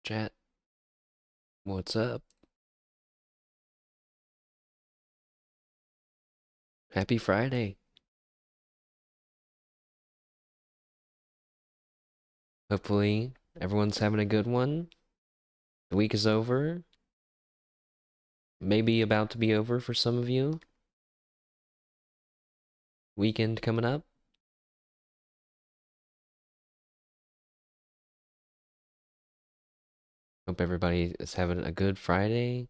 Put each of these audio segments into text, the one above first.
Chat, what's up? Happy Friday. Hopefully, everyone's having a good one. The week is over. Maybe about to be over for some of you. Weekend coming up. Hope everybody is having a good Friday.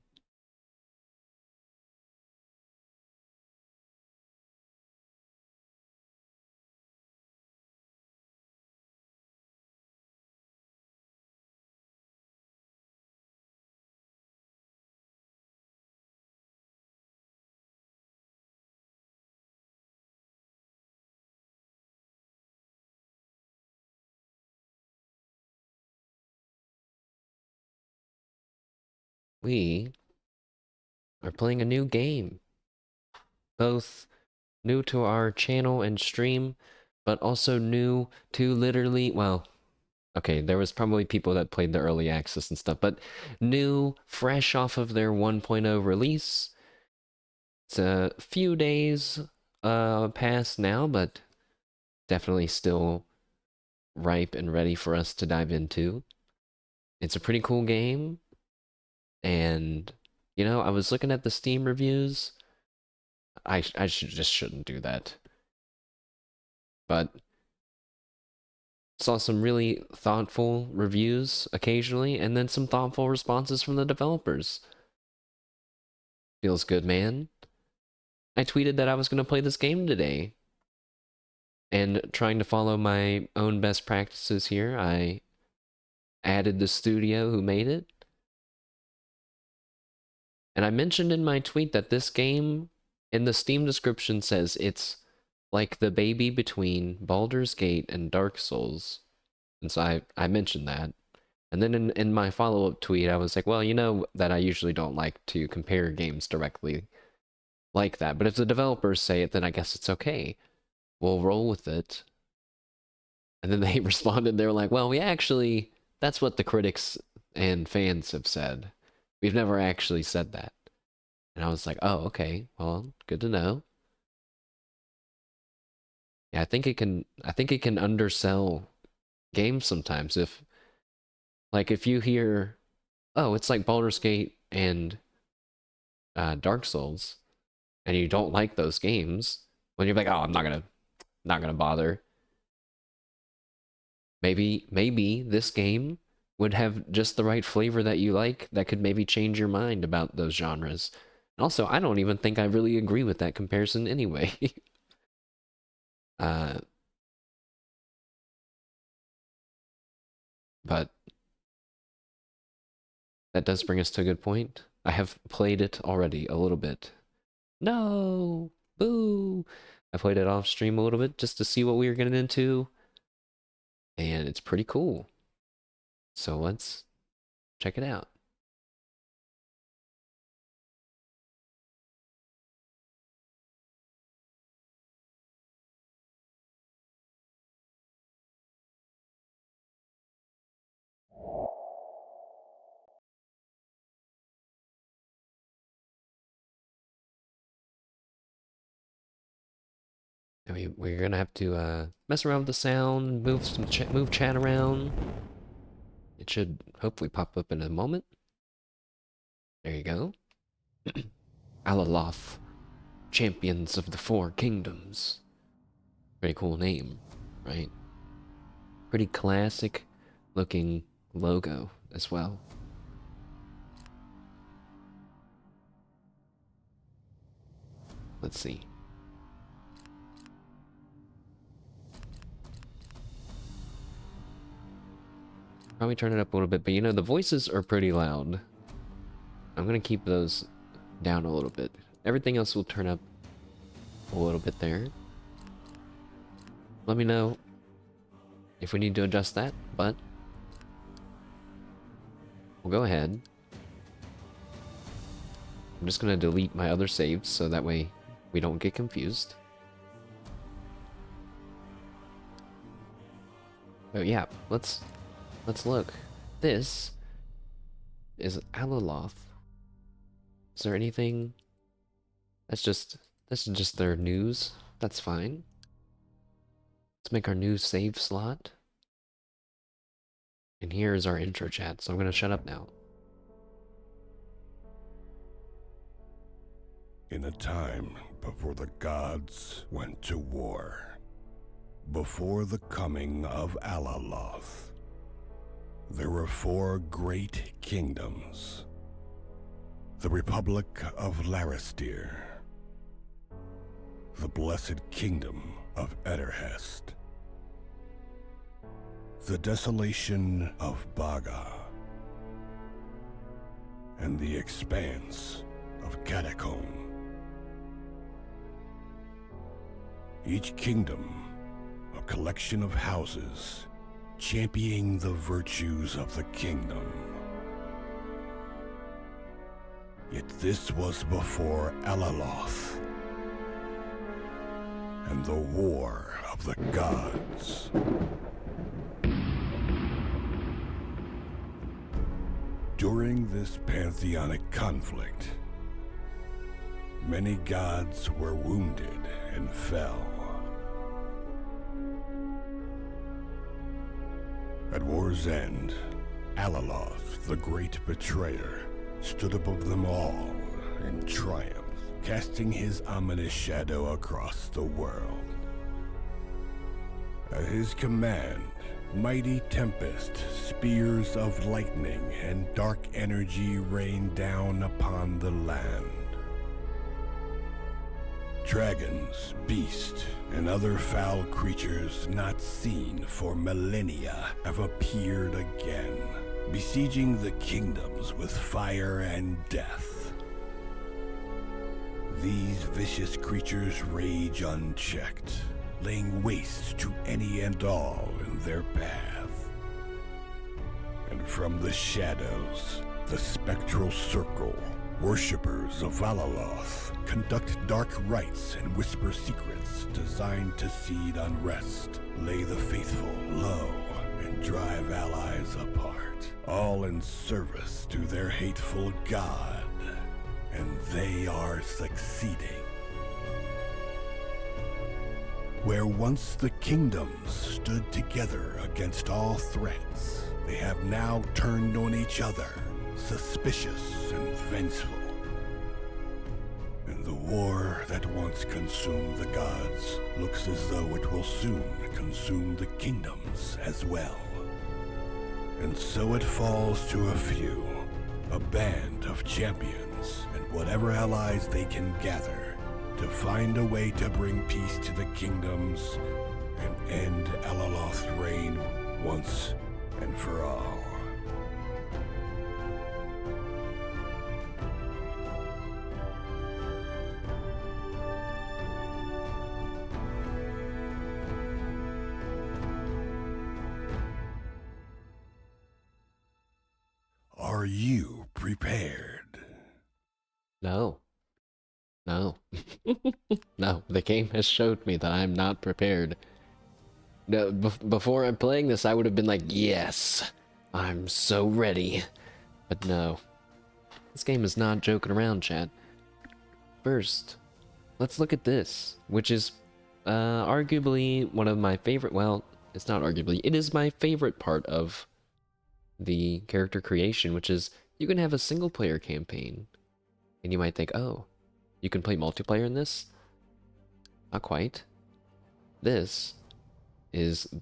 We are playing a new game. Both new to our channel and stream, but also new to literally, well, okay, there was probably people that played the early access and stuff, but new, fresh off of their 1.0 release. It's a few days past now, but definitely still ripe and ready for us to dive into. It's a pretty cool game, and I was looking at the Steam reviews. I just shouldn't do that, but saw some really thoughtful reviews occasionally, and then some thoughtful responses from the developers. Feels good, man. I tweeted that I was going to play this game today, and trying to follow my own best practices here, I added the studio who made it. And I mentioned in my tweet that this game, in the Steam description, says it's like the baby between Baldur's Gate and Dark Souls. And so I mentioned that. And then in my follow-up tweet, I was like, well, you know that I usually don't like to compare games directly like that. But if the developers say it, then I guess it's okay. We'll roll with it. And then they responded, they were like, well, that's what the critics and fans have said. We've never actually said that. And I was like, oh, okay, well, good to know. Yeah, I think it can undersell games sometimes if you hear, oh, it's like Baldur's Gate and Dark Souls, and you don't like those games, when you're like, oh, I'm not gonna bother. Maybe this game would have just the right flavor that you like that could maybe change your mind about those genres. And also, I don't even think I really agree with that comparison anyway. uh, but that does bring us to a good point. I have played it already a little bit. No! Boo! I played it off stream a little bit just to see what we were getting into. And it's pretty cool. So let's check it out. We're gonna have to mess around with the sound, move chat around. It should hopefully pop up in a moment. There you go. Alaloth, Champions of the Four Kingdoms. Pretty cool name, right? Pretty classic looking logo as well. Let's see. Probably turn it up a little bit, but the voices are pretty loud. I'm gonna keep those down a little bit. Everything else will turn up a little bit there. Let me know if we need to adjust that, but we'll go ahead. I'm just gonna delete my other saves so that way we don't get confused. Oh yeah, let's look. This is Alaloth. Is there anything? This is just their news. That's fine. Let's make our new save slot. And here is our intro chat, so I'm gonna shut up now. In a time before the gods went to war, before the coming of Alaloth, there were 4 great kingdoms. The Republic of Laristir, the Blessed Kingdom of Ederhest, the Desolation of Baga, and the Expanse of Catacomb. Each kingdom, a collection of houses championing the virtues of the kingdom. Yet this was before Alaloth and the War of the Gods. During this pantheonic conflict, many gods were wounded and fell. At war's end, Alaloth, the great betrayer, stood above them all in triumph, casting his ominous shadow across the world. At his command, mighty tempest, spears of lightning, and dark energy rained down upon the land. Dragons, beasts, and other foul creatures not seen for millennia have appeared again, besieging the kingdoms with fire and death. These vicious creatures rage unchecked, laying waste to any and all in their path. And from the shadows, the spectral circle, worshippers of Alaloth conduct dark rites and whisper secrets designed to seed unrest, lay the faithful low, and drive allies apart, all in service to their hateful god. And they are succeeding. Where once the kingdoms stood together against all threats, they have now turned on each other, suspicious and vengeful. And the war that once consumed the gods looks as though it will soon consume the kingdoms as well. And so it falls to a few, a band of champions, and whatever allies they can gather, to find a way to bring peace to the kingdoms and end Alaloth's reign once and for all. Are you prepared? No. No. No, the game has showed me that I'm not prepared. No, before I'm playing this, I would have been like, yes, I'm so ready. But no. This game is not joking around, chat. First, let's look at this, which is arguably one of my favorite, well, it's not arguably, it is my favorite part of the character creation, which is you can have a single player campaign. And you might think, oh, you can play multiplayer in this? Not quite. This is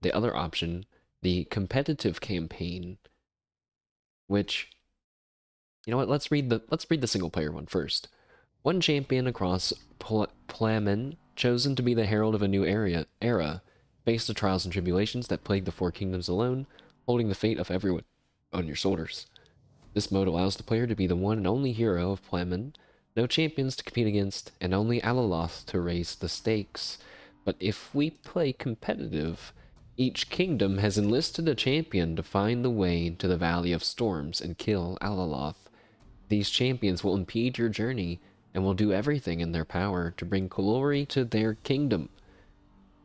the other option, the competitive campaign, which, you know what, let's read the single player one first. One champion across Plamen, chosen to be the herald of a new era, face the trials and tribulations that plague the 4 kingdoms alone, holding the fate of everyone on your shoulders. This mode allows the player to be the one and only hero of Plamen, no champions to compete against, and only Alaloth to raise the stakes. But if we play competitive, each kingdom has enlisted a champion to find the way to the Valley of Storms and kill Alaloth. These champions will impede your journey and will do everything in their power to bring glory to their kingdom.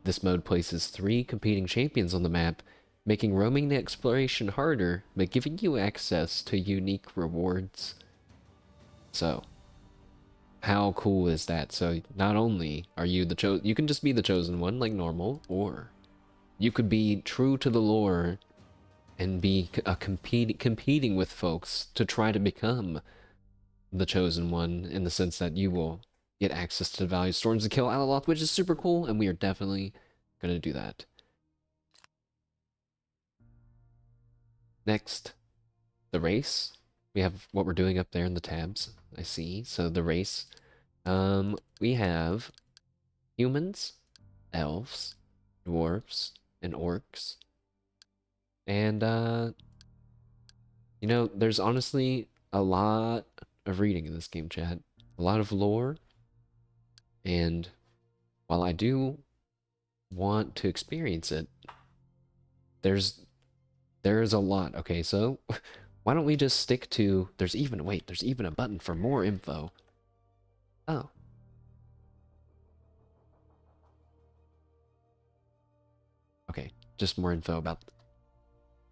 This mode places 3 competing champions on the map, making roaming the exploration harder, but giving you access to unique rewards. So, how cool is that? So, not only are you the you can just be the chosen one like normal, or you could be true to the lore and be competing with folks to try to become the chosen one, in the sense that you will get access to the value storms to kill Alaloth, which is super cool, and we are definitely gonna do that. Next, the race. We have what we're doing up there in the tabs, I see. So the race, we have humans, elves, dwarves, and orcs. And you know, there's honestly a lot of reading in this game, chat. A lot of lore, and while I do want to experience it, there's there's a lot. Okay, so why don't we just stick to, there's even a button for more info. Oh. Okay, just more info about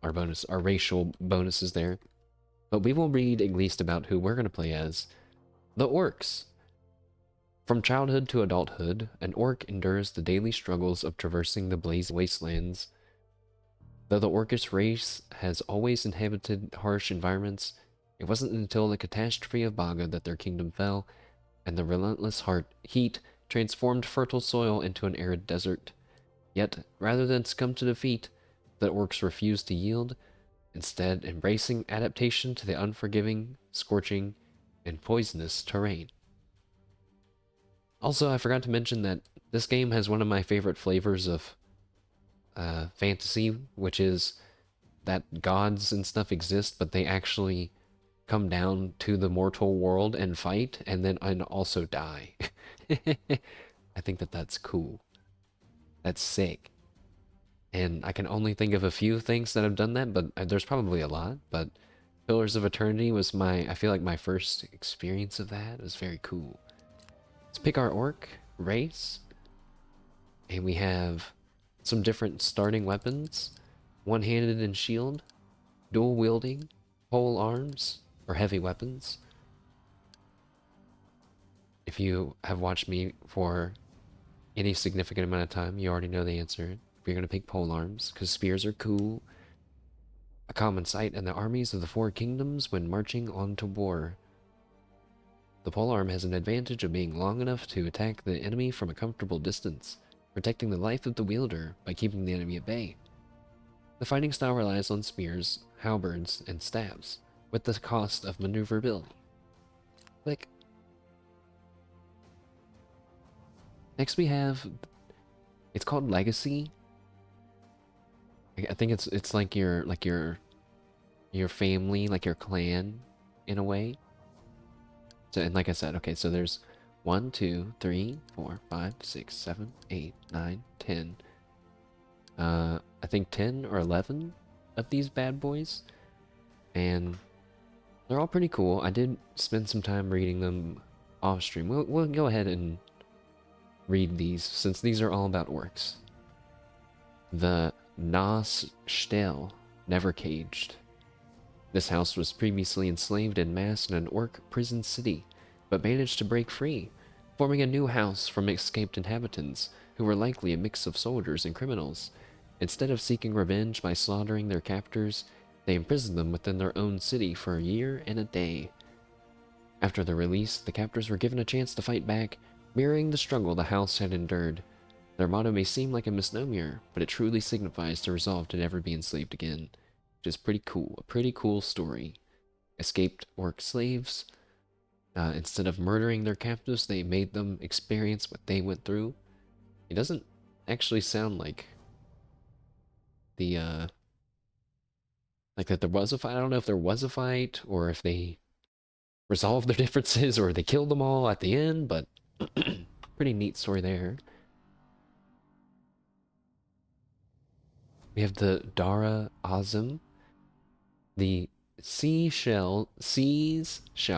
our racial bonuses there. But we will read at least about who we're going to play as. The orcs. From childhood to adulthood, an orc endures the daily struggles of traversing the blazing wastelands. Though the orcish race has always inhabited harsh environments, it wasn't until the catastrophe of Baga that their kingdom fell, and the relentless heat transformed fertile soil into an arid desert. Yet, rather than succumb to defeat, the orcs refused to yield, instead embracing adaptation to the unforgiving, scorching, and poisonous terrain. Also, I forgot to mention that this game has one of my favorite flavors of fantasy, which is that gods and stuff exist, but they actually come down to the mortal world and fight, and also die. I think that that's cool. That's sick. And I can only think of a few things that have done that, but there's probably a lot. But Pillars of Eternity was I feel like my first experience of that. It was very cool. Let's pick our orc race. And we have some different starting weapons. One-handed and shield, dual wielding, pole arms, or heavy weapons. If you have watched me for any significant amount of time, you already know the answer. We're going to pick pole arms, because spears are cool. A common sight in the armies of the Four Kingdoms when marching on to war. The polearm has an advantage of being long enough to attack the enemy from a comfortable distance, protecting the life of the wielder by keeping the enemy at bay. The fighting style relies on spears, halberds, and stabs, with the cost of maneuverability. Click. Next we have, it's called Legacy. I think it's like your family, like your clan, in a way. So, and like I said, okay, so there's 1, 2, 3, 4, 5, 6, 7, 8, 9, 10. I think 10 or 11 of these bad boys. And they're all pretty cool. I did spend some time reading them off stream. We'll go ahead and read these, since these are all about orcs. The Nas Stel, never caged. This house was previously enslaved en masse in an orc prison city, but managed to break free, forming a new house from escaped inhabitants, who were likely a mix of soldiers and criminals. Instead of seeking revenge by slaughtering their captors, they imprisoned them within their own city for a year and a day. After their release, the captors were given a chance to fight back, mirroring the struggle the house had endured. Their motto may seem like a misnomer, but it truly signifies their resolve to never be enslaved again. Which is pretty cool. A pretty cool story. Escaped orc slaves. Instead of murdering their captives, they made them experience what they went through. It doesn't actually sound like the, like that there was a fight. I don't know if there was a fight, or if they resolved their differences, or they killed them all at the end, but pretty neat story there. We have the Dara Azim. The seas shall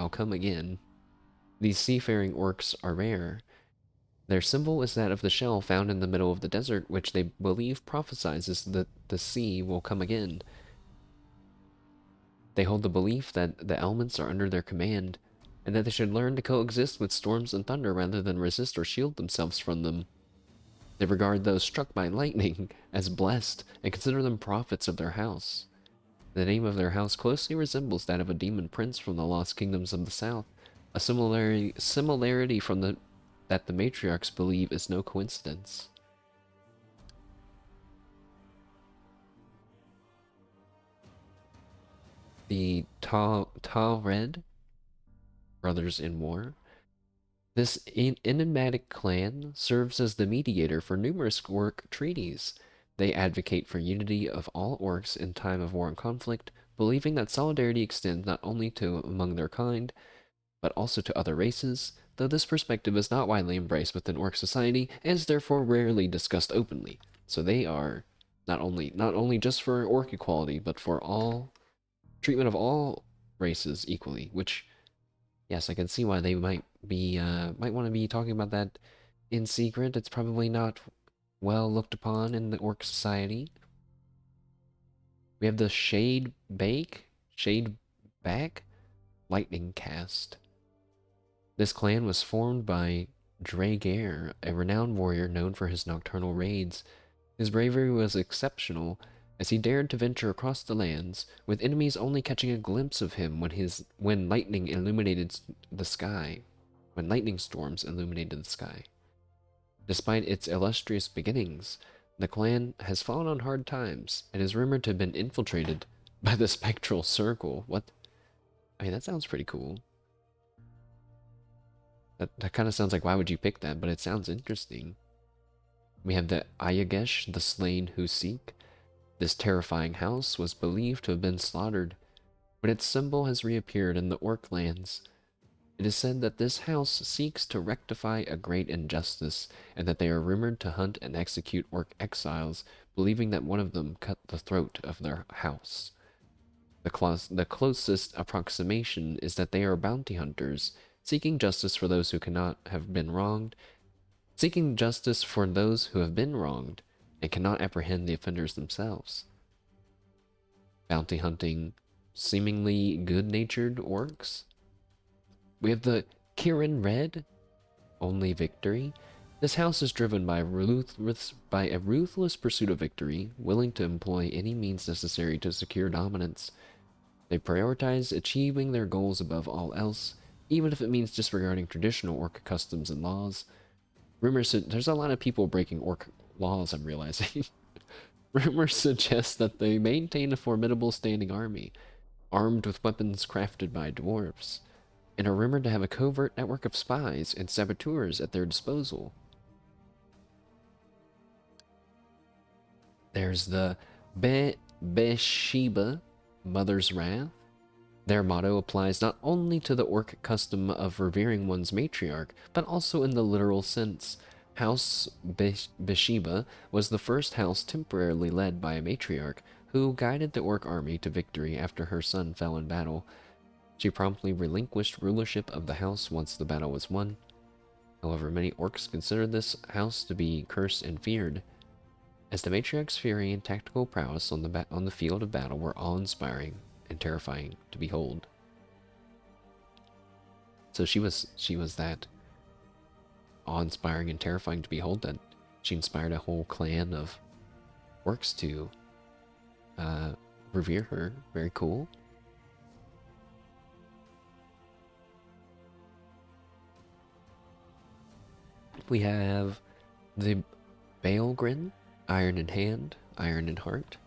come again. These seafaring orcs are rare, Their symbol is that of the shell found in the middle of the desert, which they believe prophesizes that the sea will come again. They hold the belief that the elements are under their command, and that they should learn to coexist with storms and thunder rather than resist or shield themselves from them. They regard those struck by lightning as blessed and consider them prophets of their house. The name of their house closely resembles that of a demon prince from the lost kingdoms of the south, a similarity from that the matriarchs believe is no coincidence. The Ta Red, Brothers in War. This enigmatic clan serves as the mediator for numerous orc treaties. They advocate for unity of all orcs in time of war and conflict, believing that solidarity extends not only to among their kind, but also to other races, though this perspective is not widely embraced within orc society and is therefore rarely discussed openly. So they are not only just for orc equality, but for all treatment of all races equally, which yes, I can see why they might want to be talking about that in secret. It's probably not well looked upon in the orc society. We have the Shade Back Lightning Cast. This clan was formed by Draeger, a renowned warrior known for his nocturnal raids. His bravery was exceptional, as he dared to venture across the lands, with enemies only catching a glimpse of him when lightning illuminated the sky, when lightning storms illuminated the sky. Despite its illustrious beginnings, the clan has fallen on hard times and is rumored to have been infiltrated by the Spectral Circle. What? I mean, that sounds pretty cool. That kind of sounds like, why would you pick that? But it sounds interesting. We have the Ayagesh, the slain who seek. This terrifying house was believed to have been slaughtered, but its symbol has reappeared in the orc lands. It is said that this house seeks to rectify a great injustice, and that they are rumored to hunt and execute orc exiles, believing that one of them cut the throat of their house. The closest approximation is that they are bounty hunters, seeking justice for those who cannot have been wronged, seeking justice for those who have been wronged, and cannot apprehend the offenders themselves. Bounty hunting seemingly good-natured orcs. We have the Kirin Red, Only Victory. This house is driven by a ruthless pursuit of victory, willing to employ any means necessary to secure dominance. They prioritize achieving their goals above all else, even if it means disregarding traditional orc customs and laws. There's a lot of people breaking orc laws, I'm realizing. Rumors suggest that they maintain a formidable standing army, armed with weapons crafted by dwarves, and are rumored to have a covert network of spies and saboteurs at their disposal. There's the Besheba, Mother's Wrath. Their motto applies not only to the orc custom of revering one's matriarch, but also in the literal sense. House Besheba was the first house temporarily led by a matriarch, who guided the orc army to victory after her son fell in battle. She promptly relinquished rulership of the house once the battle was won. However, many orcs consider this house to be cursed and feared, as the matriarch's fury and tactical prowess on the field of battle were awe-inspiring and terrifying to behold. So she was that awe-inspiring and terrifying to behold that she inspired a whole clan of orcs to revere her. Very cool. We have the Baelgrin, Iron in Hand, Iron in Heart.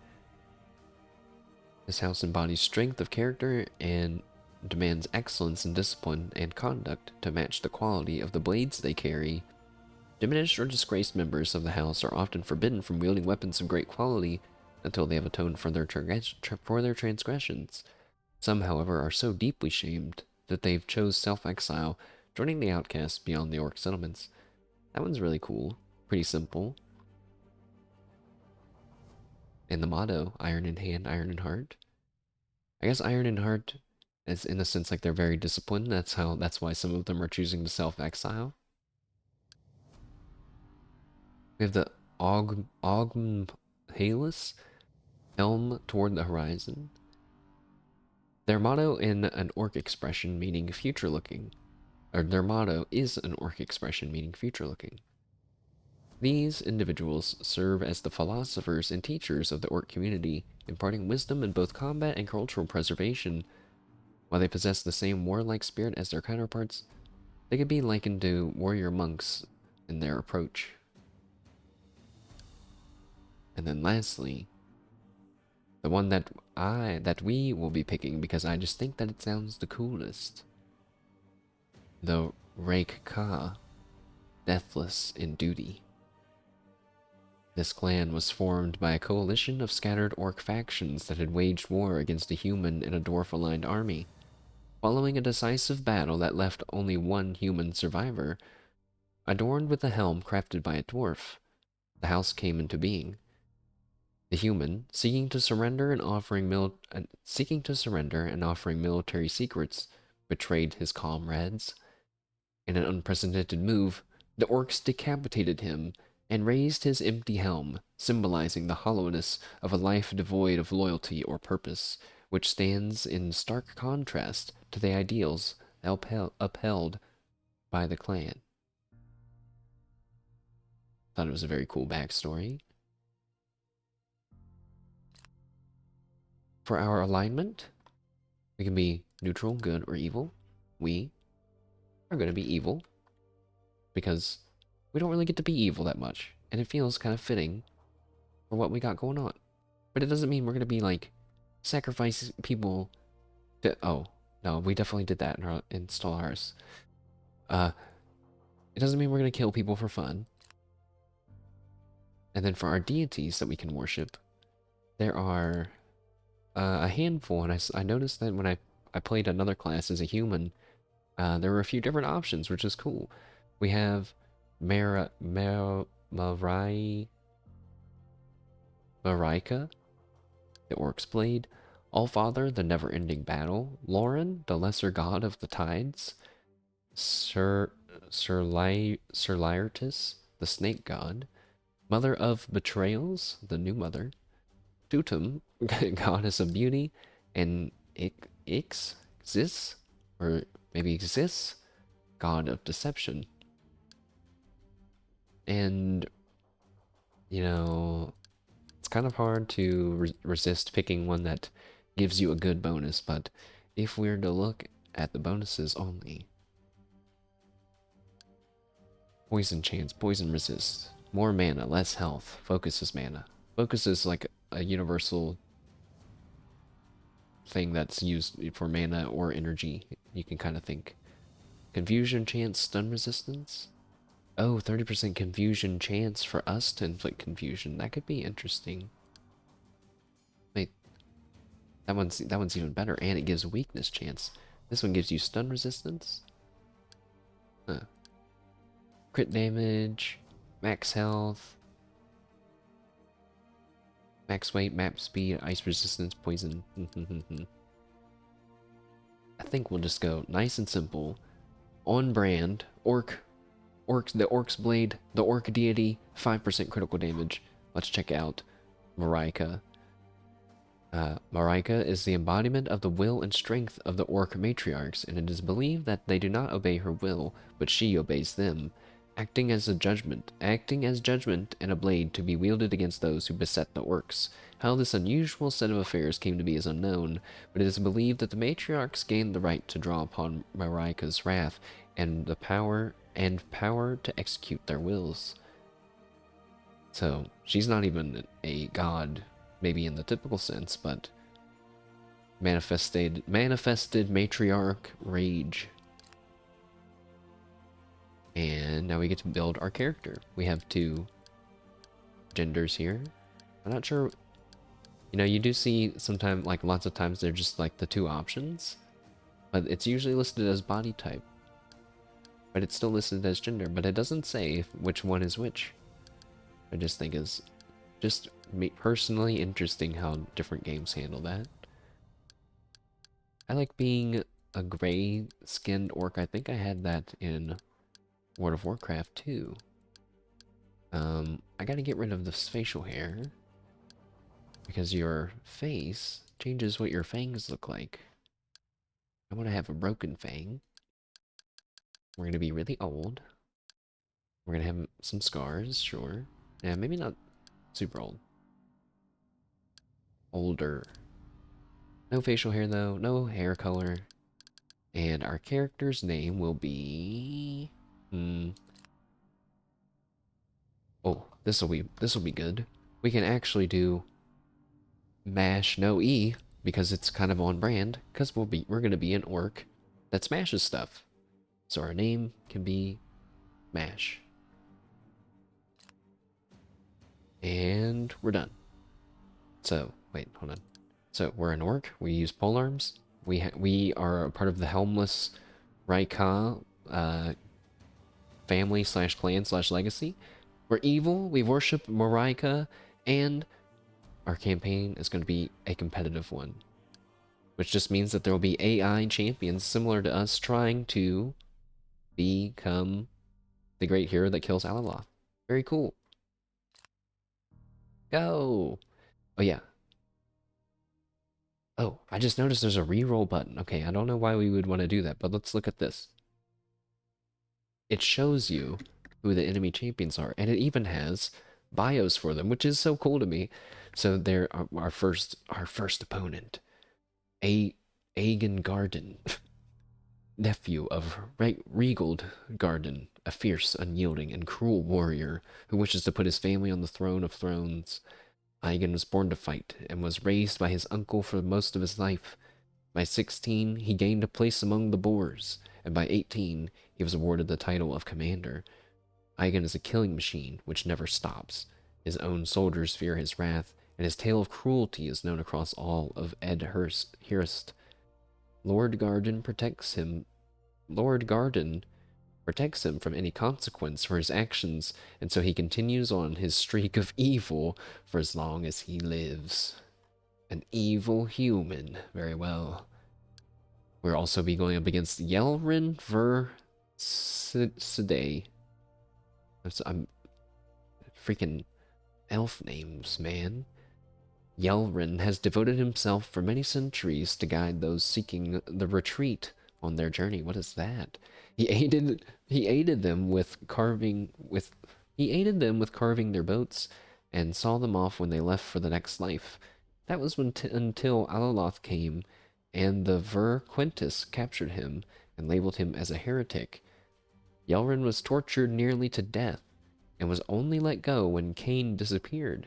This house embodies strength of character and demands excellence in discipline and conduct to match the quality of the blades they carry. Diminished or disgraced members of the house are often forbidden from wielding weapons of great quality until they have atoned for their transgressions. Some, however, are so deeply shamed that they've chose self-exile, joining the outcasts beyond the orc settlements. That one's really cool. Pretty simple. And the motto, Iron in Hand, Iron in Heart. I guess Iron in Heart is in a sense like they're very disciplined. That's why some of them are choosing to self-exile. We have the Ogmhalis helm toward the horizon. Their motto in an orc expression meaning future looking. Or their motto is an orc expression meaning future looking. These individuals serve as the philosophers and teachers of the orc community, imparting wisdom in both combat and cultural preservation. While they possess the same warlike spirit as their counterparts, they could be likened to warrior monks in their approach. And then lastly, the one that we will be picking because I just think that it sounds the coolest. The Rake Ka, Deathless in Duty. This clan was formed by a coalition of scattered orc factions that had waged war against a human and a dwarf-aligned army. Following a decisive battle that left only one human survivor, adorned with a helm crafted by a dwarf, the house came into being. The human, seeking to surrender and offering military secrets, betrayed his comrades. In an unprecedented move, the orcs decapitated him and raised his empty helm, symbolizing the hollowness of a life devoid of loyalty or purpose, which stands in stark contrast to the ideals upheld by the clan. Thought it was a very cool backstory. For our alignment, we can be neutral, good, or evil. We are going to be evil because we don't really get to be evil that much, and it feels kind of fitting for what we got going on. But it doesn't mean we're going to be like sacrifice people to. Oh, no, we definitely did that in Stellaris. It doesn't mean we're going to kill people for fun. And then for our deities that we can worship, there are a handful, and I noticed that when I played another class as a human, there were a few different options, which is cool. We have Marika, the Orc's Blade, Allfather, the never-ending battle, Lauren, the lesser god of the tides, Laertes, the snake god, Mother of Betrayals, the new mother, Tutum, goddess of beauty, and Xis, or maybe Xis, god of deception. And, you know, it's kind of hard to resist picking one that gives you a good bonus, but if we're to look at the bonuses only, poison chance, poison resist, more mana, less health, focus is mana. Focus is like a universal thing that's used for mana or energy, you can kind of think. Confusion chance, stun resistance. Oh, 30% confusion chance for us to inflict confusion. That could be interesting. Wait, that one's even better, and it gives weakness chance. This one gives you stun resistance. Huh. Crit damage, max health, max weight, map speed, ice resistance, poison. I think we'll just go nice and simple. On brand, the Orc's Blade, the Orc Deity, 5% critical damage. Let's check out Marika. Marika is the embodiment of the will and strength of the Orc matriarchs, and it is believed that they do not obey her will, but she obeys them, acting as judgment and a blade to be wielded against those who beset the Orcs. How this unusual set of affairs came to be is unknown, but it is believed that the matriarchs gained the right to draw upon Marika's wrath and the power to execute their wills. So she's not even a god, maybe in the typical sense, but manifested matriarch rage. And now we get to build our character. We have two genders here. I'm not sure, you know, you do see sometimes, like lots of times they're just like the two options, but it's usually listed as body type. But it's still listed as gender, but it doesn't say which one is which. I just think is just personally interesting how different games handle that. I like being a gray-skinned orc. I think I had that in World of Warcraft too. I gotta get rid of this facial hair because your face changes what your fangs look like. I want to have a broken fang. We're gonna be really old. We're gonna have some scars, sure. Yeah, maybe not super old. Older. No facial hair though, no hair color. And our character's name will be... Oh, this'll be good. We can actually do mash no E because it's kind of on brand, because we're gonna be an orc that smashes stuff. So our name can be Mash. And we're done. So, wait, hold on. So we're an orc, we use polearms, we are a part of the Helmless Raika family slash clan slash legacy. We're evil, we worship Marika, and our campaign is going to be a competitive one. Which just means that there will be AI champions similar to us trying to become the great hero that kills Alaloth. Very cool. Go! Oh yeah. Oh, I just noticed there's a reroll button. Okay, I don't know why we would want to do that, but let's look at this. It shows you who the enemy champions are, and it even has bios for them, which is so cool to me. So they're our first opponent, Aegon Garden, nephew of Regald Garden, a fierce, unyielding, and cruel warrior who wishes to put his family on the throne of thrones. Aegon was born to fight and was raised by his uncle for most of his life. By 16, he gained a place among the Boars, and by 18, he was awarded the title of commander. Aegon is a killing machine which never stops. His own soldiers fear his wrath, and his tale of cruelty is known across all of Edhurst. Lord Garden protects him from any consequence for his actions, and so he continues on his streak of evil for as long as he lives. An evil human. Very well. We'll also be going up against Yelrin Ver Sidday. I'm freaking elf names, man. Yelrin has devoted himself for many centuries to guide those seeking the retreat on their journey. What is that? He aided them with carving their boats and saw them off when they left for the next life. That was until Alaloth came and the Ver Quintus captured him and labeled him as a heretic. Yelrin was tortured nearly to death and was only let go when Cain disappeared.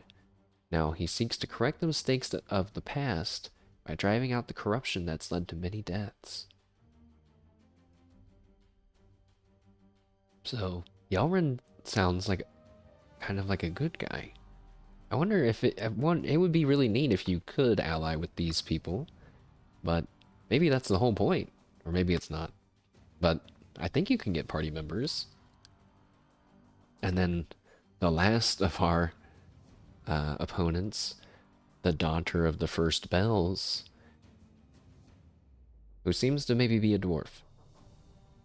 Now he seeks to correct the mistakes of the past by driving out the corruption that's led to many deaths. So, Yelrin sounds like kind of like a good guy. I wonder if it would be really neat if you could ally with these people, but maybe that's the whole point, or maybe it's not. But I think you can get party members. And then the last of our opponents, the daughter of the first bells, who seems to maybe be a dwarf.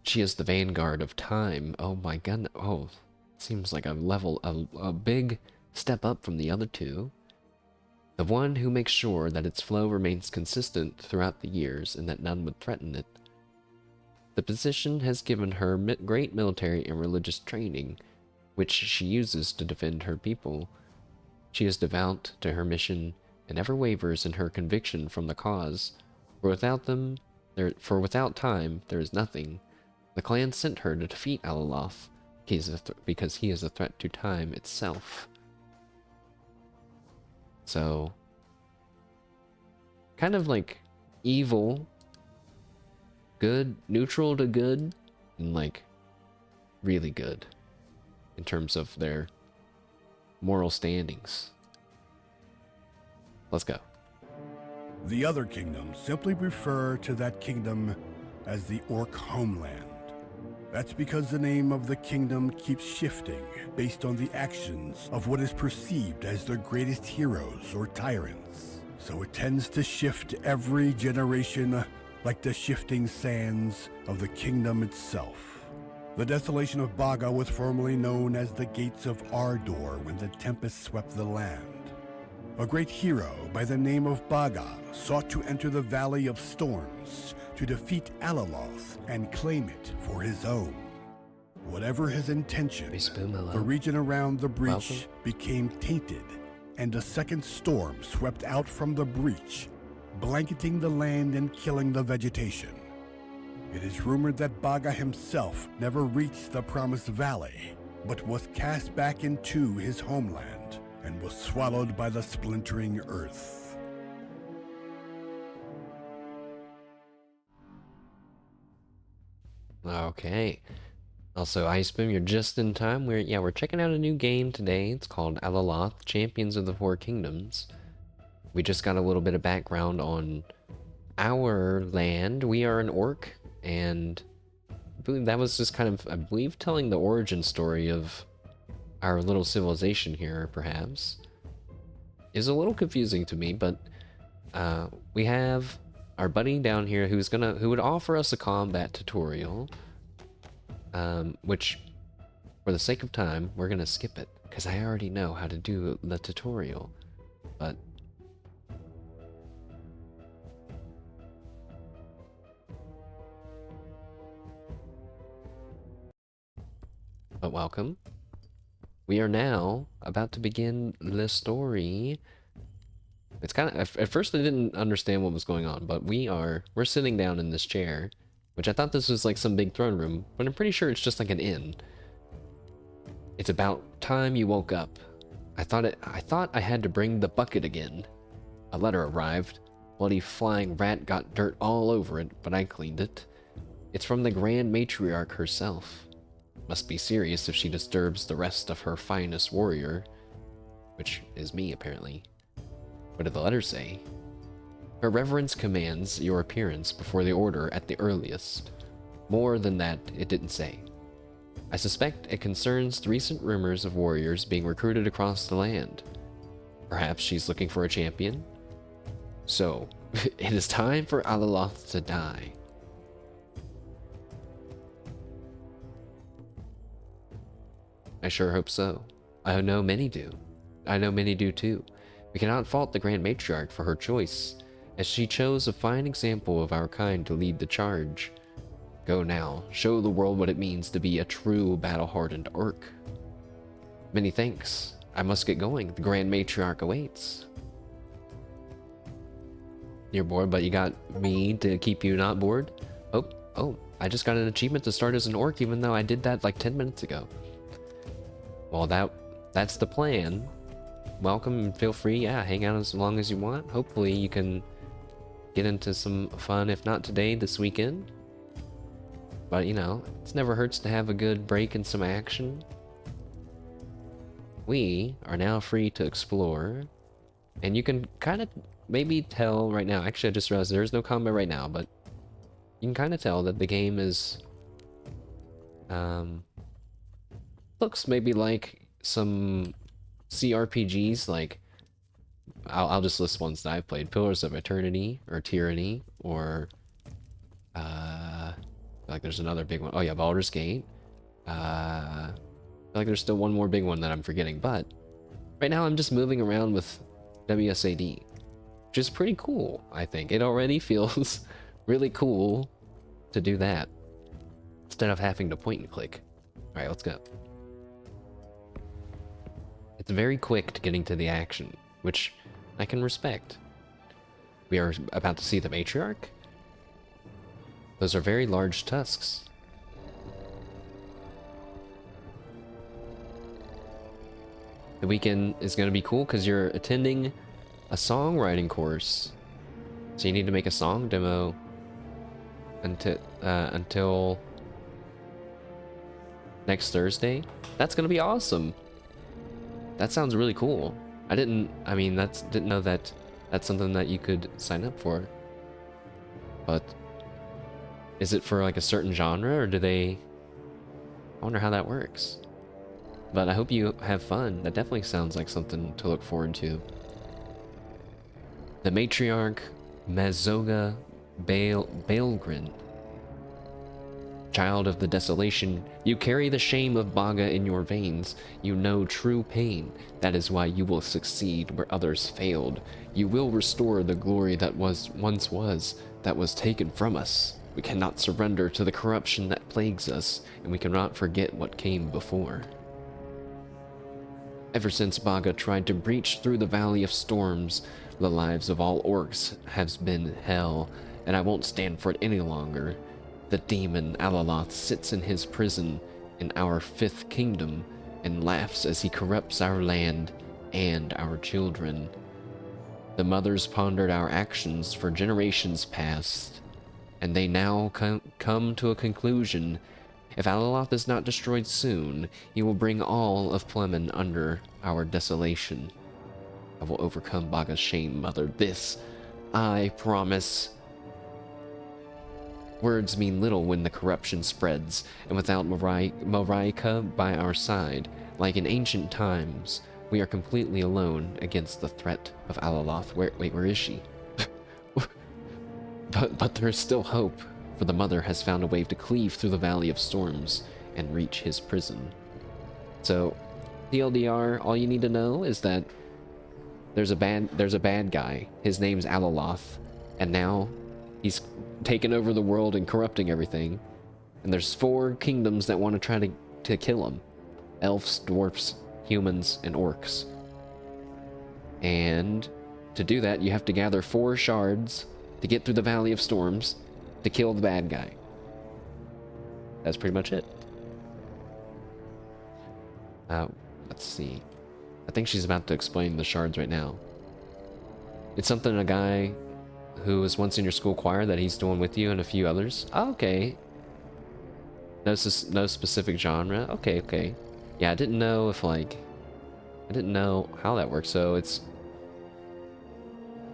She is the vanguard of time. Oh my goodness. Oh, seems like a big step up from the other two. The one who makes sure that its flow remains consistent throughout the years and that none would threaten it. The position has given her great military and religious training, which she uses to defend her people. She is devout to her mission and never wavers in her conviction from the cause. For without time, there is nothing. The clan sent her to defeat Alaloth, because he is a threat to time itself. So, kind of like evil, good, neutral to good, and like really good in terms of their moral standings. Let's go. The other kingdoms simply refer to that kingdom as the Orc homeland. That's because the name of the kingdom keeps shifting based on the actions of what is perceived as their greatest heroes or tyrants. So it tends to shift every generation like the shifting sands of the kingdom itself. The desolation of Baga was formerly known as the Gates of Ardor when the tempest swept the land. A great hero by the name of Baga sought to enter the Valley of Storms to defeat Alaloth and claim it for his own. Whatever his intention, the region around the breach became tainted, and a second storm swept out from the breach, blanketing the land and killing the vegetation. It is rumored that Baga himself never reached the Promised Valley, but was cast back into his homeland and was swallowed by the splintering earth. Okay. Also, Icebeam, you're just in time. We're checking out a new game today. It's called Alaloth, Champions of the Four Kingdoms. We just got a little bit of background on our land. We are an orc, and I believe that was just kind of, I believe, telling the origin story of our little civilization here, perhaps. Is a little confusing to me, but we have our buddy down here who would offer us a combat tutorial. Which, for the sake of time, we're gonna skip it, because I already know how to do the tutorial, but... But welcome. We are now about to begin the story. It's kind of, at first I didn't understand what was going on, but we're sitting down in this chair, which I thought this was like some big throne room, but I'm pretty sure it's just like an inn. It's about time you woke up. I thought I had to bring the bucket again. A letter arrived. Bloody flying rat got dirt all over it, but I cleaned it. It's from the Grand Matriarch herself. Must be serious if she disturbs the rest of her finest warrior, which is me apparently. What did the letter say? Her Reverence commands your appearance before the order at the earliest. More than that, it didn't say. I suspect it concerns the recent rumors of warriors being recruited across the land. Perhaps she's looking for a champion? So, it is time for Alaloth to die. I sure hope so. I know many do. I know many do too. We cannot fault the Grand Matriarch for her choice, as she chose a fine example of our kind to lead the charge. Go now, show the world what it means to be a true battle-hardened orc. Many thanks. I must get going. The Grand Matriarch awaits. You're bored, but you got me to keep you not bored? Oh, I just got an achievement to start as an orc, even though I did that like 10 minutes ago. Well, that's the plan. Welcome and feel free, hang out as long as you want. Hopefully you can get into some fun, if not today, this weekend. But, you know, it never hurts to have a good break and some action. We are now free to explore. And you can kind of maybe tell right now, actually I just realized there's no combat right now, but you can kind of tell that the game is, looks maybe like some CRPGs, like, I'll just list ones that I've played. Pillars of Eternity, or Tyranny, or, like there's another big one. Oh yeah, Baldur's Gate. I feel like there's still one more big one that I'm forgetting, but right now I'm just moving around with WSAD, which is pretty cool, I think. It already feels really cool to do that, instead of having to point and click. Alright, let's go. It's very quick to getting to the action, which I can respect. We are about to see the Matriarch. Those are very large tusks. The weekend is going to be cool because you're attending a songwriting course. So you need to make a song demo until next Thursday. That's going to be awesome. That sounds really cool. didn't know that that's something that you could sign up for. But is it for like a certain genre, or do they... I wonder how that works. But I hope you have fun. That definitely sounds like something to look forward to. The Matriarch Mazoga Baelgrin. Child of the desolation, you carry the shame of Baga in your veins. You know true pain. That is why you will succeed where others failed. You will restore the glory that once was, that was taken from us. We cannot surrender to the corruption that plagues us, and we cannot forget what came before. Ever since Baga tried to breach through the Valley of Storms, the lives of all orcs has been hell, and I won't stand for it any longer. The demon Alaloth sits in his prison in our 5th kingdom and laughs as he corrupts our land and our children. The mothers pondered our actions for generations past, and they now come to a conclusion. If Alaloth is not destroyed soon, he will bring all of Plemen under our desolation. I will overcome Baga's shame, Mother. This I promise. Words mean little when the corruption spreads, and without Marika by our side, like in ancient times, we are completely alone against the threat of Alaloth. Where is she? but there is still hope, for the Mother has found a way to cleave through the Valley of Storms and reach his prison. So, TLDR, all you need to know is that there's a bad guy. His name's Alaloth, and now he's taken over the world and corrupting everything. And there's 4 kingdoms that want to try to kill him. Elves, dwarfs, humans, and orcs. And to do that, you have to gather 4 shards to get through the Valley of Storms to kill the bad guy. That's pretty much it. Let's see. I think she's about to explain the shards right now. It's something a guy who was once in your school choir that he's doing with you and a few others. Oh, okay. No specific genre. Okay. Yeah, I didn't know if I didn't know how that works. So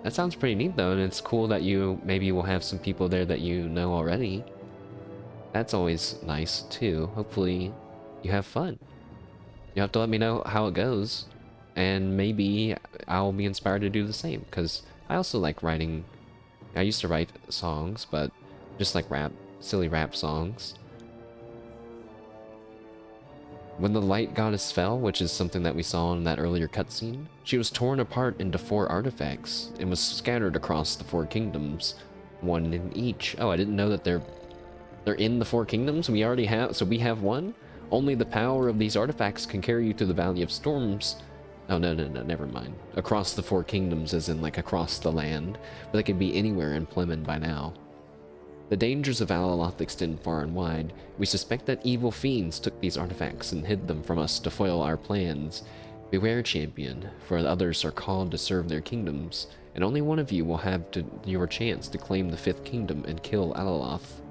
that sounds pretty neat though, and it's cool that you maybe will have some people there that you know already. That's always nice too. Hopefully you have fun. You have to let me know how it goes, and maybe I'll be inspired to do the same, because I also like writing. I used to write songs, but just like silly rap songs. When the light goddess fell, which is something that we saw in that earlier cutscene, she was torn apart into 4 artifacts and was scattered across the 4 kingdoms, 1 in each. Oh, I didn't know that they're in the 4 kingdoms. We already have, so we have 1. Only the power of these artifacts can carry you through the Valley of Storms. Oh, no, never mind. Across the 4 kingdoms, as in like across the land, but they can be anywhere in Plemen by now. The dangers of Alaloth extend far and wide. We suspect that evil fiends took these artifacts and hid them from us to foil our plans. Beware, champion, for the others are called to serve their kingdoms, and only one of you will have your chance to claim the 5th kingdom and kill Alaloth.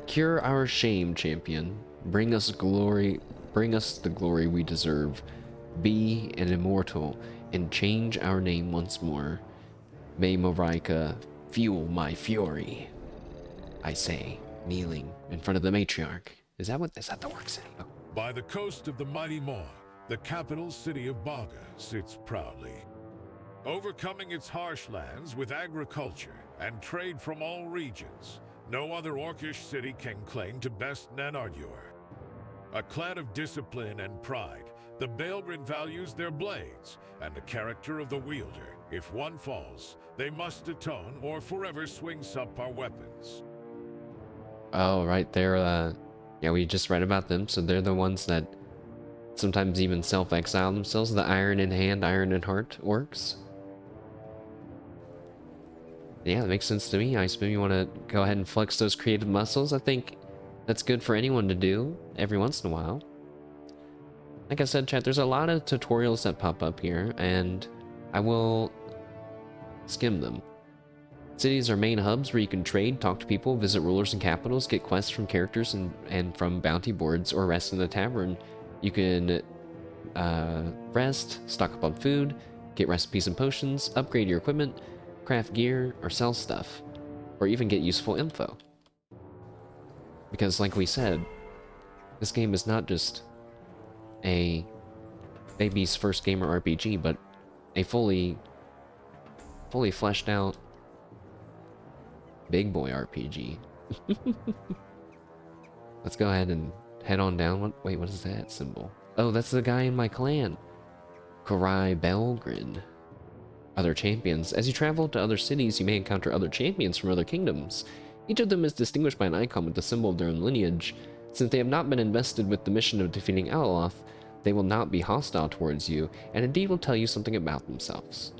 Cure our shame, champion. Bring us glory. Bring us the glory we deserve. Be an immortal and change our name once more. May Marika fuel my fury. I say, kneeling in front of the matriarch. Is that the work city? Oh. By the coast of the mighty Maw, the capital city of Baga sits proudly. Overcoming its harsh lands with agriculture and trade from all regions, no other orcish city can claim to best Nanardur. A clan of discipline and pride, the Baelgrin values their blades and the character of the wielder. If one falls, they must atone or forever swing subpar weapons. Oh, right, yeah, we just read about them, so they're the ones that sometimes even self-exile themselves, the Iron in Hand, Iron in Heart orcs. Yeah, that makes sense to me. I assume you want to go ahead and flex those creative muscles. I think that's good for anyone to do every once in a while. Like I said, chat, there's a lot of tutorials that pop up here, and I will skim them. Cities are main hubs where you can trade, talk to people, visit rulers and capitals, get quests from characters and from bounty boards, or rest in the tavern. You can rest, stock up on food, get recipes and potions, upgrade your equipment, craft gear, or sell stuff, or even get useful info. Because like we said, this game is not just a baby's first gamer RPG, but a fully fleshed out big boy RPG. Let's go ahead and head on down. Wait, what is that symbol? Oh, that's the guy in my clan. Karai Belgrin. Other champions. As you travel to other cities, you may encounter other champions from other kingdoms. Each of them is distinguished by an icon with the symbol of their own lineage. Since they have not been invested with the mission of defeating Alaloth, they will not be hostile towards you, and indeed will tell you something about themselves.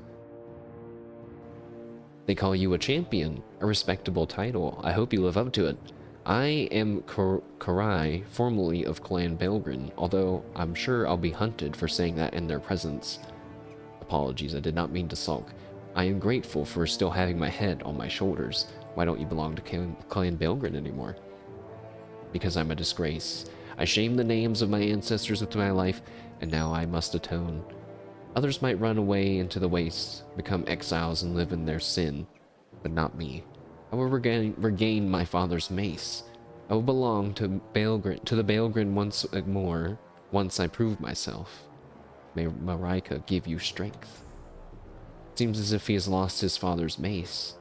They call you a champion, a respectable title. I hope you live up to it. I am Karai, formerly of Clan Belgrin, although I'm sure I'll be hunted for saying that in their presence. Apologies, I did not mean to sulk. I am grateful for still having my head on my shoulders. Why don't you belong to Clan Belgrin anymore? Because I'm a disgrace. I shamed the names of my ancestors with my life, and now I must atone. Others might run away into the wastes, become exiles and live in their sin, but not me. I will regain my father's mace. I will belong to the Belgrin once more, once I prove myself. May Marika give you strength. Seems as if he has lost his father's mace,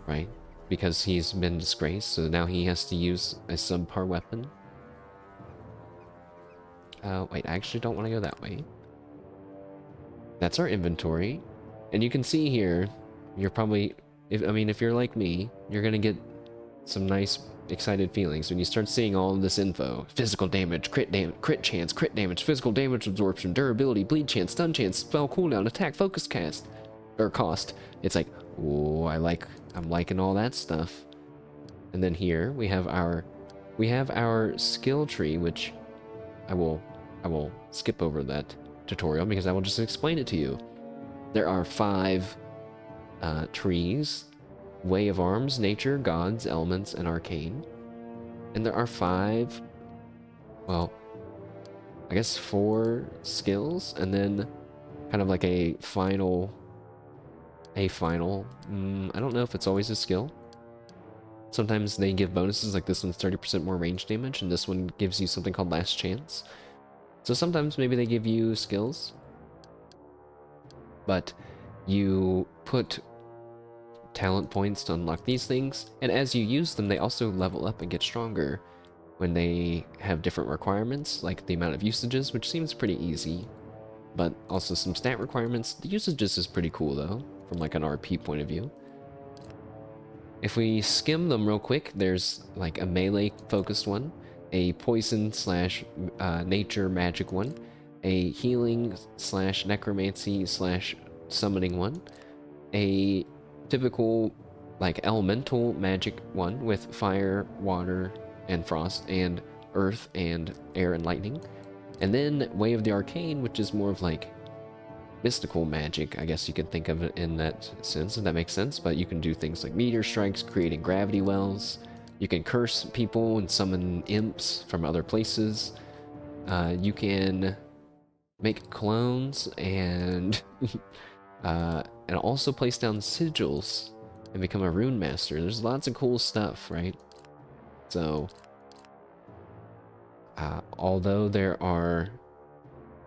right? Because he's been disgraced, so now he has to use a subpar weapon. Wait, I actually don't want to go that way. That's our inventory. And you can see here, you're probably, if you're like me, you're gonna get some nice, excited feelings when you start seeing all of this info. Physical damage, crit chance, crit damage, physical damage absorption, durability, bleed chance, stun chance, spell cooldown, attack, focus cast, or cost. It's like, oh, I'm liking all that stuff. And then here we have our skill tree, which I will skip over that tutorial because I will just explain it to you. There are 5 trees: Way of Arms, Nature, Gods, Elements, and Arcane. And there are 5, well, I guess 4 skills, and then kind of like a final, I don't know if it's always a skill. Sometimes they give bonuses, like this one's 30% more range damage, and this one gives you something called Last Chance. So sometimes maybe they give you skills, but you put talent points to unlock these things, and as you use them, they also level up and get stronger when they have different requirements, like the amount of usages, which seems pretty easy, but also some stat requirements. The usages is pretty cool though, from like an RP point of view. If we skim them real quick, there's like a melee focused one, a poison / nature magic one, a healing / necromancy / summoning one, a typical like elemental magic one with fire, water, and frost, and earth and air and lightning, and then Way of the Arcane, which is more of like mystical magic, I guess you could think of it in that sense, if that makes sense. But you can do things like meteor strikes, creating gravity wells. You can curse people and summon imps from other places. You can make clones and also place down sigils and become a rune master. There's lots of cool stuff, right? So, although there are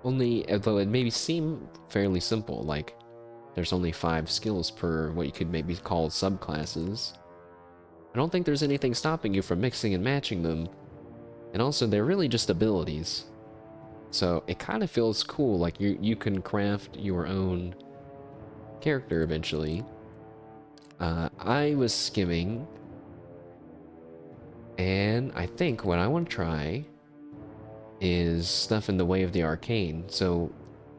although it may seem fairly simple, like there's only 5 skills per what you could maybe call subclasses, I don't think there's anything stopping you from mixing and matching them. And also, they're really just abilities. So it kind of feels cool, like you can craft your own character eventually. I was skimming, and I think what I want to try is stuff in the Way of the Arcane. So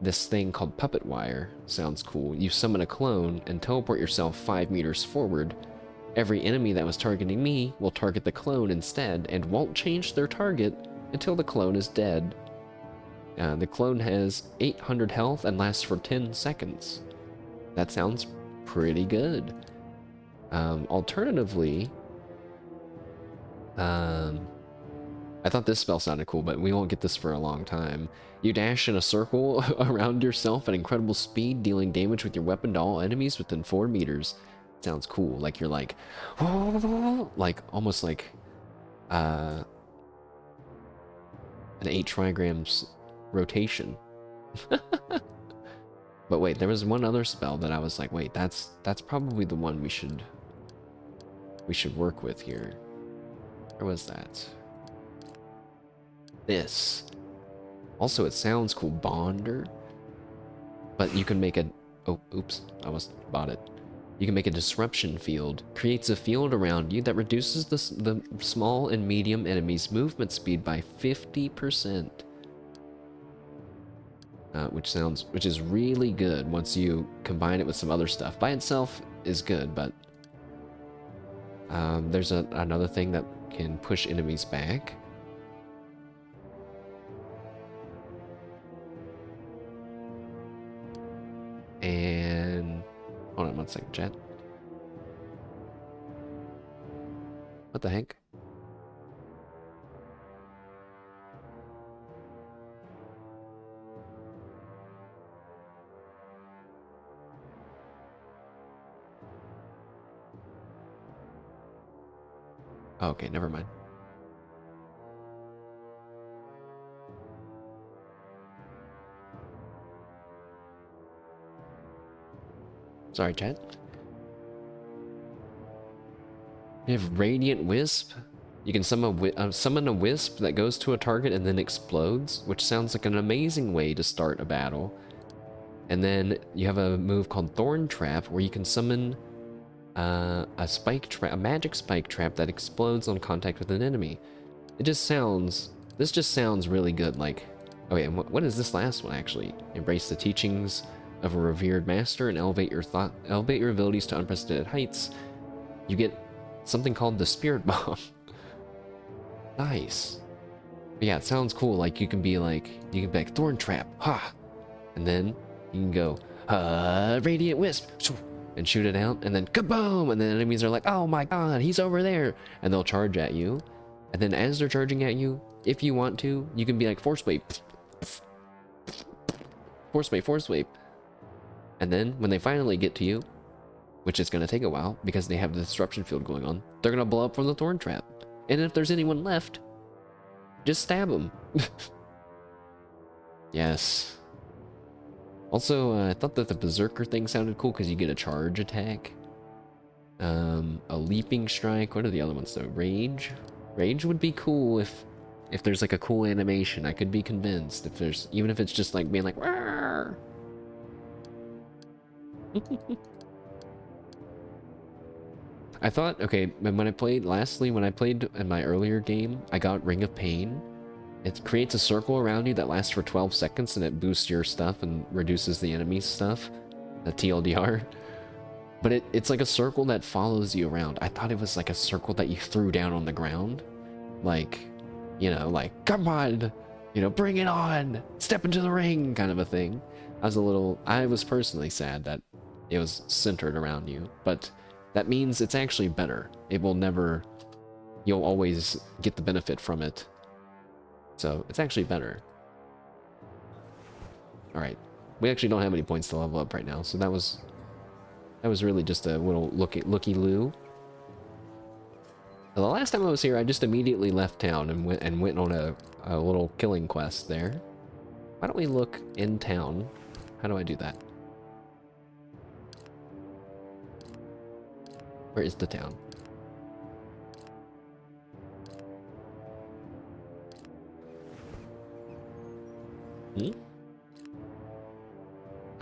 this thing called Puppet Wire sounds cool. You summon a clone and teleport yourself 5 meters forward. Every enemy that was targeting me will target the clone instead and won't change their target until the clone is dead. The clone has 800 health and lasts for 10 seconds. That sounds pretty good. Alternatively, I thought this spell sounded cool, but we won't get this for a long time. You dash in a circle around yourself at incredible speed, dealing damage with your weapon to all enemies within 4 meters. Sounds cool. Like you're like, like almost like an 8 trigrams rotation. But wait, there was one other spell that I was like, wait, that's probably the one we should work with here. Where was that? This. Also, it sounds cool, Bonder. But you can make a... Oh, oops. I almost bought it. You can make a disruption field. Creates a field around you that reduces the small and medium enemies' movement speed by 50%. Which is really good once you combine it with some other stuff. By itself is good, but there's another thing that can push enemies back. And hold on one second, chat. What the heck? Oh, okay, never mind. Sorry, chat. You have Radiant Wisp. You can summon a wisp that goes to a target and then explodes, which sounds like an amazing way to start a battle. And then you have a move called Thorn Trap, where you can summon a magic spike trap that explodes on contact with an enemy. This just sounds really good. Like, okay, and what is this last one actually? Embrace the teachings of a revered master and elevate your abilities to unprecedented heights. You get something called the Spirit Bomb. Nice. But yeah, it sounds cool. Like you can be like Thorn Trap, ha, and then you can go Radiant Wisp, and shoot it out, and then kaboom, and then enemies are like, oh my god, he's over there, and they'll charge at you, and then as they're charging at you, if you want to, you can be like Force Wave, Force Wave, and then when they finally get to you, which is going to take a while because they have the disruption field going on, they're going to blow up from the Thorn Trap. And if there's anyone left, just stab them. Yes. Also, I thought that the Berserker thing sounded cool because you get a charge attack. A leaping strike. What are the other ones though? Rage? Rage would be cool if there's like a cool animation. I could be convinced. If there's, even if it's just like being like, Rawr! I thought, okay, when I played in my earlier game, I got Ring of Pain. It creates a circle around you that lasts for 12 seconds and it boosts your stuff and reduces the enemy's stuff. The TLDR. But it's like a circle that follows you around. I thought it was like a circle that you threw down on the ground. Like, you know, like, come on, you know, bring it on, step into the ring kind of a thing. I was personally sad that it was centered around you, but that means it's actually better. It will never, you'll always get the benefit from it. So it's actually better. All right, we actually don't have any points to level up right now, so that was really just a little looky-loo. The last time I was here, I just immediately left town and went on a little killing quest there. Why don't we look in town? How do I do that? Where is the town? Hmm?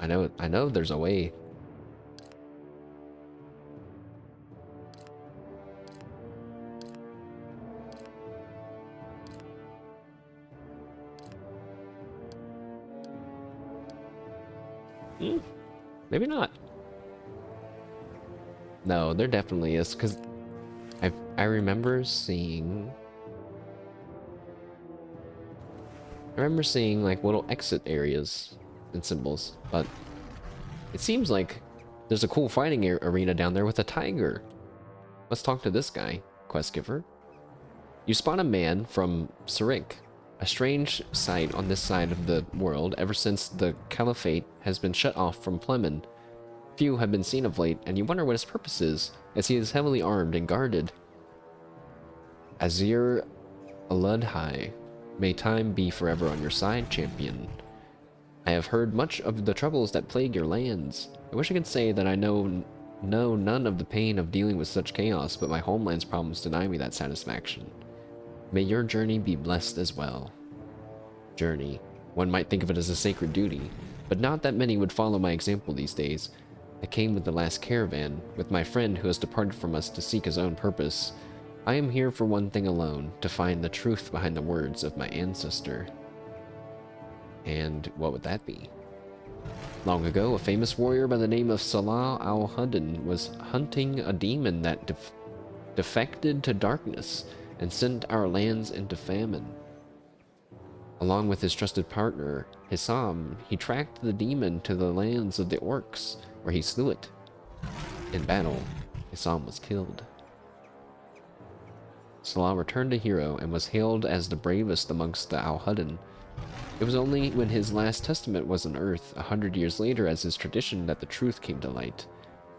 I know there's a way. Hmm? Maybe not. No, there definitely is, because I remember seeing like little exit areas and symbols, but it seems like there's a cool fighting arena down there with a tiger. Let's talk to this guy, quest giver. You spawn a man from Surik, a strange sight on this side of the world ever since the Caliphate has been shut off from Plemen. Few have been seen of late, and you wonder what his purpose is, as he is heavily armed and guarded. Azir Aludhai, may time be forever on your side, champion. I have heard much of the troubles that plague your lands. I wish I could say that I know none of the pain of dealing with such chaos, but my homeland's problems deny me that satisfaction. May your journey be blessed as well. Journey. One might think of it as a sacred duty, but not that many would follow my example these days. I came with the last caravan, with my friend who has departed from us to seek his own purpose. I am here for one thing alone, to find the truth behind the words of my ancestor. And what would that be? Long ago, a famous warrior by the name of Salah al-Huddin was hunting a demon that defected to darkness and sent our lands into famine. Along with his trusted partner, Hissam, he tracked the demon to the lands of the orcs, where he slew it. In battle, Hissam was killed. Salah returned a hero and was hailed as the bravest amongst the Al-Huddin. It was only when his last testament was unearthed, 100 years later as his tradition, that the truth came to light.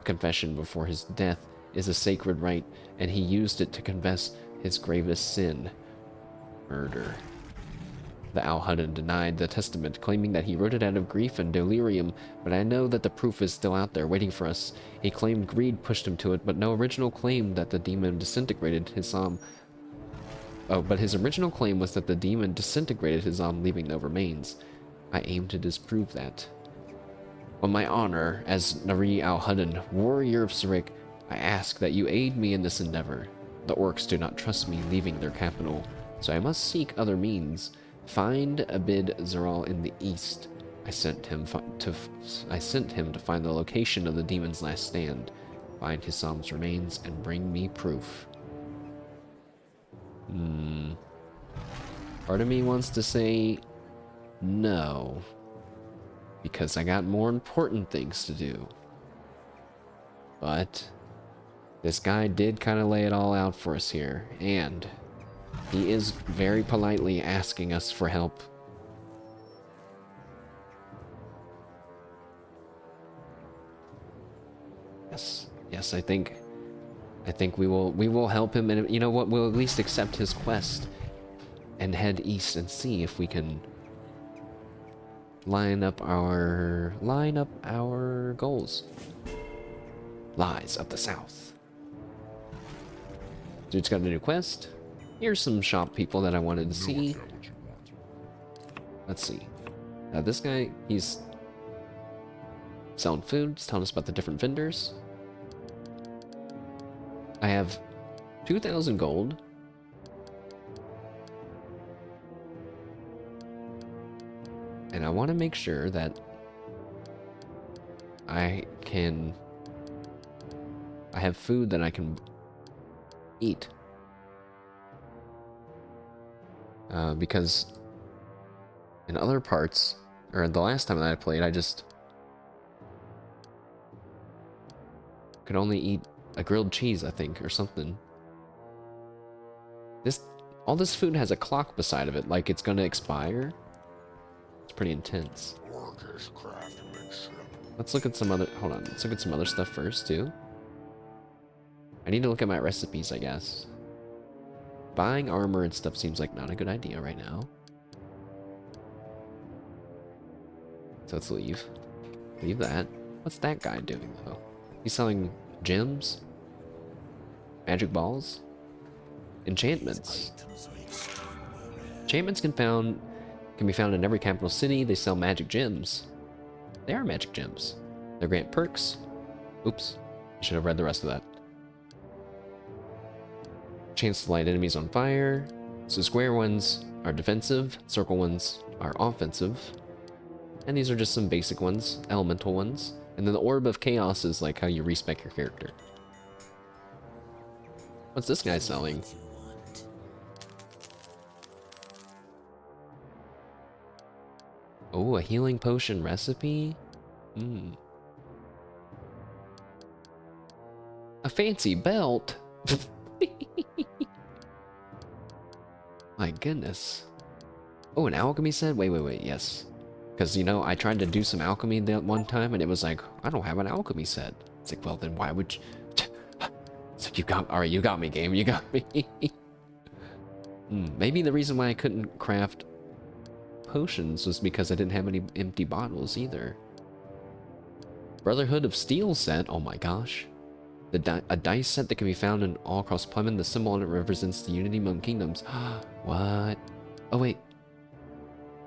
Confession before his death is a sacred rite, and he used it to confess his gravest sin: murder. The Al-Huddin denied the testament, claiming that he wrote it out of grief and delirium, but I know that the proof is still out there waiting for us. He claimed greed pushed him to it, but no original claim that the demon disintegrated Hissam. But his original claim was that the demon disintegrated Hissam, leaving no remains. I aim to disprove that. On my honor as Nari Al-Huddin, warrior of Sirik, I ask that you aid me in this endeavor. The orcs do not trust me leaving their capital, so I must seek other means. Find Abid Zeral in the east. I sent him to find the location of the demon's last stand. Find Hissam's remains and bring me proof. Part of me wants to say no, because I got more important things to do. But this guy did kind of lay it all out for us here, and he is very politely asking us for help. Yes, I think we will help him, and you know what, we'll at least accept his quest and head east and see if we can line up our goals. Lies of the South. Dude's got a new quest. Here's some shop people that I wanted to see. Let's see. This guy, he's selling food. He's telling us about the different vendors. I have 2,000 gold. And I want to make sure that I have food that I can eat. Because in other parts, or the last time that I played, I just could only eat a grilled cheese, I think, or something. All this food has a clock beside of it, like it's gonna expire. It's pretty intense. Let's look at some other, hold on, let's look at some other stuff first, too. I need to look at my recipes, I guess. Buying armor and stuff seems like not a good idea right now. So let's leave. Leave that. What's that guy doing, though? He's selling gems? Magic balls? Enchantments. Enchantments can be found in every capital city. They sell magic gems. They are magic gems. They grant perks. Oops. I should have read the rest of that. Chance to light enemies on fire. So square ones are defensive, circle ones are offensive. And these are just some basic ones, elemental ones. And then the Orb of Chaos is like how you respec your character. What's this guy selling? Oh, a healing potion recipe? A fancy belt? My goodness. Oh, an alchemy set? Wait, yes. Because, you know, I tried to do some alchemy that one time, and it was like, I don't have an alchemy set. It's like, well, then why would you... So alright, you got me, game, you got me. Maybe the reason why I couldn't craft potions was because I didn't have any empty bottles either. Brotherhood of Steel set, oh my gosh. A dice set that can be found in all across Plemon. The symbol on it represents the unity among kingdoms. What? Oh wait,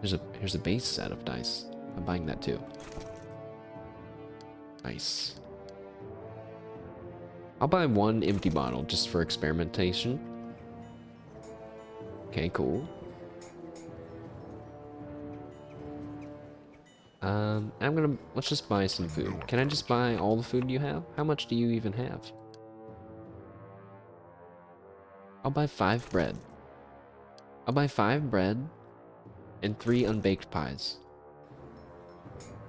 here's a base set of dice. I'm buying that too. Nice. I'll buy one empty bottle just for experimentation. Okay, cool. Let's just buy some food. Can I just buy all the food you have? How much do you even have? I'll buy 5 bread. I'll buy 5 bread and 3 unbaked pies.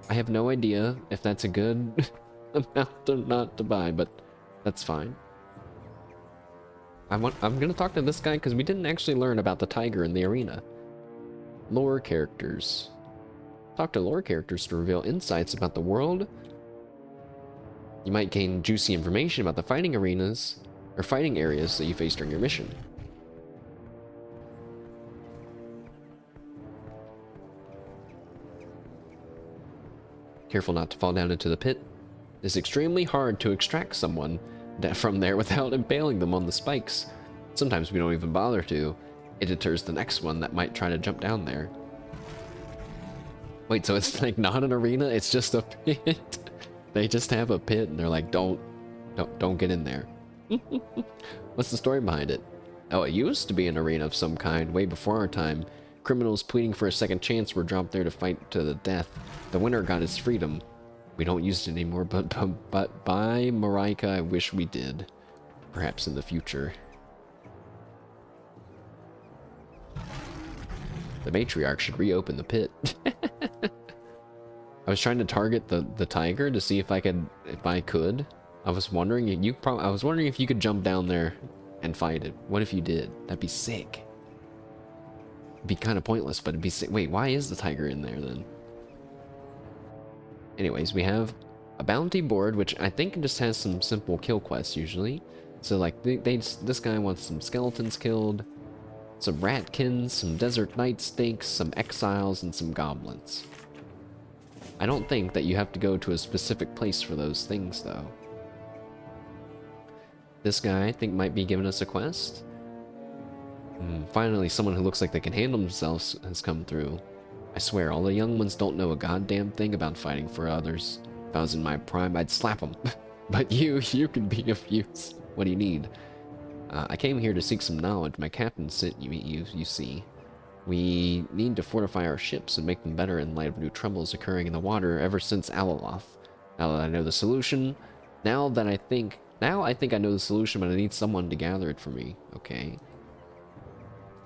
I have no idea if that's a good amount or not to buy, but that's fine. I'm gonna talk to this guy because we didn't actually learn about the tiger in the arena. Lore characters. Talk to lore characters to reveal insights about the world. You might gain juicy information about the fighting arenas or fighting areas that you face during your mission. Careful not to fall down into the pit. It's extremely hard to extract someone from there without impaling them on the spikes. Sometimes we don't even bother to. It deters the next one that might try to jump down there. Wait, so it's like not an arena, it's just a pit. They just have a pit and they're like, don't get in there. What's the story behind it? Oh, it used to be an arena of some kind way before our time. Criminals pleading for a second chance were dropped there to fight to the death. The winner got his freedom. We don't use it anymore, but by Marika, I wish we did. Perhaps in the future. The matriarch should reopen the pit. I was trying to target the tiger to see if I could. I was wondering if you could jump down there and fight it. What if you did? That'd be sick. It'd be kind of pointless, but it'd be sick. Wait, why is the tiger in there then? Anyways, we have a bounty board, which I think just has some simple kill quests usually. So like this guy wants some skeletons killed, some ratkins, some desert night snakes, some exiles, and some goblins. I don't think that you have to go to a specific place for those things though. This guy I think might be giving us a quest. Finally, someone who looks like they can handle themselves has come through. I swear, all the young ones don't know a goddamn thing about fighting for others. If I was in my prime, I'd slap them. But you could be of use. What do you need? I came here to seek some knowledge. My captain sent you see. We need to fortify our ships and make them better in light of new troubles occurring in the water ever since Alaloth. Now that I know the solution, now I think I know the solution, but I need someone to gather it for me. Okay.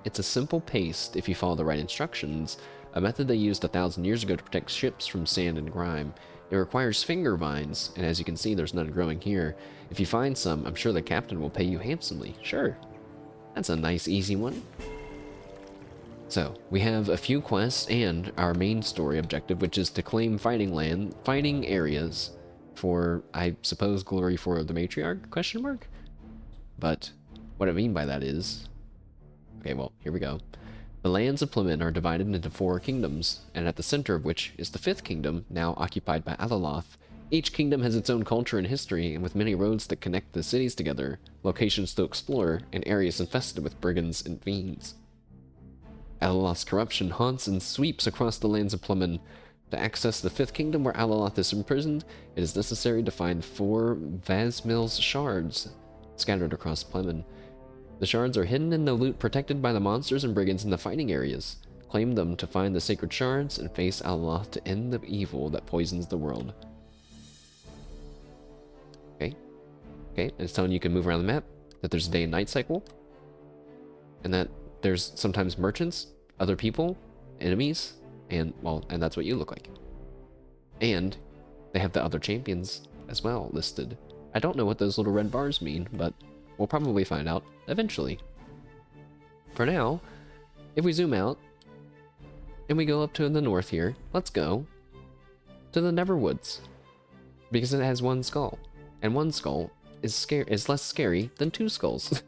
It's a simple paste if you follow the right instructions, a method they used 1,000 years ago to protect ships from sand and grime. It requires finger vines, and as you can see, there's none growing here. If you find some, I'm sure the captain will pay you handsomely. Sure. That's a nice, easy one. So, we have a few quests and our main story objective, which is to claim fighting areas for, I suppose, glory for the matriarch, question mark? But what I mean by that is... Okay, well, here we go. The lands of Plemon are divided into 4 kingdoms, and at the center of which is the 5th kingdom, now occupied by Alaloth. Each kingdom has its own culture and history, and with many roads that connect the cities together, locations to explore, and areas infested with brigands and fiends. Alaloth's corruption haunts and sweeps across the lands of Plemon. To access the 5th kingdom where Alaloth is imprisoned, it is necessary to find 4 Vasmil's shards scattered across Plemon. The shards are hidden in the loot protected by the monsters and brigands in the fighting areas. Claim them to find the sacred shards and face Alaloth to end the evil that poisons the world. Okay. Okay, and it's telling you can move around the map, that there's a day and night cycle, and that there's sometimes merchants, other people, enemies, and, well, and that's what you look like. And they have the other champions as well listed. I don't know what those little red bars mean, but we'll probably find out eventually. For now, if we zoom out and we go up to the north here, let's go to the Neverwoods, because it has 1 skull, and 1 skull is less scary than 2 skulls.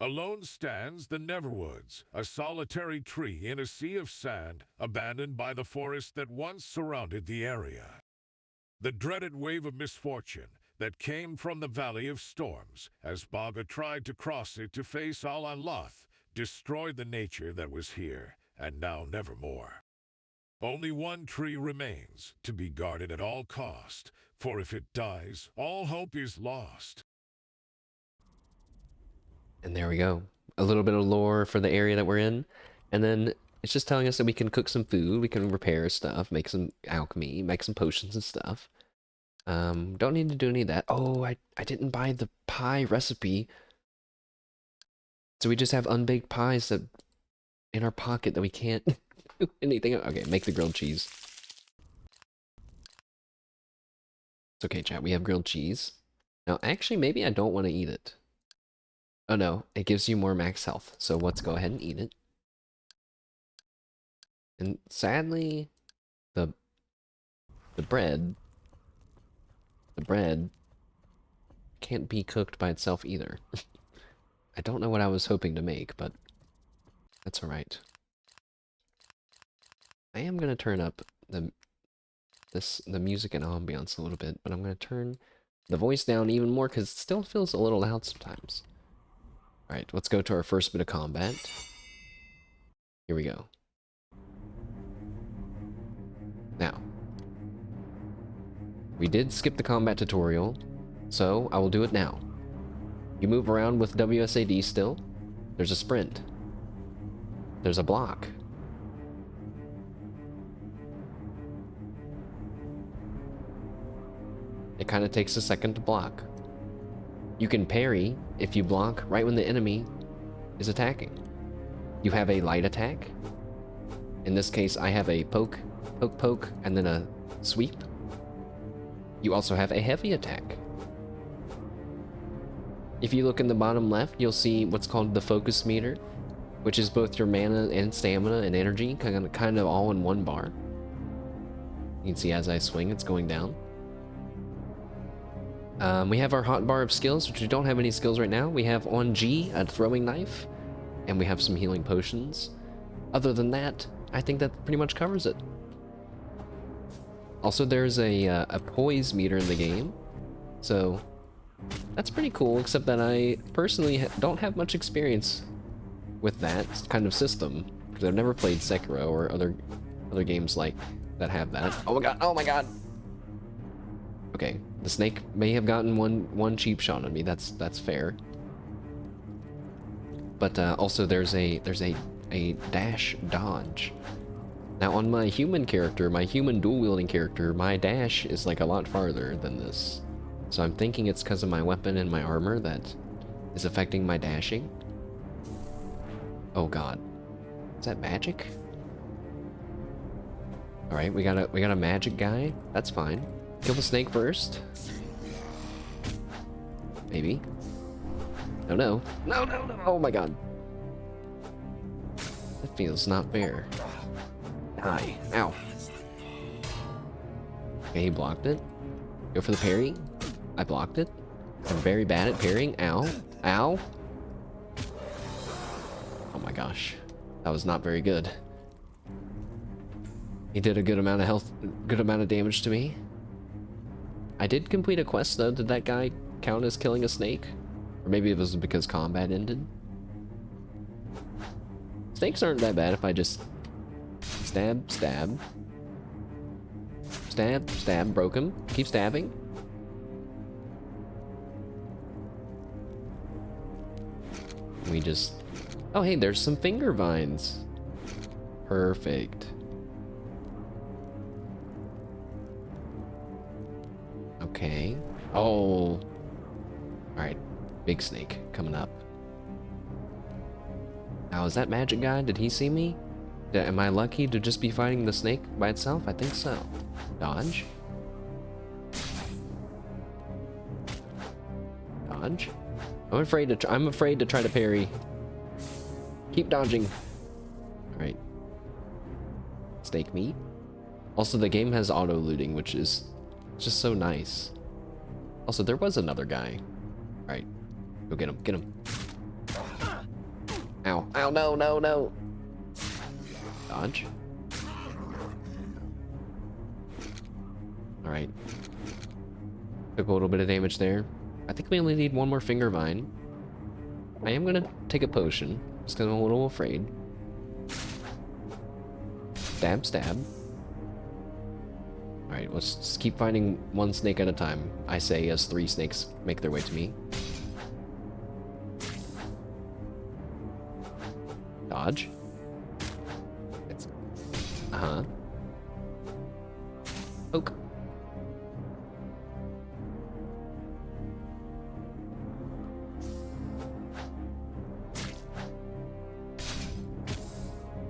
Alone stands the Neverwoods, a solitary tree in a sea of sand, abandoned by the forest that once surrounded the area. The dreaded wave of misfortune that came from the Valley of Storms, as Baga tried to cross it to face Alaloth, destroyed the nature that was here, and now nevermore. Only one tree remains, to be guarded at all cost, for if it dies, all hope is lost. And there we go. A little bit of lore for the area that we're in. And then it's just telling us that we can cook some food, we can repair stuff, make some alchemy, make some potions and stuff. Don't need to do any of that. Oh, I didn't buy the pie recipe. So we just have unbaked pies that in our pocket that we can't do anything. Okay, make the grilled cheese. It's okay, chat. We have grilled cheese. Now, actually, maybe I don't want to eat it. Oh no, it gives you more max health. So let's go ahead and eat it. And sadly, the bread can't be cooked by itself either. I don't know what I was hoping to make, but that's alright. I am gonna turn up the music and ambiance a little bit, but I'm gonna turn the voice down even more because it still feels a little loud sometimes. Alright, let's go to our first bit of combat. Here we go. Now, we did skip the combat tutorial, so I will do it now. You move around with WSAD still. There's a sprint. There's a block. It kind of takes a second to block. You can parry if you block right when the enemy is attacking. You have a light attack. In this case, I have a poke, and then a sweep. You also have a heavy attack. If you look in the bottom left, you'll see what's called the focus meter, which is both your mana and stamina and energy, kind of all in one bar. You can see as I swing, it's going down. We have our hotbar of skills, which we don't have any skills right now. We have on G, a throwing knife, and we have some healing potions. Other than that, I think that pretty much covers it. Also, there's a poise meter in the game, so that's pretty cool, except that I personally don't have much experience with that kind of system, because I've never played Sekiro or other games like that have that. Oh my god, oh my god! Okay, the snake may have gotten one cheap shot on me, that's fair. But also there's a dash dodge. Now on my human character, my human dual-wielding character, my dash is like a lot farther than this. So I'm thinking it's because of my weapon and my armor that is affecting my dashing. Oh god. Is that magic? Alright, we got a magic guy. That's fine. Kill the snake first. Maybe. No, no. No, no, no. Oh my god. That feels not fair. Die. Ow. Okay, he blocked it. Go for the parry. I blocked it. I'm very bad at parrying. Ow. Ow. Oh my gosh. That was not very good. He did a good amount of health, good amount of damage to me. I did complete a quest though. Did that guy count as killing a snake? Or maybe it was because combat ended. Snakes aren't that bad if I just stab, stab. Stab, stab, broke him. Keep stabbing. We just... Oh hey, there's some finger vines. Perfect. Okay. Oh. Alright. Big snake coming up. Now, is that magic guy? Did he see me? Am I lucky to just be fighting the snake by itself? I think so. Dodge. Dodge. I'm afraid to try to parry. Keep dodging. Alright. Snake meat. Also, the game has auto looting, which is just so nice. Also, there was another guy. Alright. Go get him. Get him. Ow. Ow, no, no, no. Dodge. Alright. Took a little bit of damage there. I think we only need one more finger vine. I am gonna take a potion, just because I'm a little afraid. Stab, stab. Alright, let's just keep finding one snake at a time. I say as 3 snakes make their way to me. Dodge. It's... Uh-huh. Poke.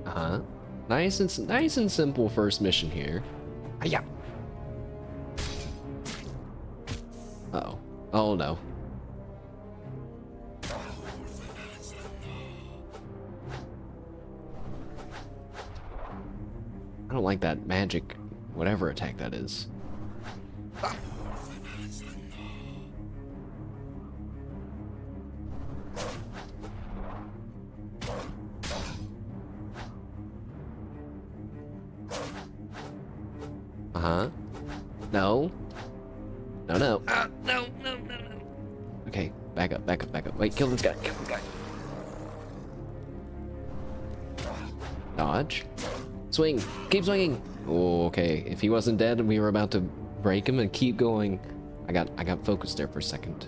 Uh-huh. Nice and simple first mission here. Yeah. Uh-oh. Oh no. I don't like that magic, whatever attack that is. Uh-huh. No. No, no. No. Okay, back up. Wait, kill this guy. Dodge. Swing. Keep swinging. Oh, okay. If he wasn't dead and we were about to break him and keep going, I got focused there for a second.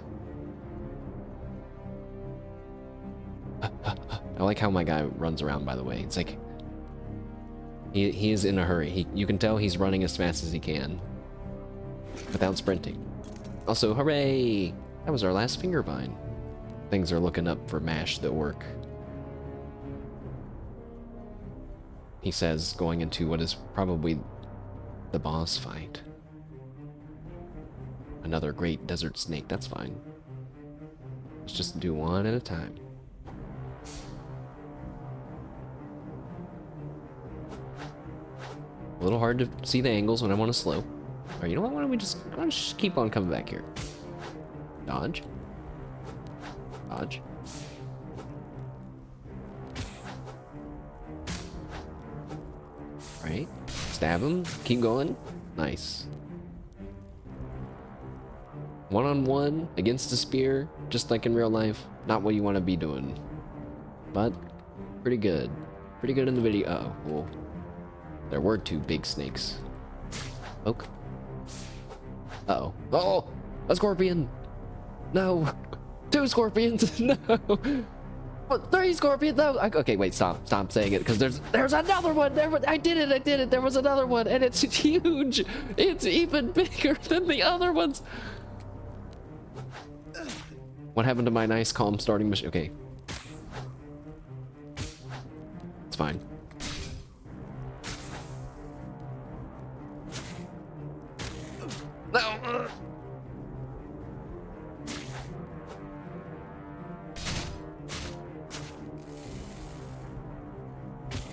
I like how my guy runs around, by the way. It's like he is in a hurry. You can tell he's running as fast as he can without sprinting. Also, hooray! That was our last finger vine. Things are looking up for Mash the Orc. He says, going into what is probably the boss fight. Another great desert snake, that's fine. Let's just do one at a time. A little hard to see the angles when I want to slow. Alright, you know what? Why don't we just keep on coming back here? Dodge. Dodge. Right. Stab him. Keep going. Nice. One-on-one against a spear, just like in real life. Not what you want to be doing. But, pretty good. Pretty good in the video. Uh-oh. Well, there were 2 big snakes. Poke. Uh-oh. Oh! A scorpion! No! 2 scorpions! No! What, 3 scorpions? No! Okay, wait, stop saying it, because there's another one! I did it! There was another one, and it's huge! It's even bigger than the other ones! What happened to my nice, calm starting mission? Okay. It's fine. No!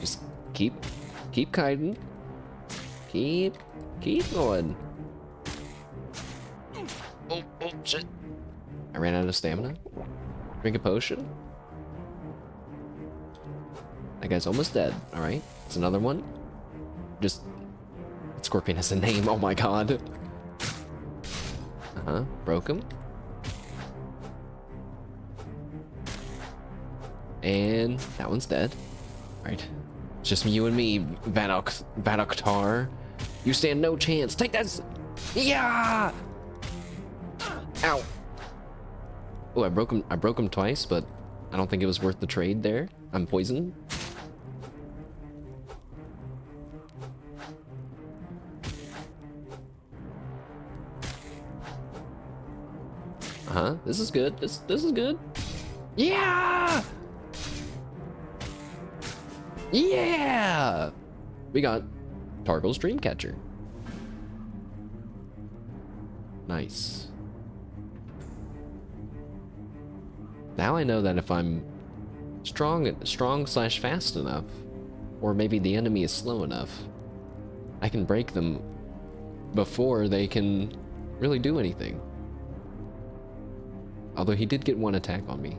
Just keep kiting. Keep going. Oh, shit. I ran out of stamina. Drink a potion. That guy's almost dead. Alright, it's another one. Just... that scorpion has a name, oh my god. Uh-huh, broke him. And that one's dead. Alright, it's just you and me, Vadoktar. You stand no chance. Take that! Yeah! Ow! Oh, I broke him twice, but I don't think it was worth the trade there. I'm poisoned. Uh-huh. This is good. This is good. Yeah! Yeah! We got Targle's Dreamcatcher. Nice. Now I know that if I'm strong/fast enough, or maybe the enemy is slow enough, I can break them before they can really do anything. Although he did get 1 attack on me.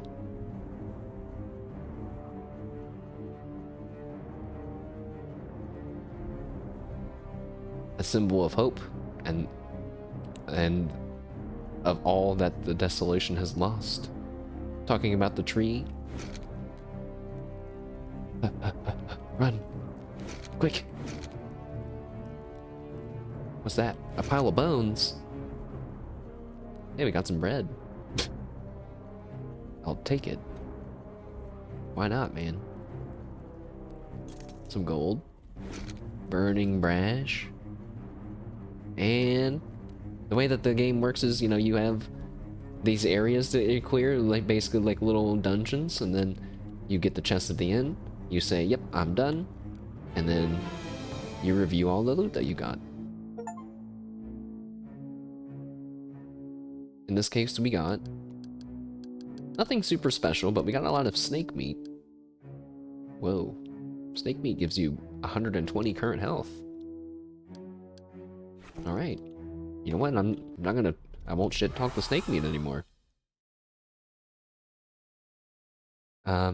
A symbol of hope and of all that the desolation has lost. Talking about the tree. Run. Quick. What's that? A pile of bones? Hey, we got some bread. I'll take it. Why not, man? Some gold. Burning brash. And the way that the game works is, you know, you have these areas that you clear, like basically like little dungeons, and then you get the chest at the end. You say, yep, I'm done. And then you review all the loot that you got. In this case, we got nothing super special, but we got a lot of snake meat. Whoa. Snake meat gives you 120 current health. Alright. You know what? I won't shit talk the snake meat anymore.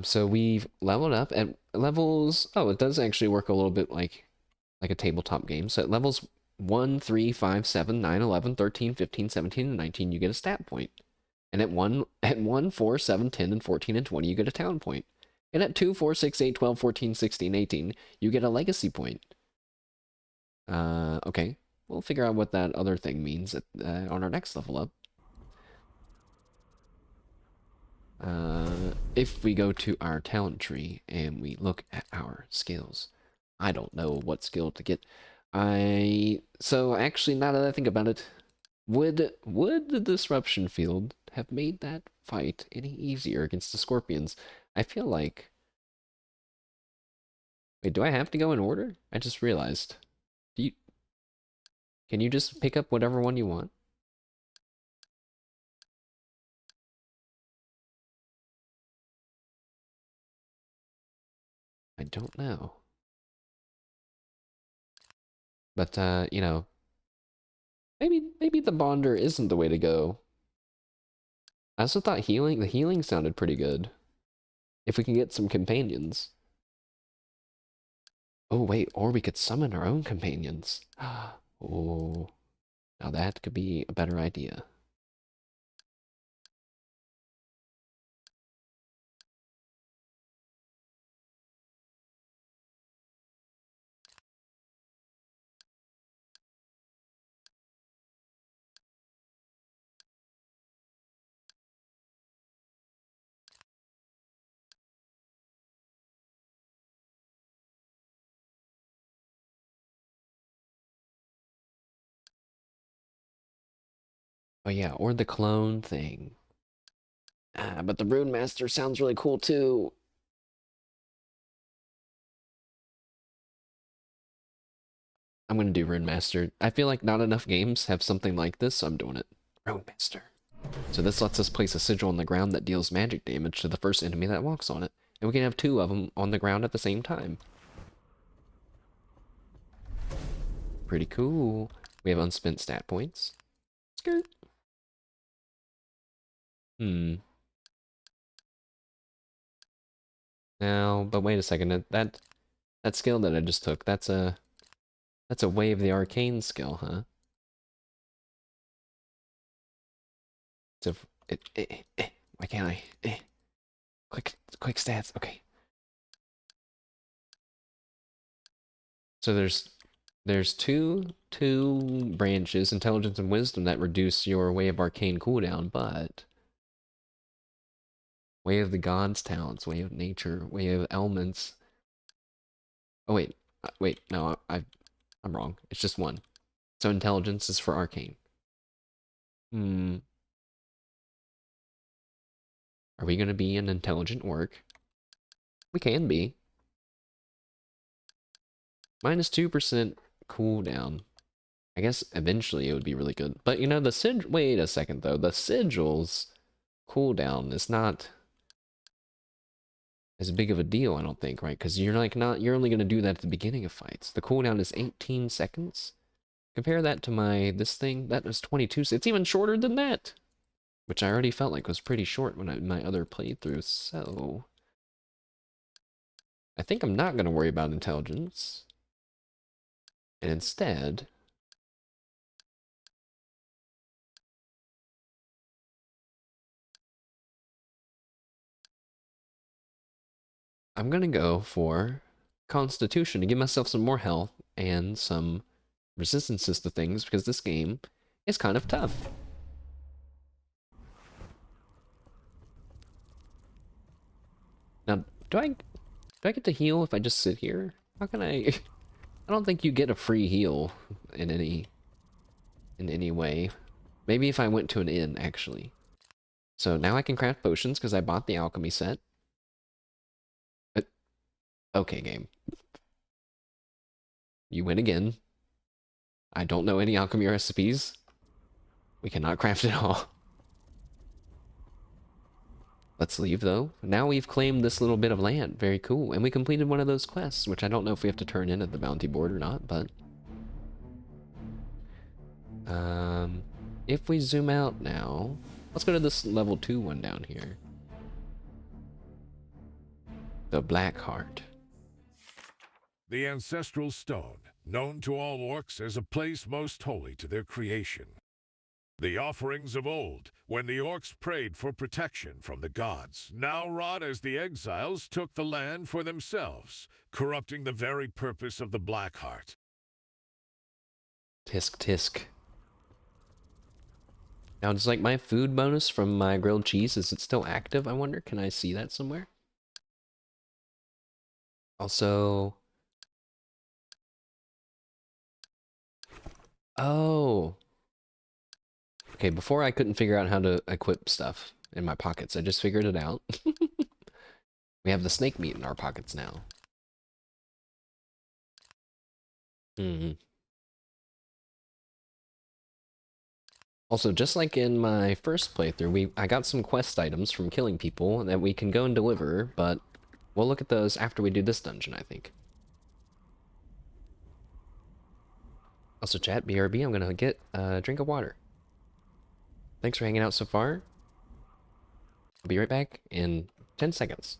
So we've leveled up at levels. Oh, it does actually work a little bit like a tabletop game. So at levels 1, 3, 5, 7, 9, 11, 13, 15, 17, and 19, you get a stat point. And at 1, 4, 7, 10, and 14, and 20, you get a talent point. And at 2, 4, 6, 8, 12, 14, 16, 18, you get a legacy point. Okay. We'll figure out what that other thing means on our next level up. If we go to our talent tree and we look at our skills, I don't know what skill to get. So actually, now that I think about it, would the disruption field have made that fight any easier against the scorpions? I feel like. Wait, do I have to go in order? I just realized. Can you just pick up whatever one you want? I don't know. But you know, maybe the bonder isn't the way to go. I also thought the healing sounded pretty good. If we can get some companions. Oh wait, or we could summon our own companions. Oh, now that could be a better idea. Oh yeah, or the clone thing. But the Rune Master sounds really cool too. I'm gonna do Rune Master. I feel like not enough games have something like this, so I'm doing it. Rune Master. So this lets us place a sigil on the ground that deals magic damage to the first enemy that walks on it. And we can have 2 of them on the ground at the same time. Pretty cool. We have unspent stat points. Skirt. Now, but wait a second. That skill that I just took, that's a Way of the Arcane skill, huh? Why can't I? Quick stats. Okay. So there's two branches, intelligence and wisdom, that reduce your Way of Arcane cooldown, but Way of the Gods talents, Way of Nature, Way of Elements. Oh wait, no, I'm wrong. It's just one. So intelligence is for arcane. Are we gonna be an intelligent orc? We can be. Minus 2% cooldown. I guess eventually it would be really good. But you know, wait a second though. The sigil's cooldown is not as big of a deal, I don't think, right? Because you're you're only gonna do that at the beginning of fights. The cooldown is 18 seconds. Compare that to this thing. That was 22. It's even shorter than that. Which I already felt like was pretty short when my other playthrough, so I think I'm not going to worry about intelligence. And instead, I'm gonna go for Constitution to give myself some more health and some resistances to things because this game is kind of tough. Now, do I get to heal if I just sit here? How can I? I don't think you get a free heal in any way. Maybe if I went to an inn, actually. So now I can craft potions because I bought the alchemy set. Okay, game. You win again. I don't know any alchemy recipes. We cannot craft it all. Let's leave, though. Now we've claimed this little bit of land. Very cool. And we completed one of those quests, which I don't know if we have to turn in at the bounty board or not, but... if we zoom out now... Let's go to this level 2 one down here. The Black Heart. The ancestral stone, known to all orcs as a place most holy to their creation. The offerings of old, when the orcs prayed for protection from the gods, now rot as the exiles took the land for themselves, corrupting the very purpose of the Black Heart. Tisk tisk. Now, it's like my food bonus from my grilled cheese. Is it still active? I wonder. Can I see that somewhere? Also... Oh. Okay, before I couldn't figure out how to equip stuff in my pockets. I just figured it out. We have the snake meat in our pockets now. Also, just like in my first playthrough, I got some quest items from killing people that we can go and deliver, but we'll look at those after we do this dungeon, I think. Also, chat, BRB, I'm gonna get a drink of water. Thanks for hanging out so far. I'll be right back in 10 seconds.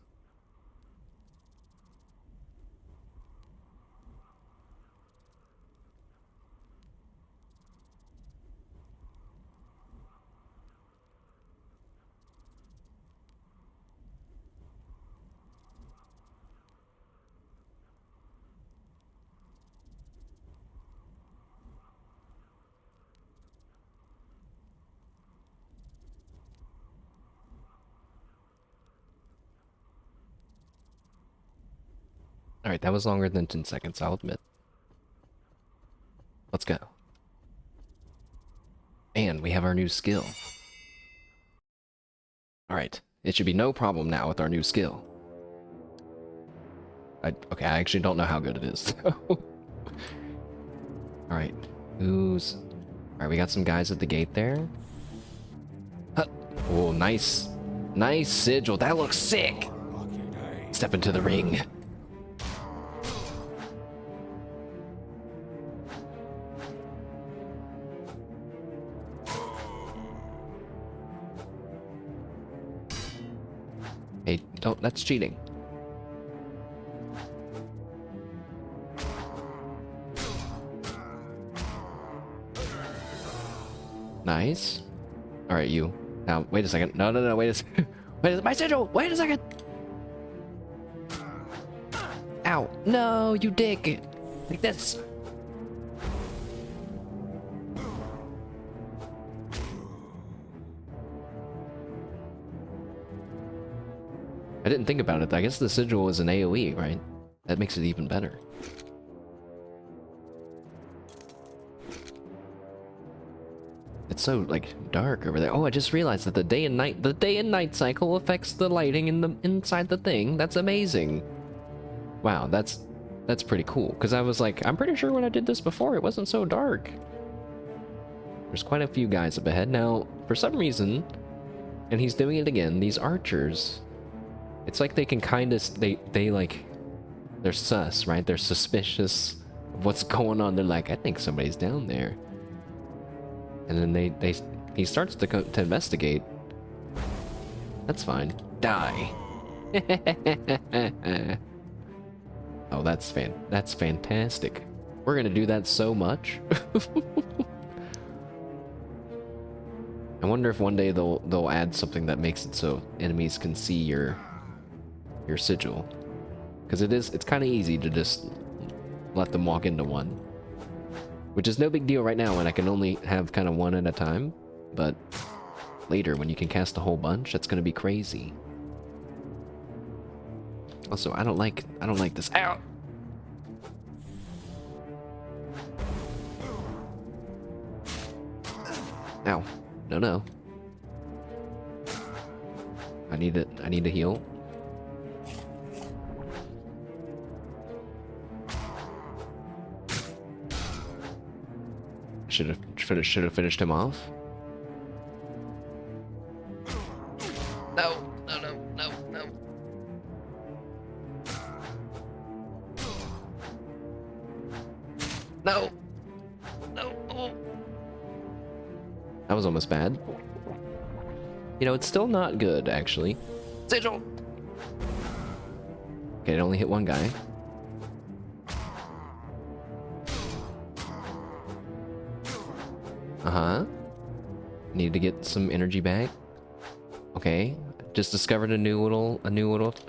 Alright, that was longer than 10 seconds, I'll admit. Let's go. And we have our new skill. Alright, it should be no problem now with our new skill. Okay, I actually don't know how good it is. Alright, who's... Alright, we got some guys at the gate there. Huh. Oh, nice. Nice sigil, that looks sick! Step into the ring. Hey, don't, that's cheating. Nice. Alright, you. Now, wait a second. No, wait a second. Wait, my sigil! Wait a second! Ow. No, you dick! Like this. I didn't think about it. I guess the sigil is an AoE, right? That makes it even better. It's so, like, dark over there. Oh, I just realized that the day and night cycle affects the lighting in the inside the thing. That's amazing. Wow, that's pretty cool. Because I was like, I'm pretty sure when I did this before, it wasn't so dark. There's quite a few guys up ahead. Now, for some reason, and he's doing it again, these archers... It's like they can kind of, they're sus, right? They're suspicious of what's going on. They're like, I think somebody's down there. And then he starts to investigate. That's fine. Die. Oh, that's fantastic. We're gonna do that so much. I wonder if one day they'll add something that makes it so enemies can see your sigil. Because it's kind of easy to just let them walk into one. Which is no big deal right now when I can only have kind of one at a time. But later, when you can cast a whole bunch, that's going to be crazy. Also, I don't like this. Ow! Ow. No, no. I need to heal. Should have finished him off. No, no, no, no, no. No. No. Oh. That was almost bad. You know, it's still not good, actually. Sigil! Okay, it only hit one guy. Uh-huh. Need to get some energy back. Okay. Just discovered a new little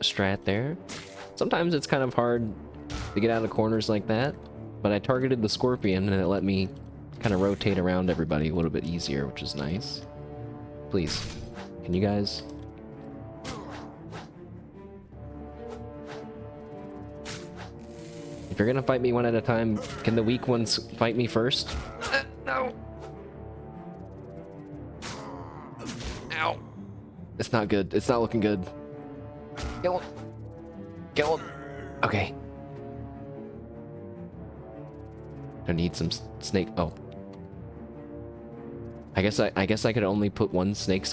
strat there. Sometimes it's kind of hard to get out of corners like that, but I targeted the scorpion and it let me kind of rotate around everybody a little bit easier, which is nice. Please, can you guys? If you're gonna fight me one at a time, can the weak ones fight me first? No! Ow! It's not good. It's not looking good. Kill him! Kill him! Okay. I need some snake. Oh. I guess I could only put one snake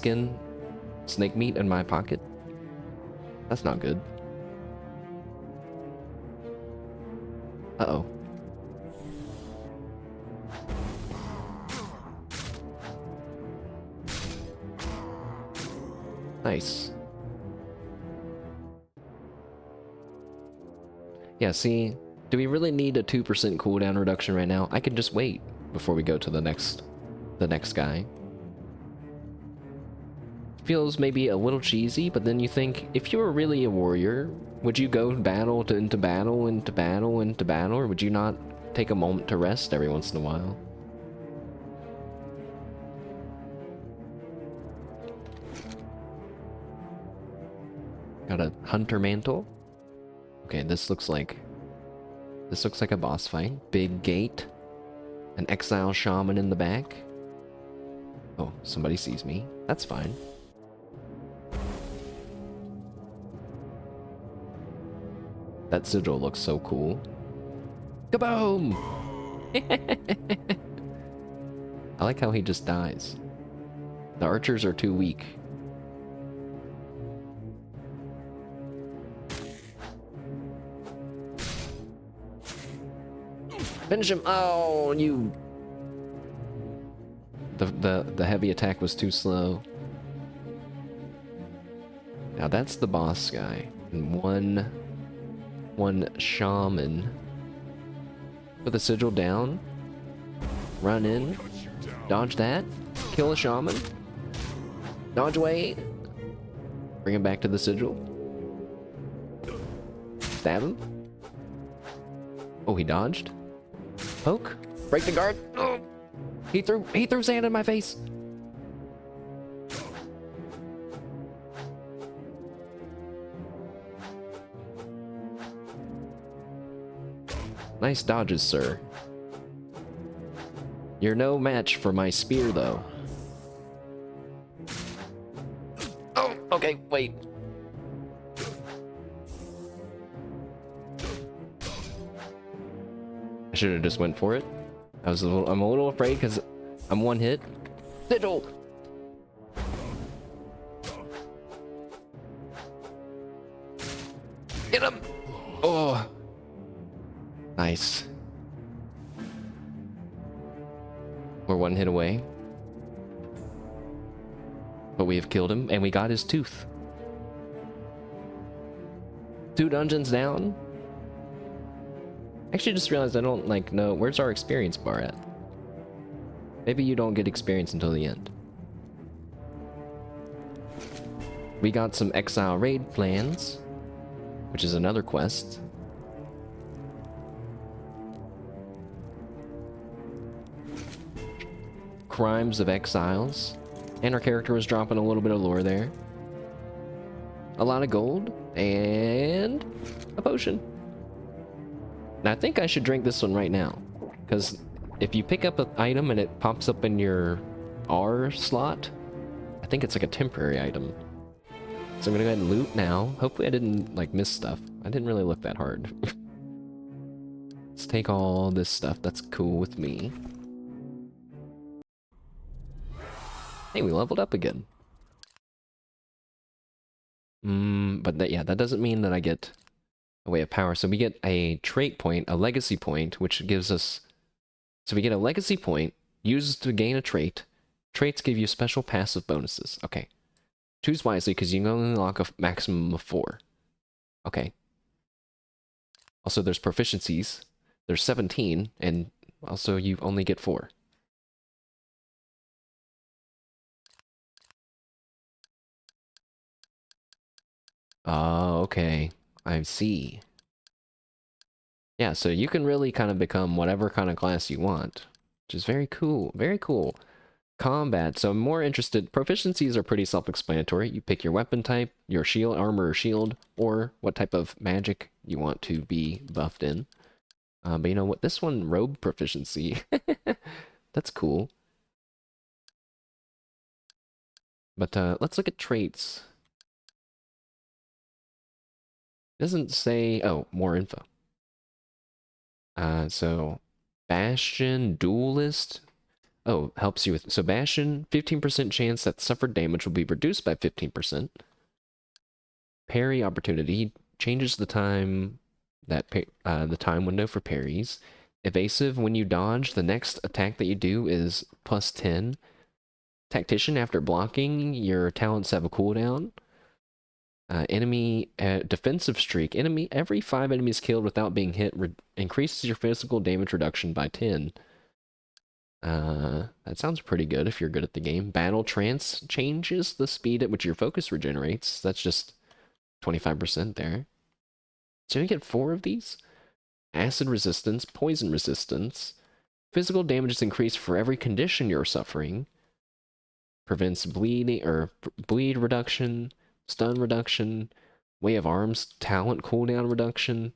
meat in my pocket. That's not good. Uh-oh. Nice. Yeah, see, do we really need a 2% cooldown reduction right now? I can just wait before we go to the next guy. Feels maybe a little cheesy, but then you think, if you were really a warrior, would you go into battle, or would you not take a moment to rest every once in a while? Got a hunter mantle. Okay, this looks like a boss fight. Big gate. An exile shaman in the back. Oh, somebody sees me. That's fine. That sigil looks so cool. Kaboom! I like how he just dies. The archers are too weak. Finish him! Oh, you... The heavy attack was too slow. Now that's the boss guy. And one shaman. Put the sigil down. Run in. Dodge that. Kill a shaman. Dodge away. Bring him back to the sigil. Stab him. Oh, he dodged. Poke. Break the guard. Oh. He threw sand in my face. Nice dodges, sir. You're no match for my spear, though. Oh, okay, wait. I should have just went for it. I'm a little afraid because I'm one hit. Sigil! Get him! Oh! Nice. We're one hit away. But we have killed him, and we got his tooth. 2 dungeons down. Actually, just realized I don't, know... Where's our experience bar at? Maybe you don't get experience until the end. We got some exile raid plans. which is another quest. Crimes of Exiles. And our character was dropping a little bit of lore there. A lot of gold. And a potion. Now, I think I should drink this one right now. Because if you pick up an item and it pops up in your R slot, I think it's like a temporary item. So I'm gonna go ahead and loot now. Hopefully I didn't, like, miss stuff. I didn't really look that hard. Let's take all this stuff. That's cool with me. Hey, we leveled up again. But that doesn't mean that I get a way of power. So we get a trait point, a legacy point, which gives us... So we get a legacy point, used to gain a trait. Traits give you special passive bonuses. Okay. Choose wisely, because you can only unlock a maximum of 4. Okay. Also, there's proficiencies. There's 17, and also you only get 4. Oh, okay. I see. Yeah, so you can really kind of become whatever kind of class you want, which is very cool. Very cool. Combat. So I'm more interested. Proficiencies are pretty self-explanatory. You pick your weapon type, your shield, armor or shield, or what type of magic you want to be buffed in. But you know what? This one, robe proficiency. That's cool. But let's look at traits. Doesn't say... Oh, more info. So Bastion, Duelist. Oh, helps you with... So Bastion, 15% chance that suffered damage will be reduced by 15%. Parry opportunity changes the time that the time window for parries. Evasive, when you dodge, the next attack that you do is plus 10. Tactician, after blocking, your talents have a cooldown. Enemy defensive streak. Every 5 enemies killed without being hit increases your physical damage reduction by 10. That sounds pretty good if you're good at the game. Battle trance changes the speed at which your focus regenerates. That's just 25% there. So you get 4 of these. Acid resistance, poison resistance. Physical damage is increased for every condition you're suffering. Prevents bleeding or bleed reduction. Stun reduction, way of arms, talent cooldown reduction,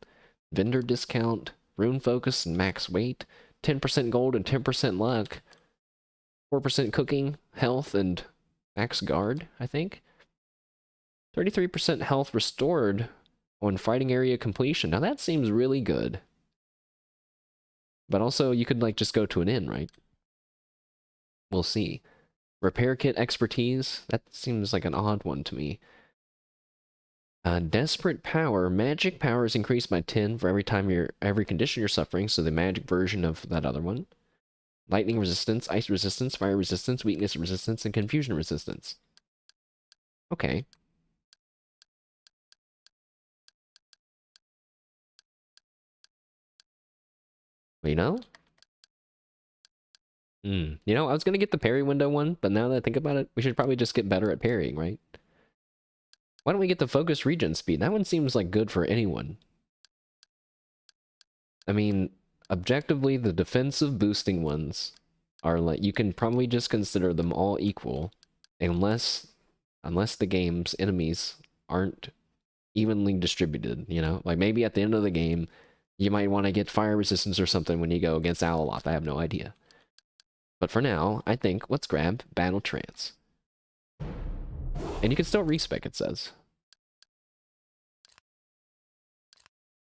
vendor discount, rune focus and max weight, 10% gold and 10% luck, 4% cooking, health, and max guard, I think. 33% health restored on fighting area completion. Now that seems really good. But also you could, like, just go to an inn, right? We'll see. Repair kit expertise, that seems like an odd one to me. Desperate power. Magic power is increased by 10 for every condition you're suffering, so the magic version of that other one. Lightning resistance, ice resistance, fire resistance, weakness resistance, and confusion resistance. Okay. You know? You know, I was gonna get the parry window one, but now that I think about it, we should probably just get better at parrying, right? Why don't we get the focus regen speed? That one seems like good for anyone. I mean, objectively, the defensive boosting ones are like, you can probably just consider them all equal, unless the game's enemies aren't evenly distributed, you know? Like, maybe at the end of the game, you might want to get fire resistance or something when you go against Alaloth. I have no idea. But for now, I think, let's grab Battle Trance. And you can still respec, it says.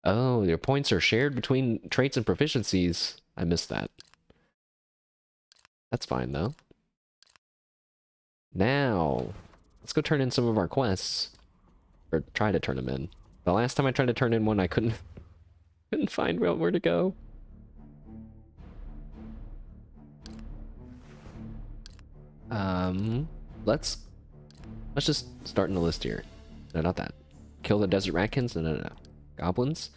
Oh, your points are shared between traits and proficiencies. I missed that. That's fine, though. Now, let's go turn in some of our quests. Or try to turn them in. The last time I tried to turn in one, I couldn't find where to go. Let's just start in the list here. No, not that. Kill the desert ratkins. No. Goblins.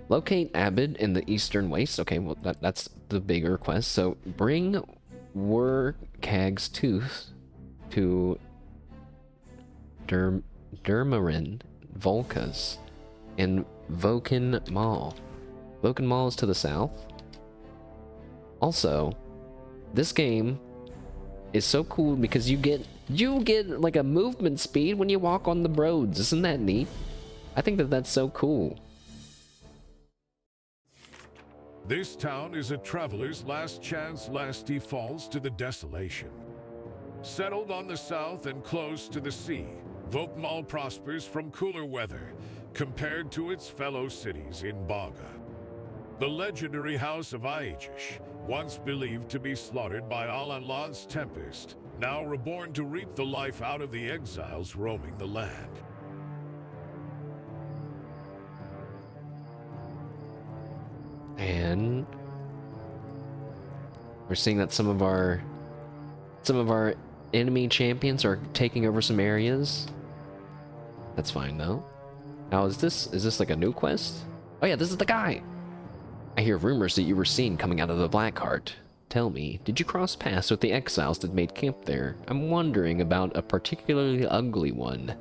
Locate Abid in the Eastern Waste. Okay, well, that's the bigger quest. So, bring Wurkag's Tooth to Dermarin Volkas. and Voken Mall. Voken Mall is to the south. Also, this game is so cool because you get like a movement speed when you walk on the roads. Isn't that neat? I think that that's so cool. This town is a traveler's last chance lest he falls to the desolation. Settled on the south and close to the sea, Vokmal prospers from cooler weather compared to its fellow cities in Baga. The legendary house of Aegish, once believed to be slaughtered by Alaloth's tempest, now reborn to reap the life out of the exiles roaming the land. And we're seeing that some of our enemy champions are taking over some areas. That's fine though. Now is this like a new quest? Oh yeah, this is the guy. I hear rumors that you were seen coming out of the Black Heart. Tell me, did you cross paths with the exiles that made camp there? I'm wondering about a particularly ugly one.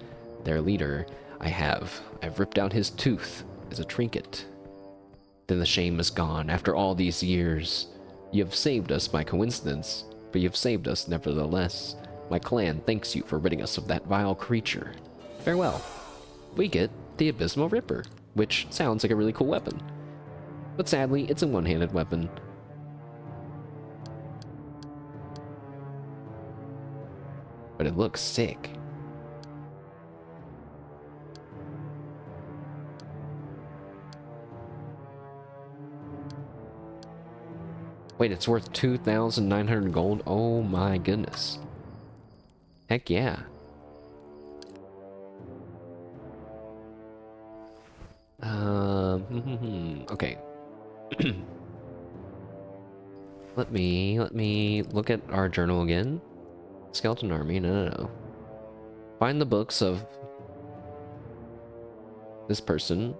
Their leader, I've ripped out his tooth as a trinket. Then the shame is gone after all these years. You have saved us by coincidence, but you've saved us nevertheless. My clan thanks you for ridding us of that vile creature. Farewell. We get the Abysmal Ripper, which sounds like a really cool weapon. But sadly, it's a one-handed weapon. But it looks sick. Wait, it's worth 2,900 gold? Oh my goodness. Heck yeah. Okay. Let me look at our journal again. Skeleton Army, no. Find the books of this person.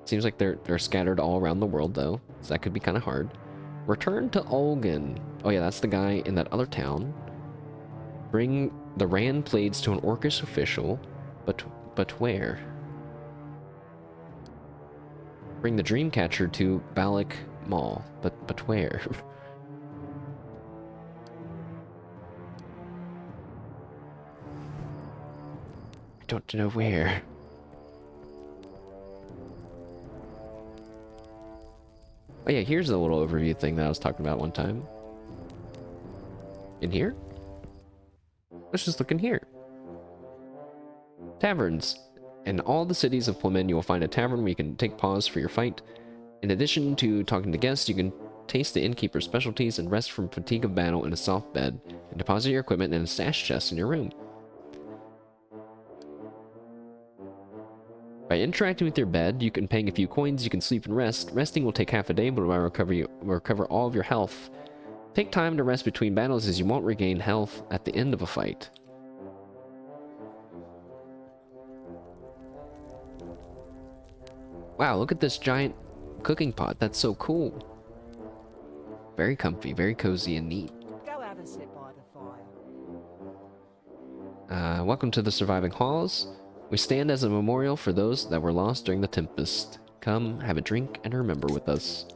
Seems like they're scattered all around the world though, so that could be kind of hard. Return to Olgan. Oh yeah, that's the guy in that other town. Bring the Rand Blades to an Orcish official, but where? Bring the Dreamcatcher to Balak Mall, but where? I don't know where. Oh yeah, here's a little overview thing that I was talking about one time. In here? Let's just look in here. Taverns. In all the cities of Plemen, you will find a tavern where you can take pause for your fight. In addition to talking to guests, you can taste the innkeeper's specialties and rest from fatigue of battle in a soft bed, and deposit your equipment in a stash chest in your room. By interacting with your bed, you can pay a few coins, you can sleep and rest. Resting will take half a day, but it will recover all of your health. Take time to rest between battles as you won't regain health at the end of a fight. Wow, look at this giant cooking pot. That's so cool. Very comfy, very cozy and neat. Go have a sit by the fire. Welcome to the Surviving Halls. We stand as a memorial for those that were lost during the Tempest. Come, have a drink, and remember with us.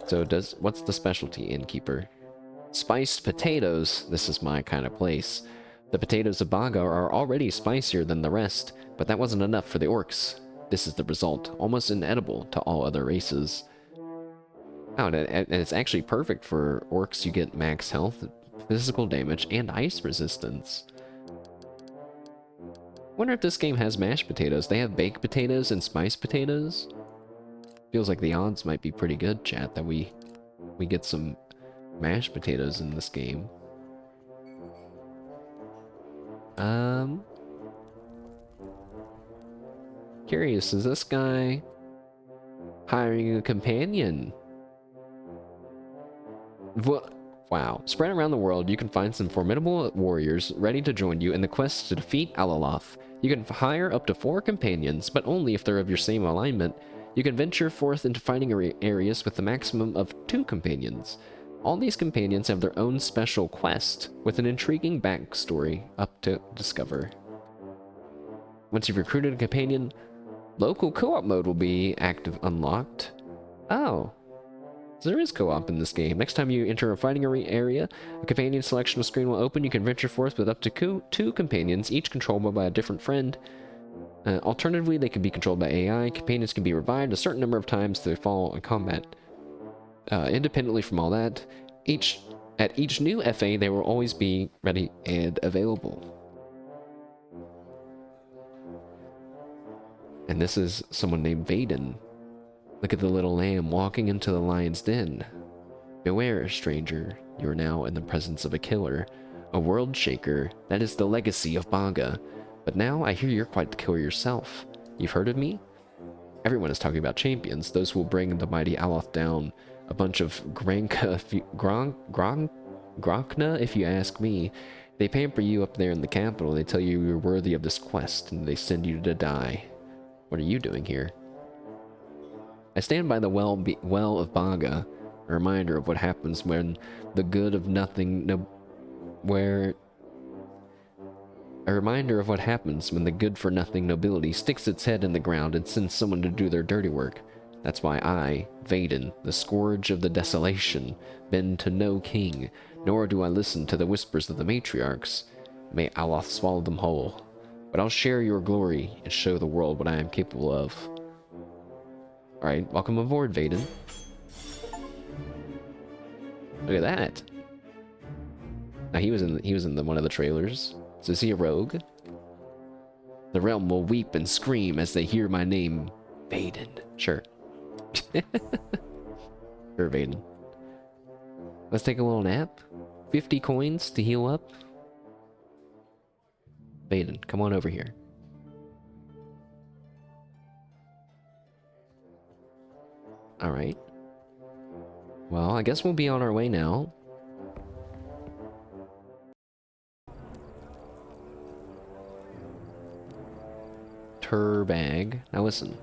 So what's the specialty, innkeeper? Spiced potatoes. This is my kind of place. The potatoes of Baga are already spicier than the rest, but that wasn't enough for the orcs. This is the result, almost inedible to all other races. Oh, and it's actually perfect for orcs. You get max health, physical damage, and ice resistance. Wonder if this game has mashed potatoes. They have baked potatoes and spiced potatoes. Feels like the odds might be pretty good, chat, that we get some mashed potatoes in this game. Curious, is this guy hiring a companion? Wow. Spread around the world, you can find some formidable warriors ready to join you in the quest to defeat Alaloth. You can hire up to 4 companions, but only if they're of your same alignment. You can venture forth into fighting areas with a maximum of 2 companions. All these companions have their own special quest, with an intriguing backstory up to discover. Once you've recruited a companion, local co-op mode will be active unlocked. Oh. So there is co-op in this game. Next time you enter a fighting area, a companion selection screen will open. You can venture forth with up to two companions, each controlled by a different friend. Alternatively, they can be controlled by AI. Companions can be revived a certain number of times to fall in combat. Independently from all that, at each new FA, they will always be ready and available. And this is someone named Vaden. Look at the little lamb walking into the lion's den. Beware, stranger, you are now in the presence of a killer, a world shaker. That is the legacy of Baga. But now I hear you're quite the killer yourself. You've heard of me? Everyone is talking about champions, those who will bring the mighty Alaloth down. A bunch of Grankna, if you ask me. They pamper you up there in the capital. They tell you you're worthy of this quest, and they send you to die. What are you doing here? I stand by the well of Baga, a reminder of what happens when the good of nothing a reminder of what happens when the good-for-nothing nobility sticks its head in the ground and sends someone to do their dirty work. That's why I, Vaden, the scourge of the desolation, bend to no king, nor do I listen to the whispers of the matriarchs. May Alaloth swallow them whole. But I'll share your glory and show the world what I am capable of. Alright, welcome aboard, Vaden. Look at that. Now he was in one of the trailers. So is he a rogue? The realm will weep and scream as they hear my name, Vaden. Sure. Sure, Vaden. Let's take a little nap. 50 coins to heal up. Vaden, come on over here. Alright. Well, I guess we'll be on our way now. Turbag. Now listen.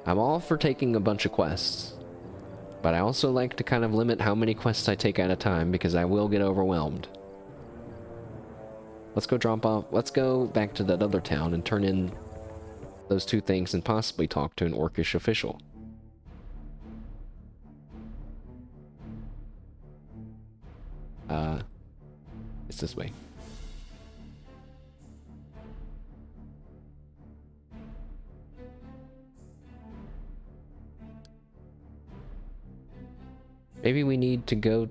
I'm all for taking a bunch of quests. But I also like to kind of limit how many quests I take at a time because I will get overwhelmed. Let's go drop off. Let's go back to that other town and turn in those two things and possibly talk to an orcish official. It's this way. Maybe we need to go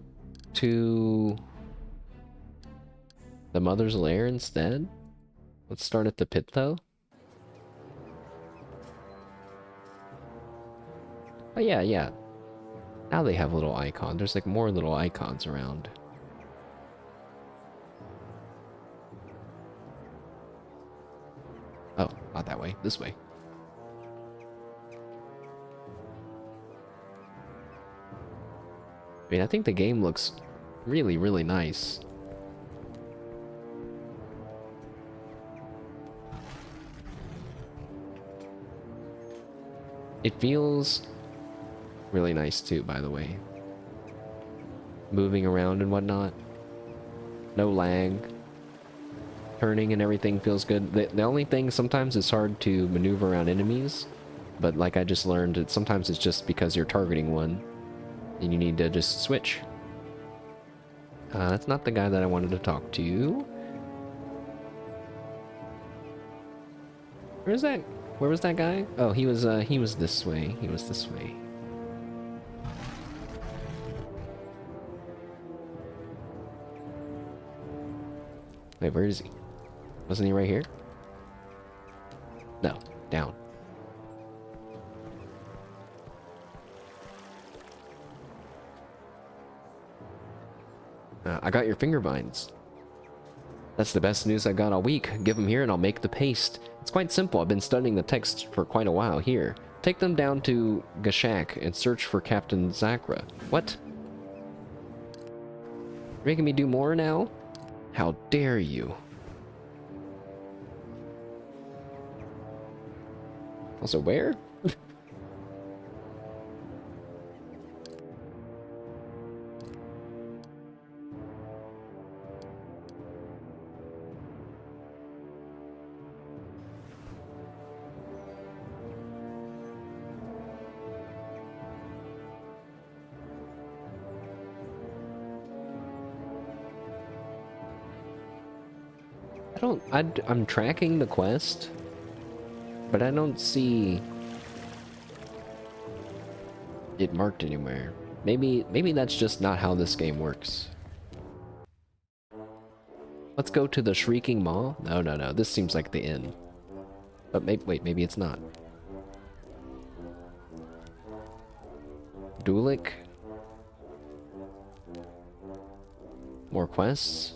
to the Mother's Lair instead? Let's start at the pit, though. Oh, yeah, yeah. Now they have little icons. There's like more little icons around. Oh, not that way. This way. I mean, I think the game looks really, really nice. It feels really nice too, by the way. Moving around and whatnot. No lag. Turning and everything feels good. The only thing sometimes it's hard to maneuver around enemies. But like I just learned, sometimes it's just because you're targeting one. And you need to just switch. That's not the guy that I wanted to talk to. Where's that? Where was that guy? Oh, he was this way. He was this way. Wait, where is he? Wasn't he right here? No, down. I got your finger vines. That's the best news I got all week. Give them here and I'll make the paste. It's quite simple. I've been studying the text for quite a while. Here, take them down to Gashak and search for Captain Zakra. What? You're making me do more now? How dare you? Also, where? I'm tracking the quest, but I don't see it marked anywhere. Maybe that's just not how this game works. Let's go to the Shrieking Maw. No. This seems like the inn. But wait, maybe it's not. Duelik. More quests.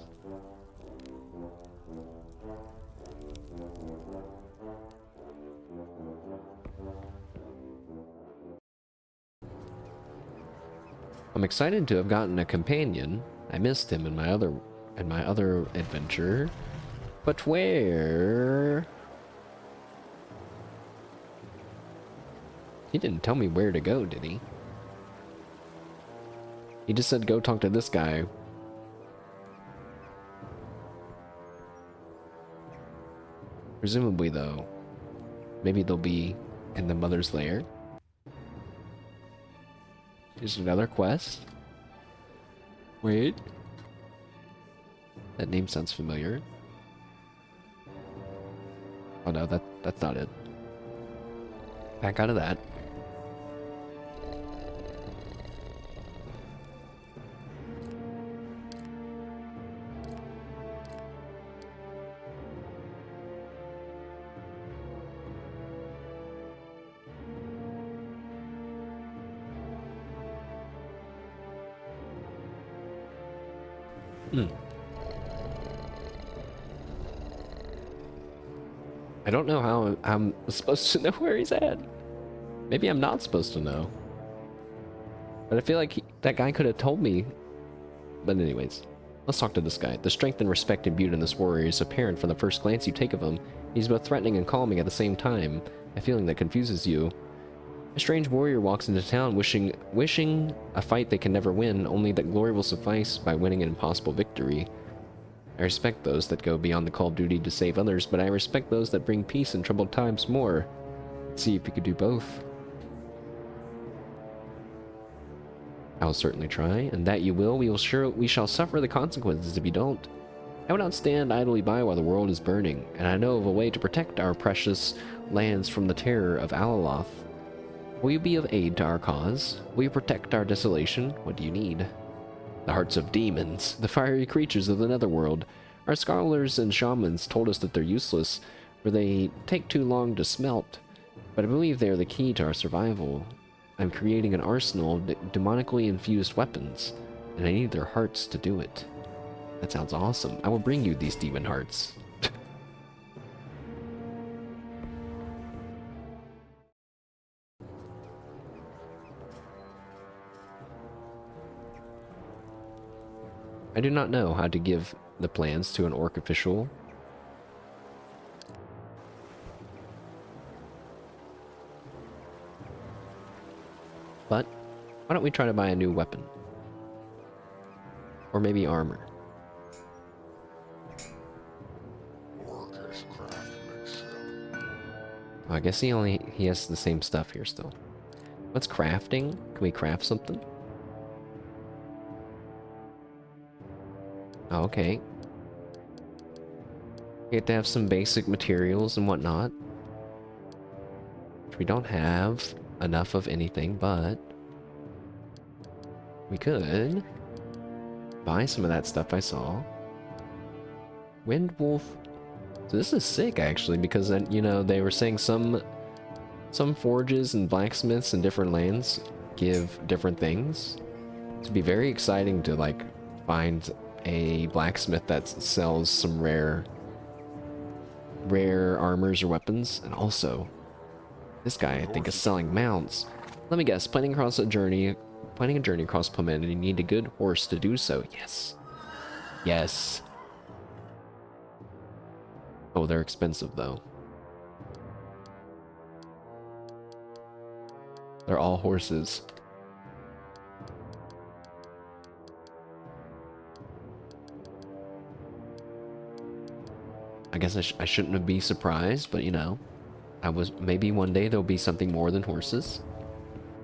I'm excited to have gotten a companion. I missed him in my other adventure. But where? He didn't tell me where to go, did he? He just said go talk to this guy. Presumably, though, maybe they'll be in the Mother's Lair. Here's another quest. Wait. That name sounds familiar. Oh no, that's not it. Back out of that. I don't know how I'm supposed to know where he's at. Maybe I'm not supposed to know. But I feel like that guy could have told me. But anyways, let's talk to this guy. The strength and respect imbued in this warrior is apparent from the first glance you take of him. He's both threatening and calming at the same time, a feeling that confuses you. A strange warrior walks into town wishing a fight they can never win, only that glory will suffice by winning an impossible victory. I respect those that go beyond the call of duty to save others, but I respect those that bring peace in troubled times more. Let's see if you could do both. I'll certainly try, and that you will. We shall suffer the consequences if you don't. I will not stand idly by while the world is burning, and I know of a way to protect our precious lands from the terror of Alaloth. Will you be of aid to our cause? Will you protect our desolation? What do you need? The hearts of demons, the fiery creatures of the netherworld. Our scholars and shamans told us that they're useless, for they take too long to smelt, but I believe they are the key to our survival. I'm creating an arsenal of demonically infused weapons, and I need their hearts to do it. That sounds awesome. I will bring you these demon hearts. I do not know how to give the plans to an orc official. But why don't we try to buy a new weapon? Or maybe armor. Oh, I guess he has the same stuff here still. What's crafting? Can we craft something? Oh, okay. You have to have some basic materials and whatnot. Which we don't have enough of anything, but we could buy some of that stuff I saw. Wind Wolf. So this is sick, actually, because, you know, they were saying some forges and blacksmiths in different lands give different things. It'd be very exciting to, like, find a blacksmith that sells some rare armors or weapons. And also, this guy, I think, is selling mounts. Let me guess, planning a journey across Pomen, and you need a good horse to do so. Yes. Yes. Oh, they're expensive, though. They're all horses. I guess I shouldn't be surprised, but you know, maybe one day there'll be something more than horses.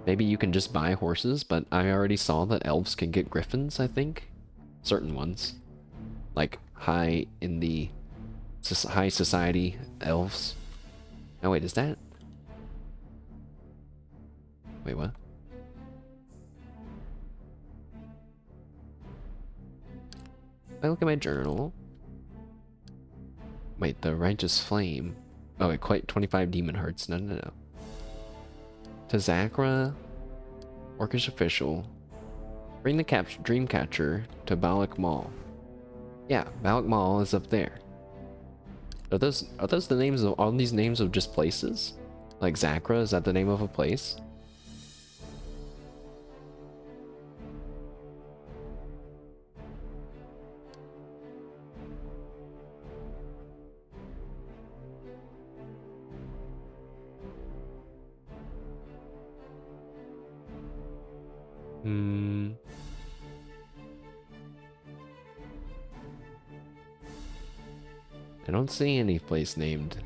Maybe you can just buy horses, but I already saw that elves can get griffins, I think. Certain ones. Like high in the high society elves. Oh wait, is that? Wait, what? If I look at my journal. Wait, the righteous flame. Oh wait, quite 25 demon hearts. No, no, no. To Zakra, Orcish official. Bring the Dreamcatcher to Balak Mall. Yeah, Balak Mall is up there. Are those the names of all these names of just places? Like Zakra, is that the name of a place? Hmm. I don't see any place named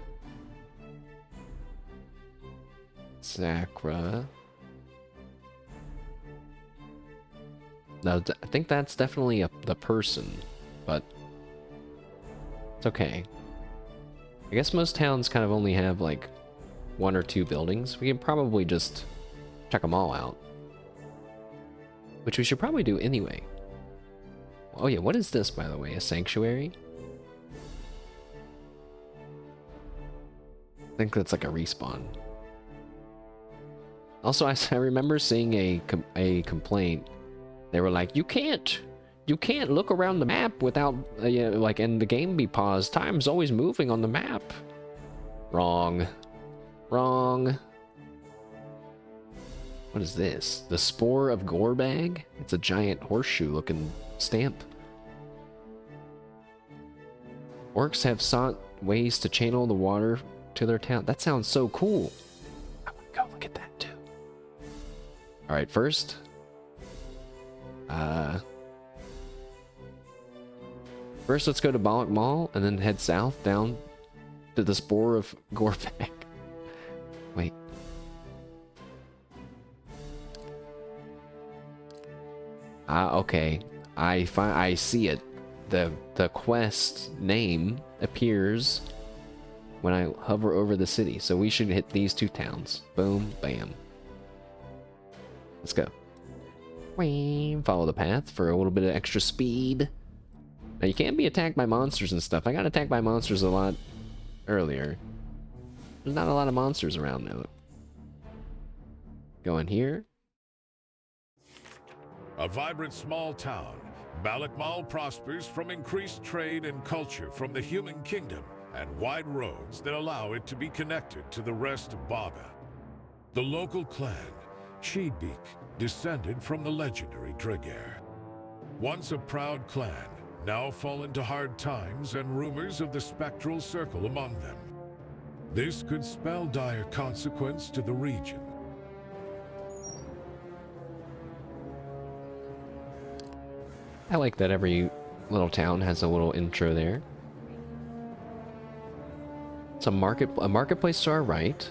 Zakra. No, I think that's definitely the person, but it's okay. I guess most towns kind of only have like 1 or 2 buildings. We can probably just check them all out. Which we should probably do anyway. Oh yeah, what is this, by the way? A sanctuary? I think that's like a respawn. Also, I remember seeing a complaint. They were like, you can't look around the map without, like, and the game be paused. Time's always moving on the map. Wrong. Wrong. What is this? The Spore of Gorbag? It's a giant horseshoe-looking stamp. Orcs have sought ways to channel the water to their town. That sounds so cool. I want to go look at that too. Alright, first. First, let's go to Balak Mall and then head south down to the Spore of Gorbag. Wait. Okay. I see it. The quest name appears when I hover over the city. So we should hit these 2 towns. Boom, bam. Let's go. Follow the path for a little bit of extra speed. Now you can't be attacked by monsters and stuff. I got attacked by monsters a lot earlier. There's not a lot of monsters around though. Go in here. A vibrant small town, Balak Mall prospers from increased trade and culture from the human kingdom and wide roads that allow it to be connected to the rest of Baga. The local clan, Cheedbeak, descended from the legendary Dregair. Once a proud clan, now fallen to hard times and rumors of the spectral circle among them. This could spell dire consequence to the region. I like that every little town has a little intro there. It's a marketplace to our right.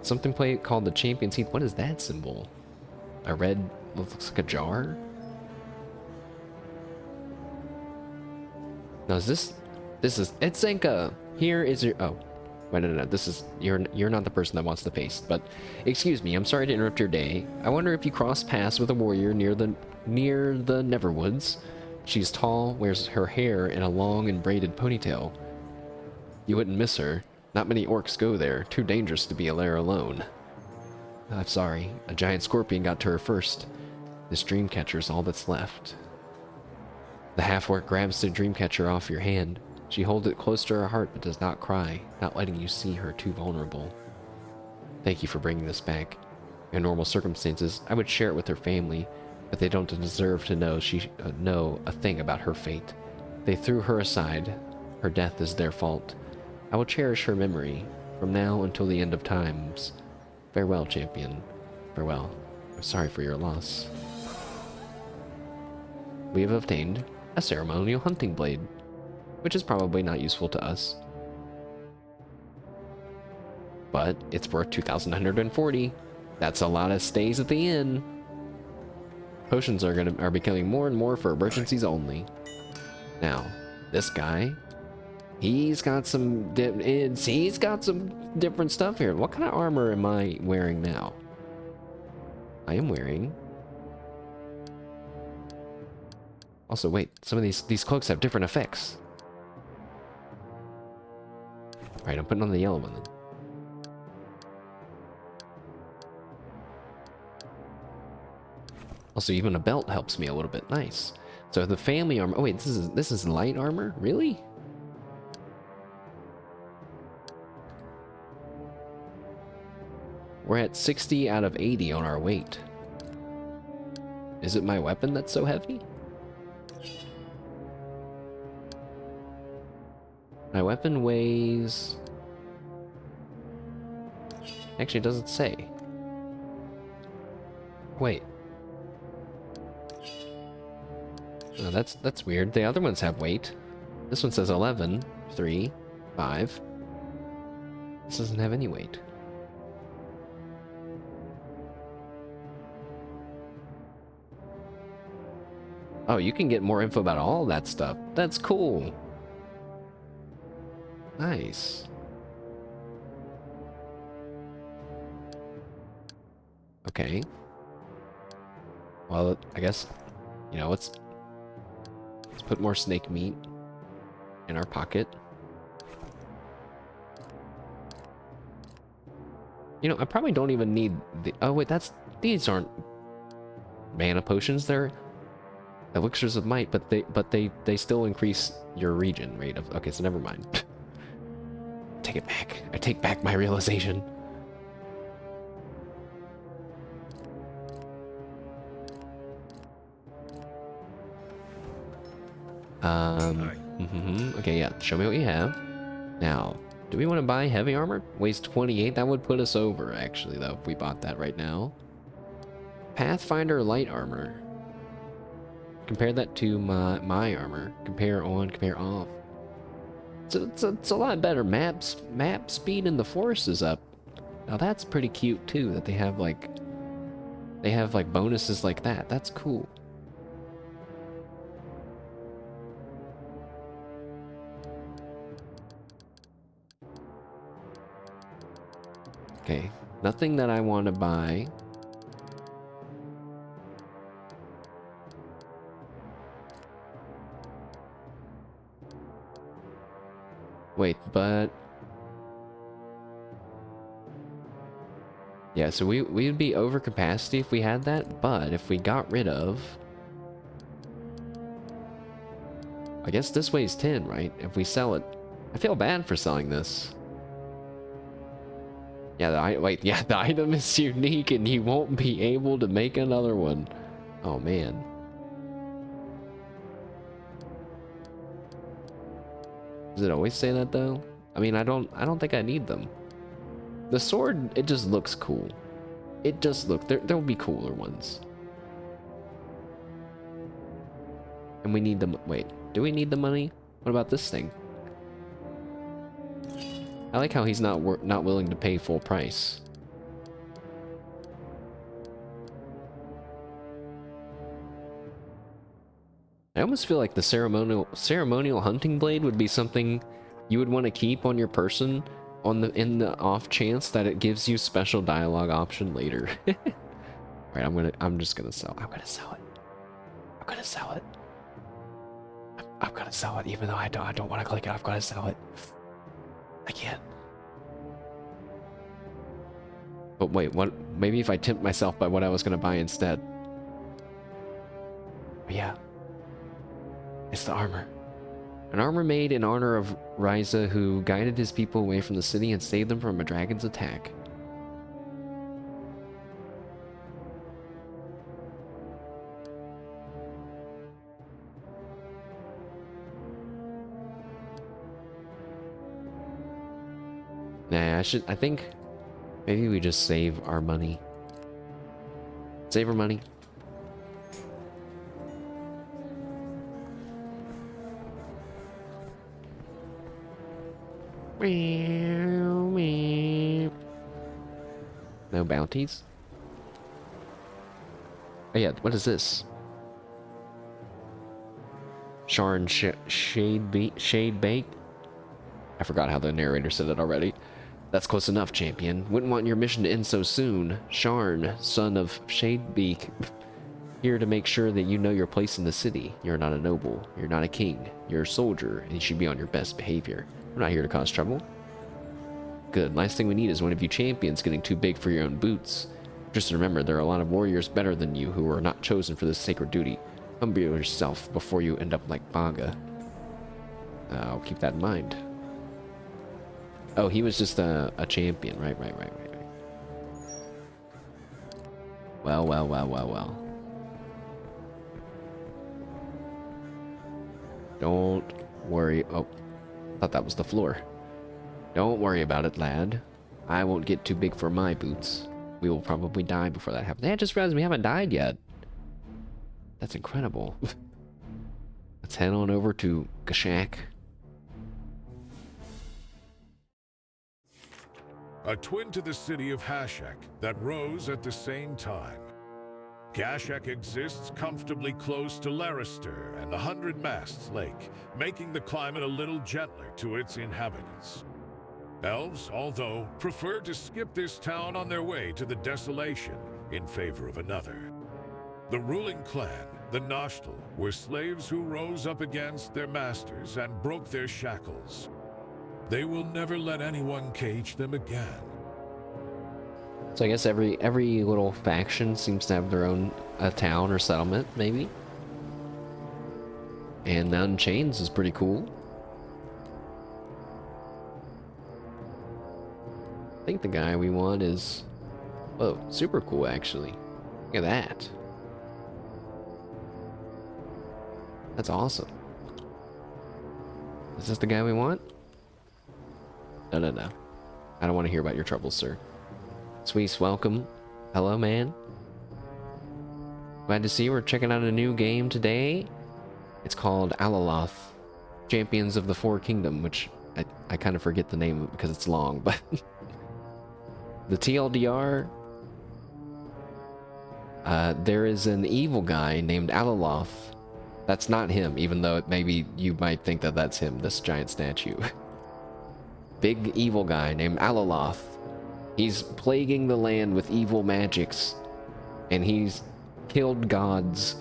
Something called the Champion's Heath. What is that symbol? A red, looks like a jar? No, it's Etzenka. Here is your, oh. Wait, no, this is, you're not the person that wants the paste, but excuse me, I'm sorry to interrupt your day. I wonder if you crossed paths with a warrior near the Neverwoods. She's tall, wears her hair in a long and braided ponytail. You wouldn't miss her. Not many orcs go there, too dangerous to be there alone. I'm sorry, a giant scorpion got to her first. This dreamcatcher's all that's left. The half-orc grabs the dreamcatcher off your hand. She holds it close to her heart but does not cry, not letting you see her too vulnerable. Thank you for bringing this back. In normal circumstances, I would share it with her family, but they don't deserve to know a thing about her fate. They threw her aside. Her death is their fault. I will cherish her memory, from now until the end of times. Farewell, champion. Farewell. I'm sorry for your loss. We have obtained a ceremonial hunting blade, which is probably not useful to us. But it's worth 2,940. That's a lot of stays at the inn. Potions are becoming more and more for emergencies only. Now, this guy He's got some he's got some different stuff here. What kind of armor am I wearing now? I am wearing. Also, wait, some of these cloaks have different effects. Alright, I'm putting on the yellow one then. Also, even a belt helps me a little bit. Nice. So the family armor. Oh wait, this is light armor? Really? We're at 60 out of 80 on our weight. Is it my weapon that's so heavy? My weapon weighs... Actually, it doesn't say. Wait. Oh, that's weird. The other ones have weight. This one says 11, 3, 5. This doesn't have any weight. Oh, you can get more info about all that stuff. That's cool. Nice. Okay. Well, I guess, you know, let's put more snake meat in our pocket. You know, I probably don't even need the... Oh, wait, these aren't mana potions. They're elixirs of might, but they still increase your regen rate of... Okay, so never mind. Take it back. I take back my realization. Okay, yeah. Show me what you have. Now, do we want to buy heavy armor? Weighs 28. That would put us over, actually, though, if we bought that right now. Pathfinder light armor. Compare that to my armor. Compare on, compare off. It's a lot better. Map speed in the forest is up. Now that's pretty cute too. That they have like bonuses like that. That's cool. Okay, nothing that I want to buy. Wait, but... Yeah, so we would be over capacity if we had that, but if we got rid of... I guess this weighs 10, right? If we sell it... I feel bad for selling this. Yeah, the item is unique and you won't be able to make another one. Oh, man. Does it always say that though? I mean, I don't think I need them. The sword, it just looks cool. It just there'll be cooler ones. And we need them. Wait, do we need the money? What about this thing? I like how he's not willing to pay full price. I almost feel like the ceremonial hunting blade would be something you would want to keep on your person in the off chance that it gives you special dialogue option later. Right, I'm just gonna sell. I'm gonna sell it. I'm gonna sell it. I'm gonna sell it, even though I don't want to click it. I've got to sell it. I can't. But wait, what? Maybe if I tempt myself by what I was gonna buy instead. But yeah. It's the armor. An armor made in honor of Ryza, who guided his people away from the city and saved them from a dragon's attack. Nah, I think maybe we just save our money. Save our money. No bounties? Oh yeah, what is this? Sharn Shade Bake? I forgot how the narrator said it already. That's close enough, champion. Wouldn't want your mission to end so soon. Sharn, son of Shadebeak, here to make sure that you know your place in the city. You're not a noble. You're not a king. You're a soldier, and you should be on your best behavior. We're not here to cause trouble. Good. Last thing we need is one of you champions getting too big for your own boots. Just remember, there are a lot of warriors better than you who are not chosen for this sacred duty. Humble yourself before you end up like Baga. I'll keep that in mind. Oh, he was just a champion. Right. Well. Don't worry. Oh, thought that was the floor. Don't worry about it, lad. I won't get too big for my boots. We will probably die before that happens. Hey, I just realized we haven't died yet. That's incredible. Let's head on over to Gashak. A twin to the city of Hashak that rose at the same time. Gashak exists comfortably close to Larister and the 100 Masts Lake, making the climate a little gentler to its inhabitants. Elves, although, prefer to skip this town on their way to the desolation in favor of another. The ruling clan, the Noshtal, were slaves who rose up against their masters and broke their shackles. They will never let anyone cage them again. So I guess every little faction seems to have their own town or settlement, maybe. And Mountain Chains is pretty cool. I think the guy we want is... Whoa, super cool, actually. Look at that. That's awesome. Is this the guy we want? No. I don't want to hear about your troubles, sir. Sweet, welcome. Hello, man. Glad to see you. We're checking out a new game today. It's called Alaloth, Champions of the Four Kingdom, which I kind of forget the name because it's long, but... The TLDR, there is an evil guy named Alaloth. That's not him, even though maybe you might think that that's him, this giant statue. Big evil guy named Alaloth. He's plaguing the land with evil magics, and he's killed gods.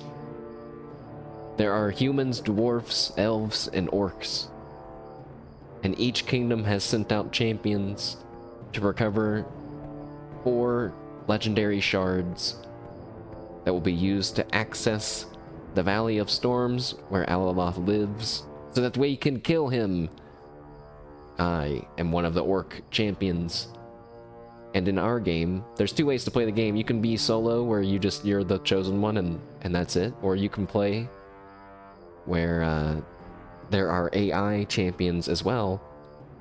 There are humans, dwarfs, elves, and orcs. And each kingdom has sent out champions to recover 4 legendary shards that will be used to access the Valley of Storms where Alaloth lives, so that we can kill him. I am one of the orc champions. And in our game, there's 2 ways to play the game. You can be solo, where you're the chosen one and that's it. Or you can play where there are AI champions as well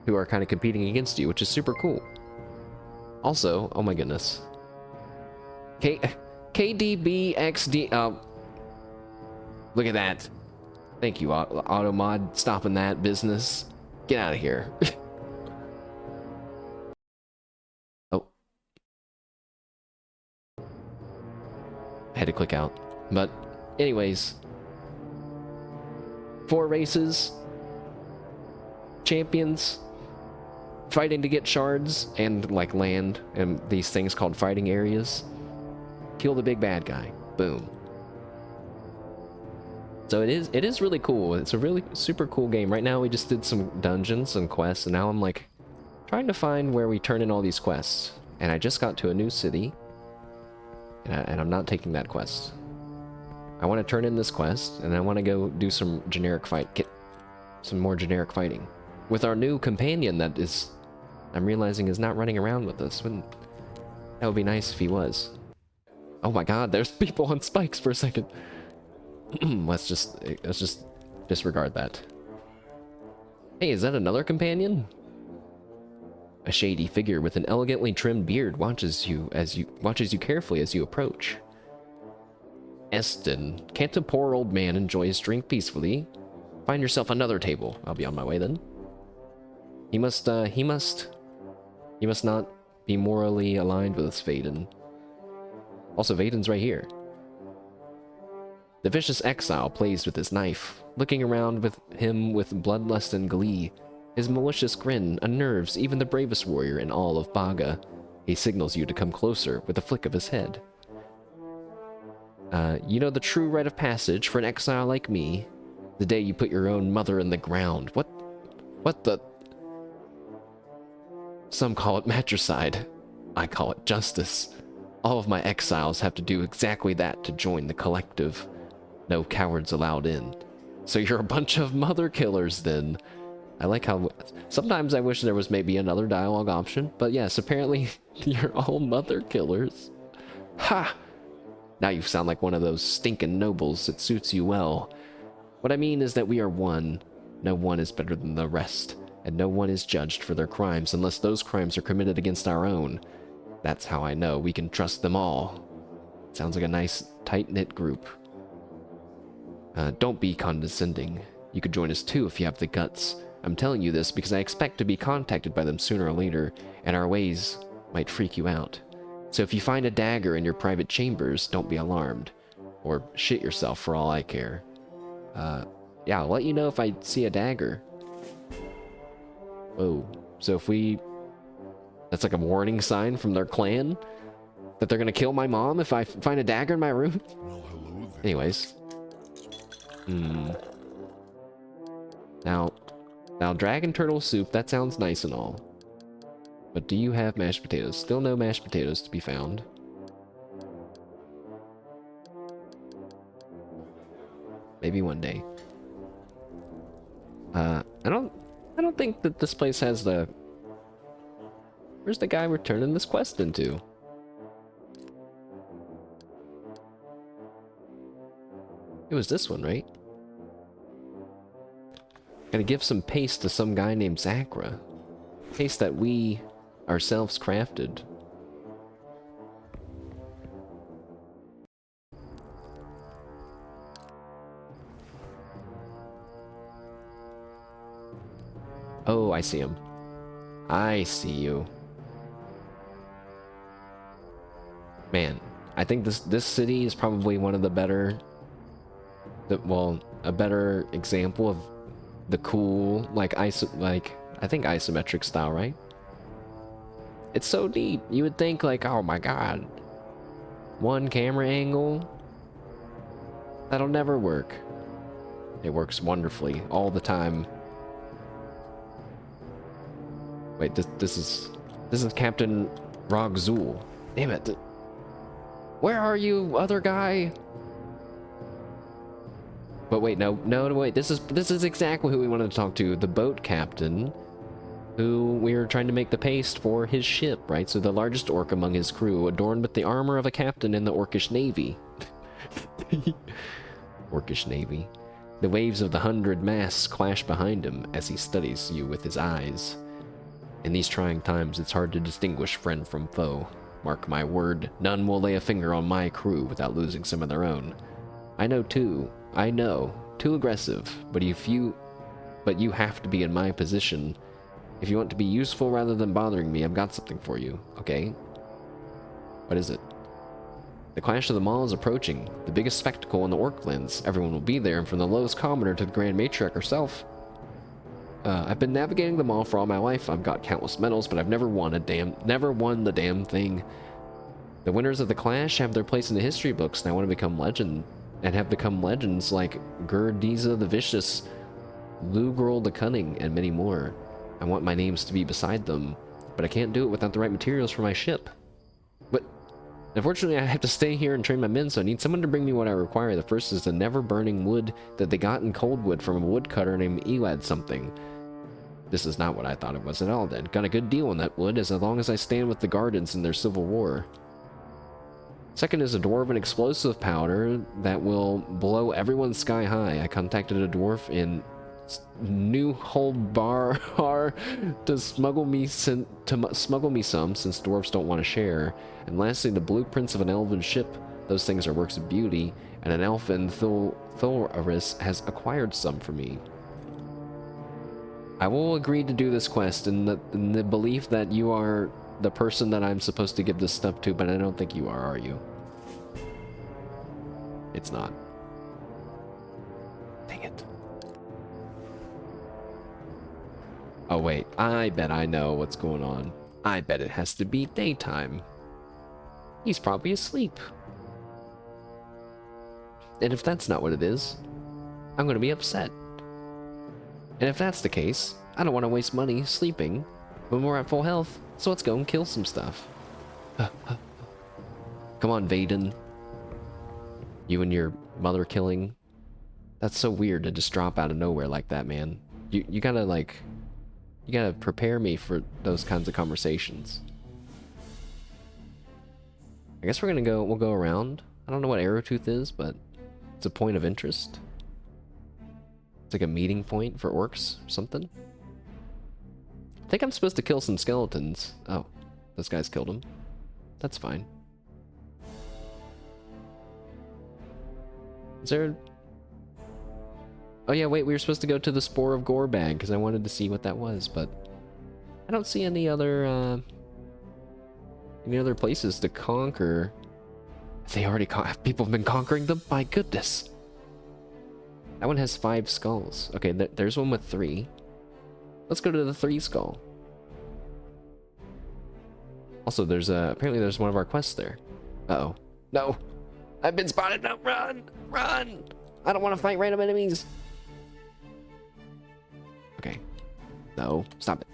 who are kind of competing against you, which is super cool. Also, oh my goodness. KDBXD, look at that. Thank you, Automod, stopping that business. Get out of here. Oh. I had to click out. But, anyways. 4 races. Champions. Fighting to get shards and like land and these things called fighting areas. Kill the big bad guy. Boom. So it is really cool. It's a really super cool game. Right now we just did some dungeons and quests, and now I'm like trying to find where we turn in all these quests. And I just got to a new city, and I'm not taking that quest. I want to turn in this quest, and I want to go do some generic get some more generic fighting with our new companion that is, I'm realizing, is not running around with us. That would be nice if he was. Oh my god, there's people on spikes for a second. let's just disregard that. Hey, is that another companion? A shady figure with an elegantly trimmed beard watches you carefully as you approach. Eston, can't a poor old man enjoy his drink peacefully? Find yourself another table. I'll be on my way then. He must not be morally aligned with us, Vaden. Also, Vaden's right here. The vicious exile plays with his knife, looking around with him with bloodlust and glee. His malicious grin unnerves even the bravest warrior in all of Baga. He signals you to come closer with a flick of his head. You know the true rite of passage for an exile like me? The day you put your own mother in the ground. What the... Some call it matricide. I call it justice. All of my exiles have to do exactly that to join the collective. No cowards allowed in. So you're a bunch of mother killers then. I like how... Sometimes I wish there was maybe another dialogue option, but yes, apparently you're all mother killers. Ha! Now you sound like one of those stinking nobles. It suits you well. What I mean is that we are one. No one is better than the rest, and no one is judged for their crimes unless those crimes are committed against our own. That's how I know we can trust them all. Sounds like a nice, tight-knit group. Don't be condescending. You could join us too if you have the guts. I'm telling you this because I expect to be contacted by them sooner or later, and our ways might freak you out. So if you find a dagger in your private chambers, don't be alarmed. Or shit yourself for all I care. Yeah, I'll let you know if I see a dagger. Whoa. So if we... That's like a warning sign from their clan? That they're gonna kill my mom if I find a dagger in my room? Well, hello there. Anyways. Now, dragon turtle soup, that sounds nice and all. But do you have mashed potatoes? Still no mashed potatoes to be found. Maybe one day. I don't think that this place has the... Where's the guy we're turning this quest into? It was this one, right? Gotta give some paste to some guy named Zakra. Paste that we ourselves crafted. Oh, I see him. I see you. Man, I think this city is probably one of the better... well, a better example of the cool, I think isometric style, right? It's so neat. You would think oh my god, one camera angle? That'll never work. It works wonderfully all the time. Wait, this is Captain Rogzul. Damn it. Where are you, other guy? But wait, no, wait. This is exactly who we wanted to talk to. The boat captain, who we were trying to make the paste for his ship, right? So the largest orc among his crew, adorned with the armor of a captain in the Orcish Navy. Orcish Navy. The waves of the 100 masts clash behind him as he studies you with his eyes. In these trying times, it's hard to distinguish friend from foe. Mark my word, none will lay a finger on my crew without losing some of their own. I know, too, too aggressive, but you have to be in my position. If you want to be useful rather than bothering me, I've got something for you, okay? What is it? The Clash of the Maw is approaching, the biggest spectacle in the Orklands. Everyone will be there, and from the lowest commoner to the Grand Matriarch herself. I've been navigating the Maw for all my life. I've got countless medals, but I've never won the damn thing. The winners of the Clash have their place in the history books, and I want to become legend, and have become legends like Gurdiza the Vicious, Lugrel the Cunning, and many more. I want my names to be beside them, but I can't do it without the right materials for my ship. But unfortunately, I have to stay here and train my men, so I need someone to bring me what I require. The first is the never-burning wood that they got in Coldwood from a woodcutter named Elad something. This is not what I thought it was at all then. Got a good deal on that wood, as long as I stand with the Gardens in their civil war. Second is a dwarven explosive powder that will blow everyone sky high. I contacted a dwarf in New Holbar to smuggle me some, since dwarves don't want to share. And lastly, the blueprints of an elven ship. Those things are works of beauty, and an elfin Thoraris has acquired some for me. I will agree to do this quest in the belief that you are the person that I'm supposed to give this stuff to, but I don't think you are you? It's not. Dang it. Oh wait, I bet I know what's going on. I bet it has to be daytime. He's probably asleep. And if that's not what it is, I'm gonna be upset. And if that's the case, I don't want to waste money sleeping when we're at full health, so let's go and kill some stuff. Come on, Vaden. You and your mother killing. That's so weird to just drop out of nowhere like that, man. You gotta, like... You gotta prepare me for those kinds of conversations. I guess we'll go around. I don't know what Arrowtooth is, but it's a point of interest. It's like a meeting point for orcs or something. I think I'm supposed to kill some skeletons. Oh, those guys killed him. That's fine. Is there... Oh yeah, wait, we were supposed to go to the Spore of Gore bag because I wanted to see what that was, but I don't see any other places to conquer. They already people have been conquering them? My goodness. That one has 5 skulls. Okay, there's one with 3. Let's go to the 3 skull. Also, there's apparently there's one of our quests there. Uh-oh. No! I've been spotted! No, run! Run! I don't want to fight random enemies! Okay. No, stop it.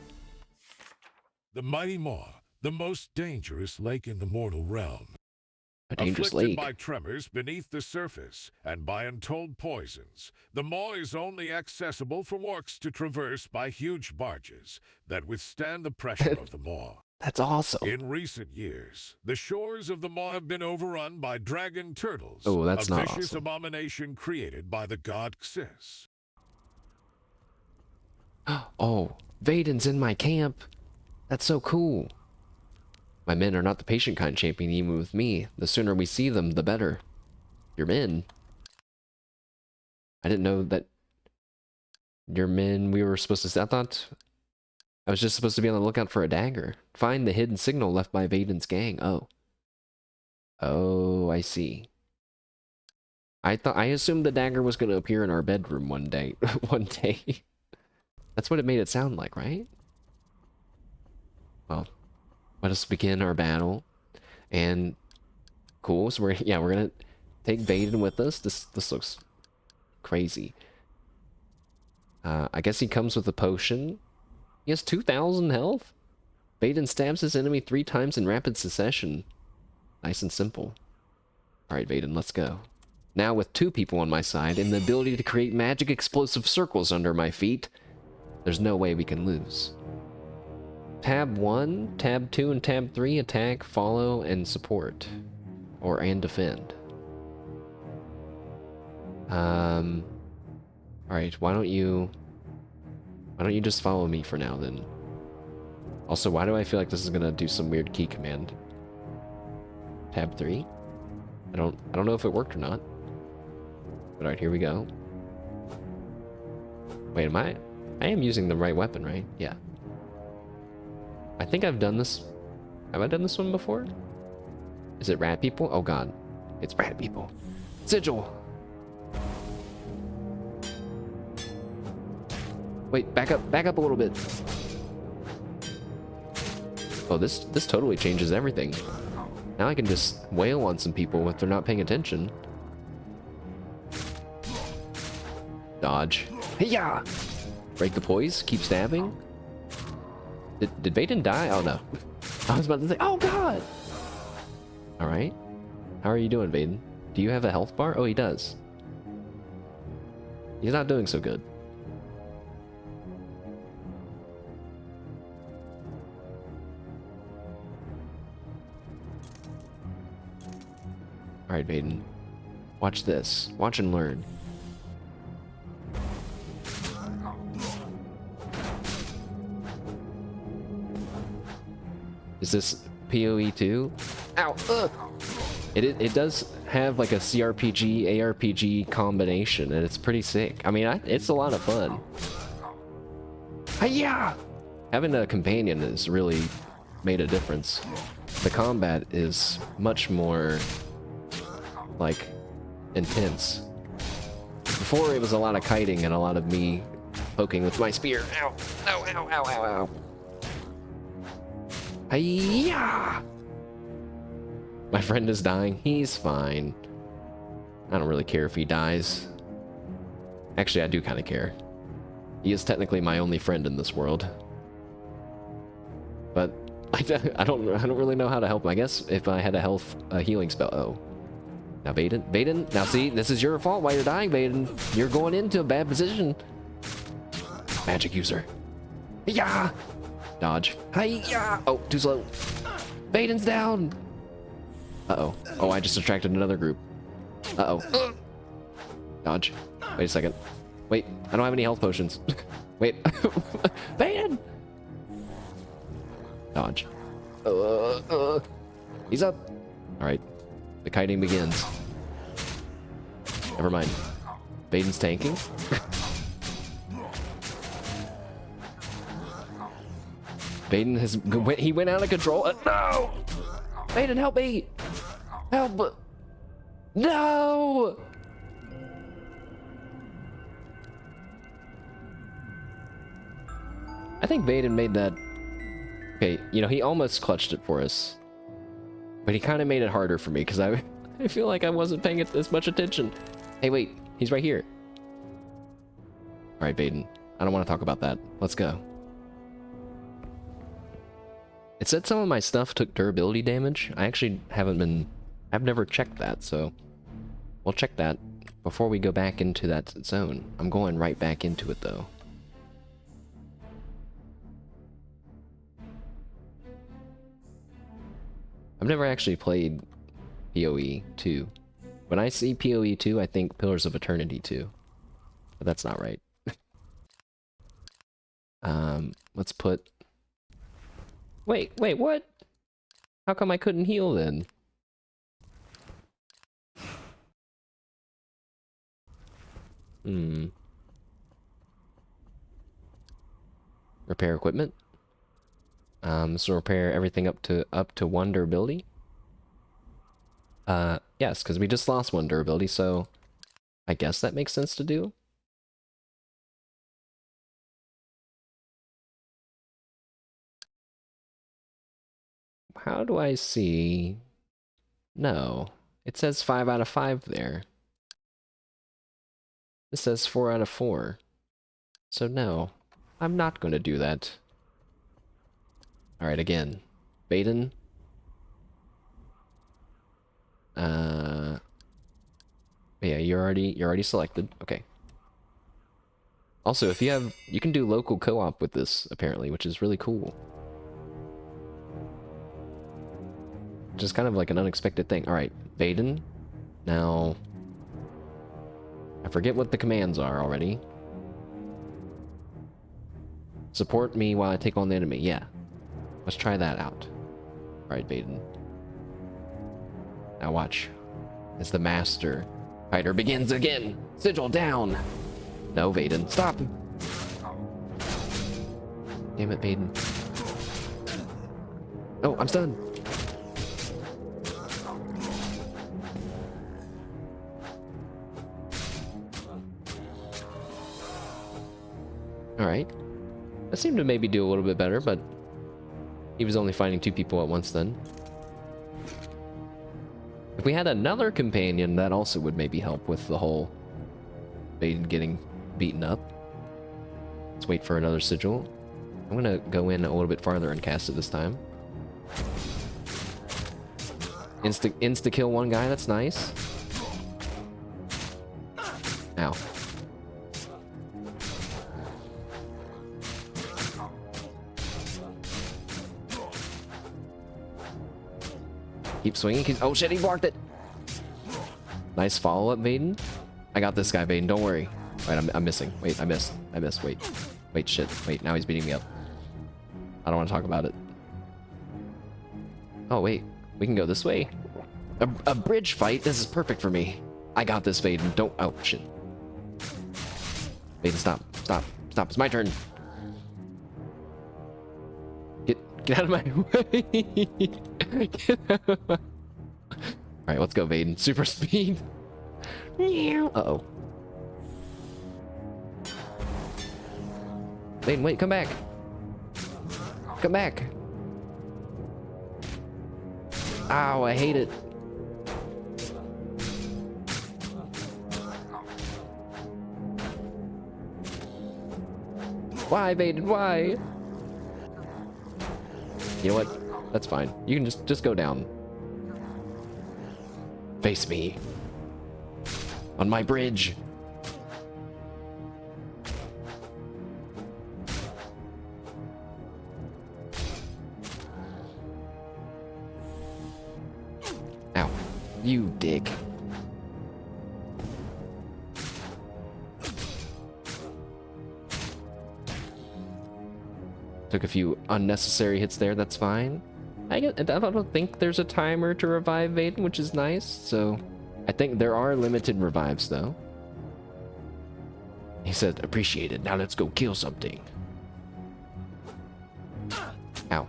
The mighty maw, the most dangerous lake in the mortal realm. A dangerous Afflicted lake. by tremors beneath the surface and by untold poisons, the maw is only accessible for orcs to traverse by huge barges that withstand the pressure of the maw. That's awesome. In recent years, the shores of the maw have been overrun by dragon turtles, Oh, that's a not vicious awesome. abomination created by the god Xys. Oh, Vaden's in my camp. That's so cool. My men are not the patient kind, champion, even with me. The sooner we see them, the better. Your men? I didn't know that your men we were supposed to see. I thought I was just supposed to be on the lookout for a dagger. Find the hidden signal left by Vaden's gang. Oh. Oh, I see. I assumed the dagger was going to appear in our bedroom one day. One day. That's what it made it sound like, right? Well, let us begin our battle. And cool, so we're gonna take Vaden with us. This looks crazy. I guess he comes with a potion. He has 2,000 health. Vaden stabs his enemy 3 times in rapid succession. Nice and simple. Alright, Vaden, let's go. Now with 2 people on my side and the ability to create magic explosive circles under my feet, there's no way we can lose. Tab 1, Tab 2, and Tab 3 attack, follow, and support. And defend. Alright, why don't you just follow me for now then? Also, why do I feel like this is gonna do some weird key command? Tab 3? I don't know if it worked or not. But alright, here we go. Wait, I am using the right weapon, right? Yeah. I think I've done this. Have I done this one before? Is it rat people? Oh god. It's rat people. Sigil! Wait, back up a little bit. Oh, this totally changes everything. Now I can just wail on some people if they're not paying attention. Dodge. Hey-ya! Break the poise, keep stabbing. Did Vaden die? Oh no. I was about to say, oh god! Alright. How are you doing, Vaden? Do you have a health bar? Oh, he does. He's not doing so good. Alright, Vaden. Watch this. Watch and learn. Is this PoE 2? Ow! Ugh. It does have like a CRPG, ARPG combination, and it's pretty sick. I mean, it's a lot of fun. Hi-ya! Having a companion has really made a difference. The combat is much more, like, intense. Before it was a lot of kiting and a lot of me poking with my spear. Ow! Ow! Ow! Ow! Ow! Ow! Hiya! My friend is dying. He's fine. I don't really care if he dies. Actually, I do kind of care. He is technically my only friend in this world. But I don't really know how to help him. I guess if I had a healing spell. Oh. Now Baden. Now see, this is your fault why you're dying, Baden. You're going into a bad position. Magic user. Yeah. Dodge. Hiya. Oh, too slow. Baden's down. Uh-oh. Oh, I just attracted another group. Uh-oh. Dodge. Wait a second. Wait, I don't have any health potions. Wait. Baden! Dodge. He's up. Alright. The kiting begins. Never mind. Baden's tanking. Baden he went out of control. No! Baden, help me! Help! No! I think Baden made that... Okay, you know, he almost clutched it for us. But he kind of made it harder for me, because I feel like I wasn't paying it as much attention. Hey, wait. He's right here. Alright, Baden. I don't want to talk about that. Let's go. It said some of my stuff took durability damage. I actually I've never checked that, so... We'll check that before we go back into that zone. I'm going right back into it, though. I've never actually played PoE 2. When I see PoE 2, I think Pillars of Eternity 2. But that's not right. Let's put... Wait, what? How come I couldn't heal then? Repair equipment. So repair everything up to 1 durability. Yes, because we just lost 1 durability, so I guess that makes sense to do. How do I see? No, it says 5 out of 5 there. It says 4 out of 4. So no, I'm not going to do that. Alright, again. Baden. Yeah, you're already selected. Okay. Also, if you can do local co-op with this, apparently, which is really cool. Just kind of like an unexpected thing. Alright, Baden. Now... I forget what the commands are already. Support me while I take on the enemy. Yeah. Let's try that out. Alright, Baden. Now watch. As the master fighter begins again. Sigil down. No, Baden. Stop. Damn it, Baden. Oh, I'm stunned. Alright. That seemed to maybe do a little bit better, but he was only fighting 2 people at once then. If we had another companion, that also would maybe help with the whole Baden getting beaten up. Let's wait for another sigil. I'm gonna go in a little bit farther and cast it this time. Insta-kill 1 guy, that's nice. Ow. Keep swinging. Oh shit, he blocked it. Nice follow-up, Baden. I got this guy, Baden. Don't worry. Wait, I'm missing. Wait, I missed. Wait, shit. Wait, now he's beating me up. I don't want to talk about it. Oh, wait. We can go this way. A bridge fight? This is perfect for me. I got this, Baden. Don't... Oh, shit. Baden, stop. Stop. Stop. It's my turn. Get out of my way. Get out of my... Alright, let's go, Baden. Super speed. Uh-oh. Vaden, wait, come back. Come back. Ow, I hate it. Why, Vaden? Why? You know what? That's fine. You can just go down. Face me. On my bridge. Ow. You dick. Took a few unnecessary hits there, that's fine. I don't think there's a timer to revive Vaden, which is nice, so... I think there are limited revives, though. He said, appreciate it, now let's go kill something. Ow.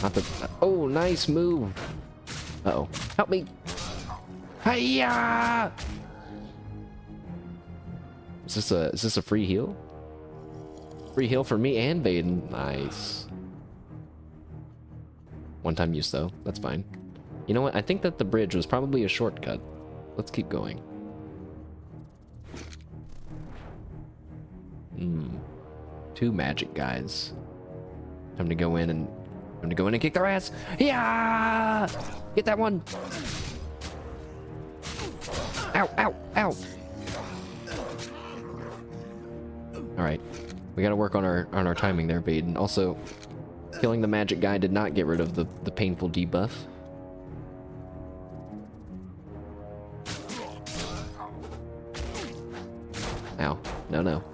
Not the... Oh, nice move! Uh-oh. Help me! Hiya! Is this a free heal? Free heal for me and Vaden. Nice. One-time use, though. That's fine. You know what? I think that the bridge was probably a shortcut. Let's keep going. Two magic guys. Time to go in and kick their ass. Yeah! Get that one. Ow, ow, ow. All right. We gotta work on our timing there, Vaden. Also, killing the magic guy did not get rid of the painful debuff. Ow. No, no.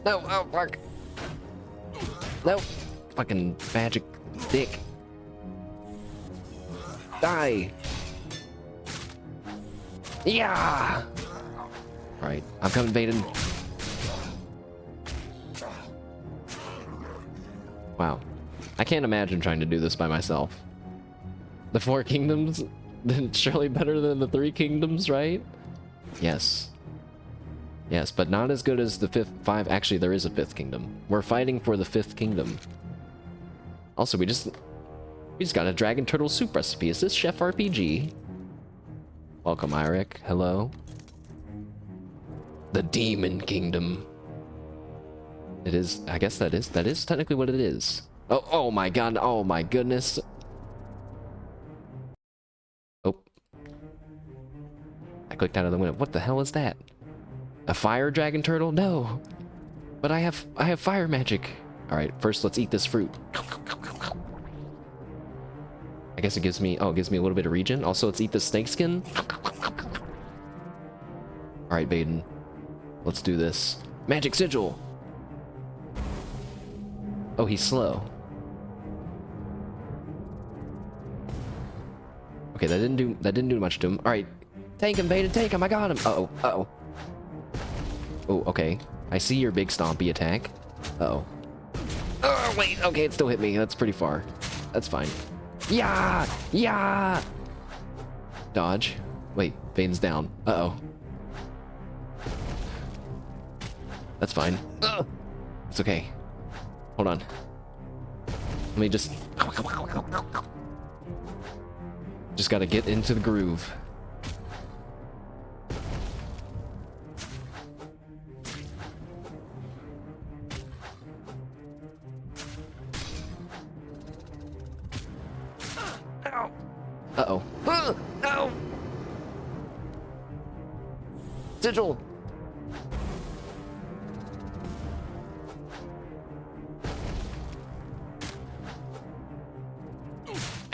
No, oh, fuck. No. Fucking magic dick. Die. Yeah. Alright, I'm coming, Vaden. Wow. I can't imagine trying to do this by myself. The 4 kingdoms? Then surely better than the 3 kingdoms, right? Yes. Yes, but not as good as the 5. Actually, there is a 5th kingdom. We're fighting for the 5th kingdom. Also, we just got a dragon turtle soup recipe. Is this Chef RPG? Welcome, Eirik. Hello. The Demon Kingdom. It is. I guess that is technically what it is. Oh my god. Oh my goodness. Oh. I clicked out of the window. What the hell is that? A fire dragon turtle? No. But I have fire magic. All right, first let's eat this fruit. I guess it gives me a little bit of regen. Also, let's eat the snake skin. All right, Vaden. Let's do this. Magic sigil. Oh, he's slow. Okay, that didn't do much to him. All right. Tank him, Vaden, tank him. I got him. Uh-oh. Uh-oh. Oh, okay. I see your big stompy attack. Uh-oh. Oh, wait. Okay, it still hit me. That's pretty far. That's fine. Yeah! Yeah! Dodge. Wait, Vaden's down. Uh-oh. That's fine. It's okay. Hold on. Let me just gotta get into the groove. Uh-oh. No! Sigil!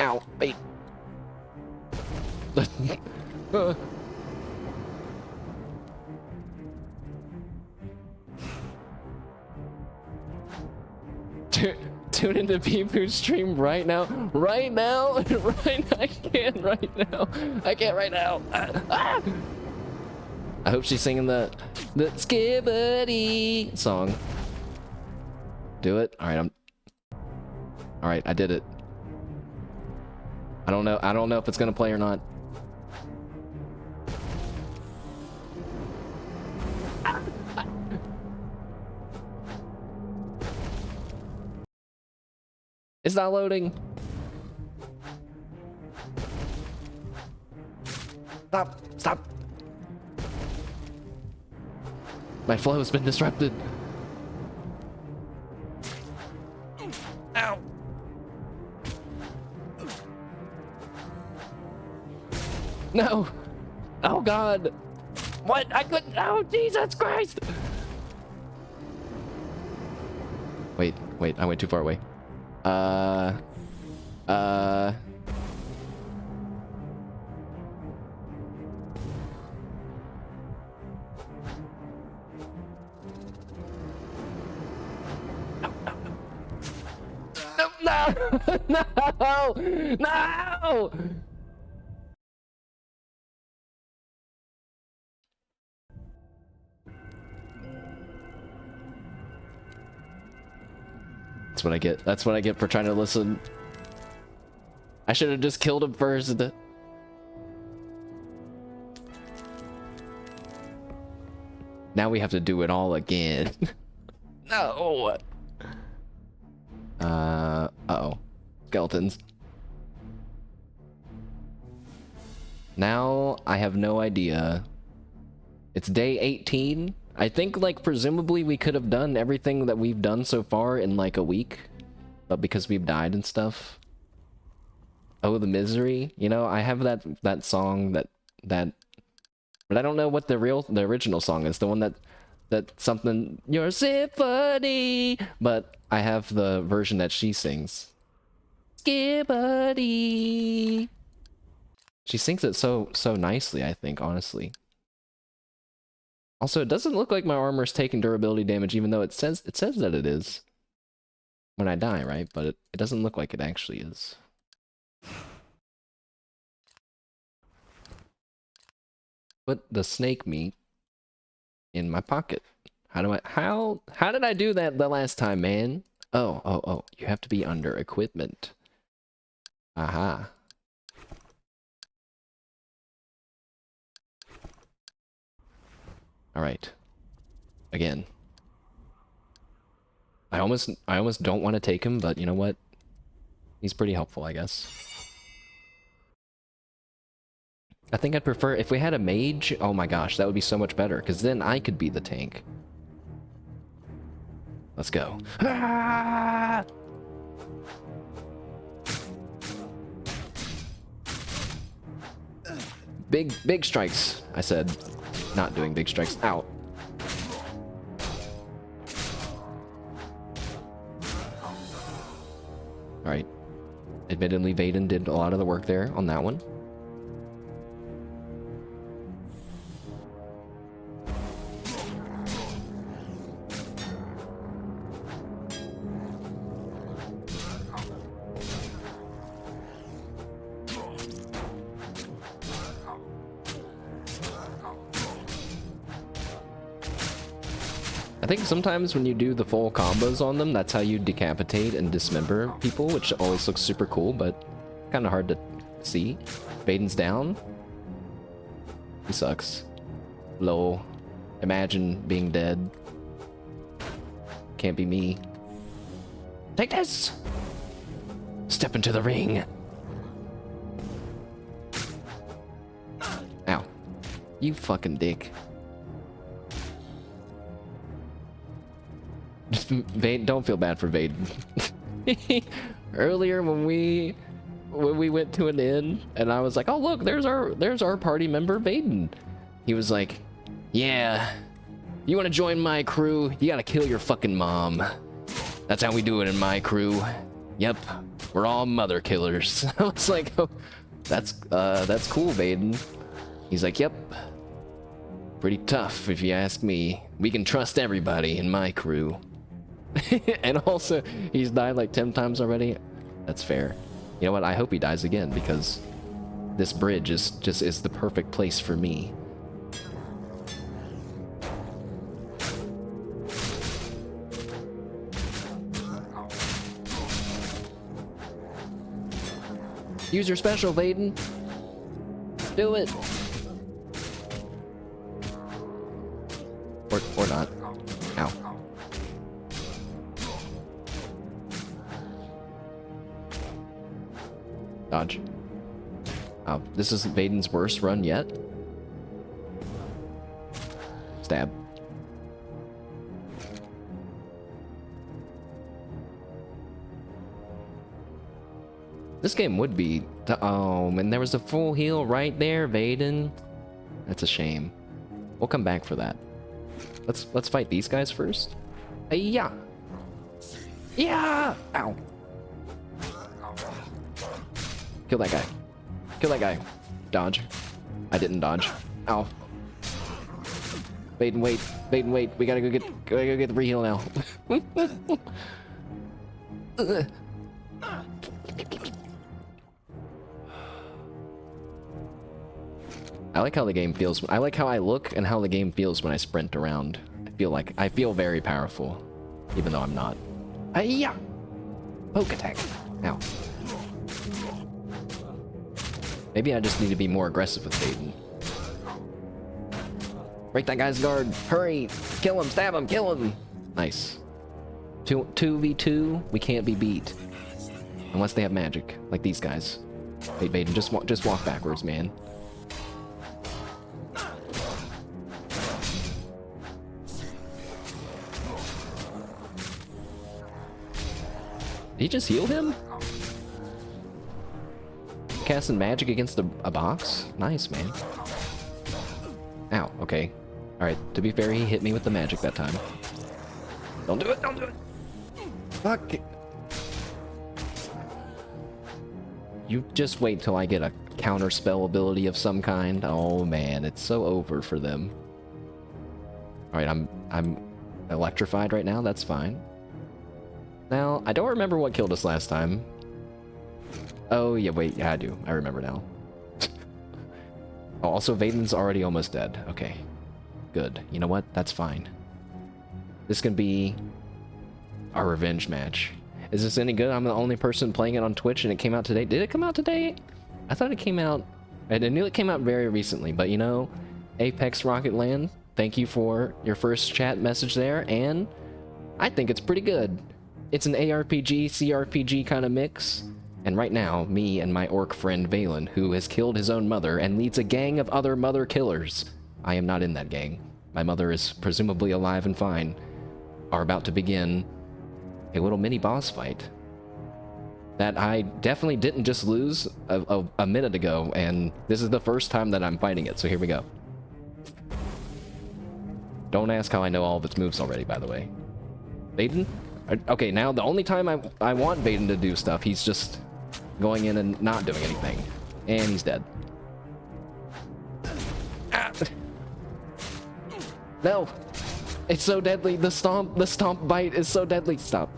Ow, wait. Tune into Peepoo's stream right now. Right now? Right now? I can't right now. I can't right now. I hope she's singing the Skibbity song. Do it. All right, all right, I did it. I don't know if it's gonna play or not. It's not loading. Stop. My flow has been disrupted. Ow. No. Oh God. What? I couldn't. Oh Jesus Christ. Wait. I went too far away. No! No! That's what I get. That's what I get for trying to listen. I should have just killed him first. Now we have to do it all again. No! Uh-oh. Skeletons. Now, I have no idea. It's day 18. I think, like, presumably we could have done everything that we've done so far in, like, a week. But because we've died and stuff. Oh, the misery. You know, I have that song that... But I don't know what the original song is. The one that something... Your symphony! But I have the version that she sings. Skibbity! She sings it so nicely, I think, honestly. Also, it doesn't look like my armor's taking durability damage, even though it says that it is. When I die, right? But it doesn't look like it actually is. Put the snake meat in my pocket. How did I do that the last time, man? Oh, you have to be under equipment. Aha. All right. Again. I almost don't want to take him, but you know what? He's pretty helpful, I guess. I think I'd prefer if we had a mage. Oh my gosh, that would be so much better, because then I could be the tank. Let's go. Ah! Big strikes, I said. Not doing big strikes. Ow. Alright. Admittedly, Vaden did a lot of the work there on that one. I think sometimes when you do the full combos on them, that's how you decapitate and dismember people, which always looks super cool, but kind of hard to see. Vaden's down. He sucks. Lol. Imagine being dead. Can't be me. Take this! Step into the ring. Ow. You fucking dick. Vaden, don't feel bad for Vaden. Earlier when we went to an inn and I was like, oh look, there's our party member Vaden. He was like, yeah, you want to join my crew? You gotta kill your fucking mom. That's how we do it in my crew. Yep, we're all mother killers. I was like, oh, that's cool, Vaden. He's like, yep. Pretty tough if you ask me. We can trust everybody in my crew. And also, he's died like 10 times already. That's fair. You know what? I hope he dies again, because this bridge is the perfect place for me. Use your special, Vaden. Do it. Or not. Ow. Dodge. Oh, this is Vaden's worst run yet. Stab. This game would be... Oh, and there was a full heal right there, Vaden. That's a shame. We'll come back for that. Let's fight these guys first. Yeah. Yeah. Ow. Kill that guy. Kill that guy. Dodge. I didn't dodge. Ow. Vaden, wait. Vaden, wait. We gotta go get the re-heal now. I like how the game feels. I like how I look and how the game feels when I sprint around. I feel very powerful, even though I'm not. Yeah. Poke attack. Ow. Maybe I just need to be more aggressive with Vaden. Break that guy's guard. Hurry. Kill him. Stab him. Kill him. Nice. 2v2. We can't be beat. Unless they have magic, like these guys. Wait, Vaden, just walk backwards, man. Did he just heal him? Casting magic against a box? Nice, man. Ow, okay. Alright, to be fair, he hit me with the magic that time. Don't do it, don't do it! Fuck! You just wait till I get a counter spell ability of some kind. Oh man, it's so over for them. Alright, I'm electrified right now, that's fine. Now, I don't remember what killed us last time. Oh, yeah, wait, yeah, I do. I remember now. Oh, also, Vaden's already almost dead. Okay. Good. You know what? That's fine. This can be our revenge match. Is this any good? I'm the only person playing it on Twitch and it came out today. Did it come out today? I thought it came out... I knew it came out very recently, but you know, Apex Rocket Land, thank you for your first chat message there, and I think it's pretty good. It's an ARPG, CRPG kind of mix. And right now, me and my orc friend Valen, who has killed his own mother and leads a gang of other mother killers, I am not in that gang. My mother is presumably alive and fine, are about to begin a little mini boss fight that I definitely didn't just lose a minute ago, and this is the first time that I'm fighting it, so here we go. Don't ask how I know all of its moves already, by the way. Vaden? Okay, now the only time I want Vaden to do stuff, he's just going in and not doing anything. And he's dead. Ah. No! It's so deadly. The stomp bite is so deadly. Stop.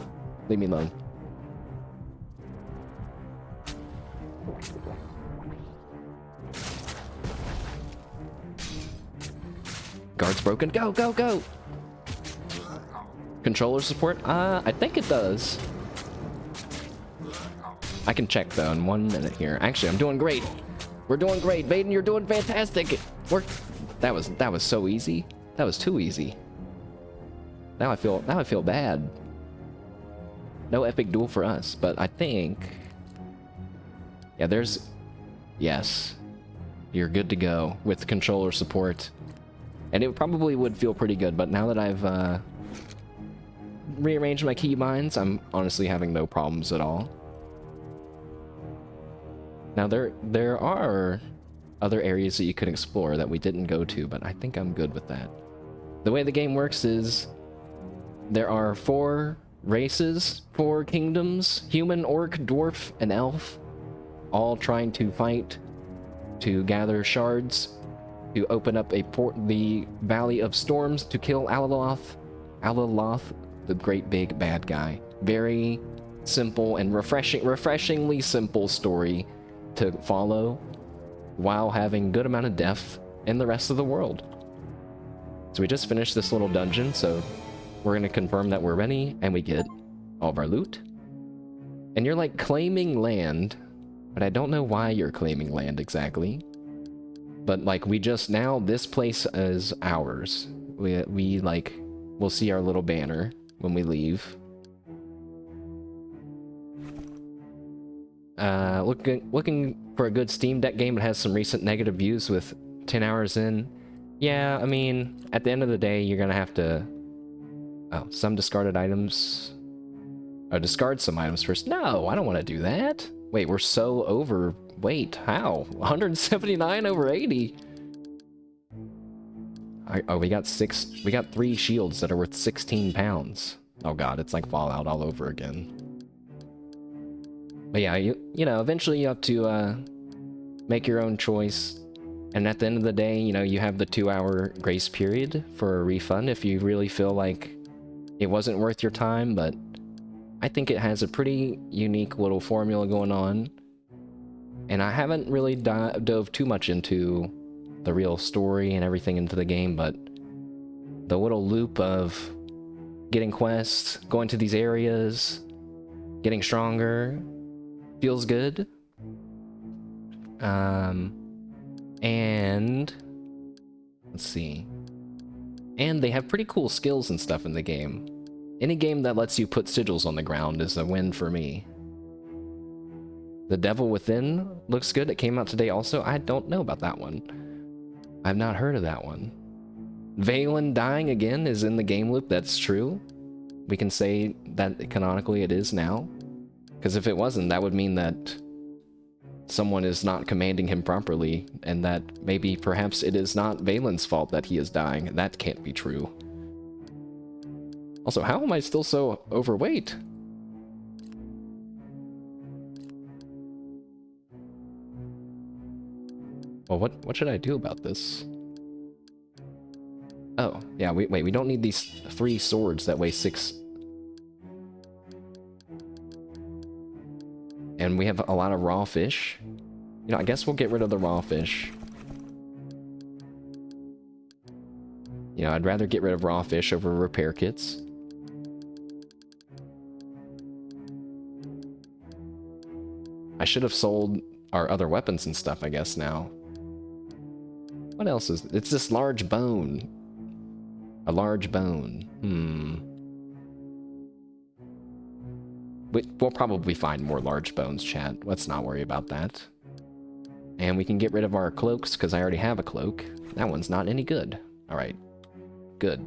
Leave me alone. Guard's broken. Go, go, go! Controller support? I think it does. I can check though in 1 minute here. Actually, I'm doing great. We're doing great. Vaden, you're doing fantastic. That was so easy. That was too easy. Now I feel bad. No epic duel for us, but I think... Yeah, there's... Yes. You're good to go with controller support. And it probably would feel pretty good, but now that I've rearranged my keybinds, I'm honestly having no problems at all. Now there are other areas that you could explore that we didn't go to, but I think I'm good with that. The way the game works is there are 4 races, 4 kingdoms, human, orc, dwarf, and elf, all trying to fight to gather shards to open up the Valley of Storms to kill Alaloth, the great big bad guy. Very simple and refreshingly simple story to follow while having good amount of depth in the rest of the world. So we just finished this little dungeon, so we're gonna confirm that we're ready and we get all of our loot. And you're like claiming land But I don't know why you're claiming land exactly. But, like, we just now, this place is ours. We like, we'll see our little banner when we leave. Looking for a good Steam Deck game that has some recent negative views with 10 hours in. Yeah, I mean, at the end of the day, you're gonna have to... Oh, some discarded items... Oh, discard some items first. No, I don't want to do that. Wait, we're so overweight. How? 179 over 80? Oh, we got 3 shields that are worth 16 pounds. Oh god, it's like Fallout all over again. But yeah, you know, eventually you have to make your own choice. And at the end of the day, you know, you have the 2-hour grace period for a refund if you really feel like it wasn't worth your time, but I think it has a pretty unique little formula going on. And I haven't really dove too much into the real story and everything into the game, but the little loop of getting quests, going to these areas, getting stronger, feels good. And let's see. And they have pretty cool skills and stuff in the game. Any game that lets you put sigils on the ground is a win for me. The Devil Within looks good. It came out today also. I don't know about that one. I've not heard of that one. Valen dying again is in the game loop. That's true. We can say that canonically it is now. Because if it wasn't, that would mean that someone is not commanding him properly, and that maybe perhaps it is not Valen's fault that he is dying. That can't be true. Also, how am I still so overweight? Well, what should I do about this? Oh, yeah, wait, we don't need these 3 swords that weigh 6. And we have a lot of raw fish. You know, I guess we'll get rid of the raw fish. You know, I'd rather get rid of raw fish over repair kits. I should have sold our other weapons and stuff, I guess, now. What else is... It's this large bone. A large bone. We'll probably find more large bones, chat. Let's not worry about that. And we can get rid of our cloaks, because I already have a cloak. That one's not any good. Alright. Good.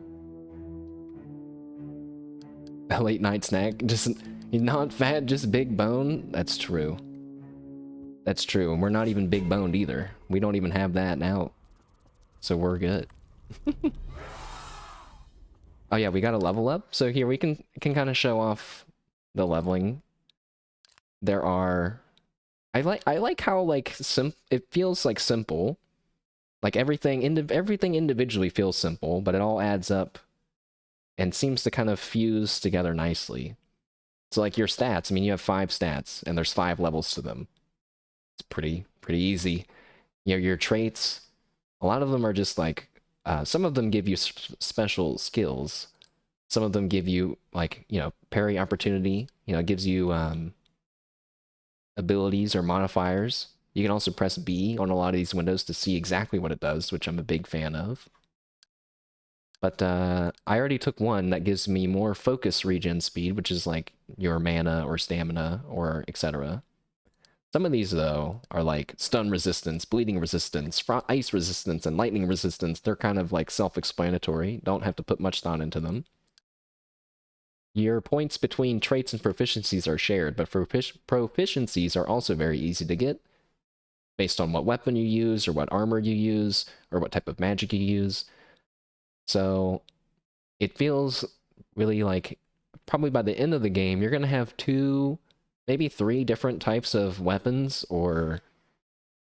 A late night snack? Just not fat, just big bone? That's true. That's true, and we're not even big boned either. We don't even have that now. So we're good. Oh yeah, we got a level up. So here we can kind of show off the leveling. There are... I like how like it feels like simple. Like everything individually feels simple, but it all adds up and seems to kind of fuse together nicely. So like your stats, I mean you have 5 stats and there's 5 levels to them. It's pretty easy. You know, your traits, a lot of them are just like some of them give you special skills. Some of them give you like, you know, parry opportunity, you know, it gives you abilities or modifiers. You can also press B on a lot of these windows to see exactly what it does, which I'm a big fan of. But I already took one that gives me more focus regen speed, which is like your mana or stamina or etc. Some of these, though, are like stun resistance, bleeding resistance, ice resistance, and lightning resistance. They're kind of like self-explanatory. Don't have to put much thought into them. Your points between traits and proficiencies are shared, but proficiencies are also very easy to get based on what weapon you use, or what armor you use, or what type of magic you use. So it feels really like probably by the end of the game, you're going to have 2, maybe 3 different types of weapons, or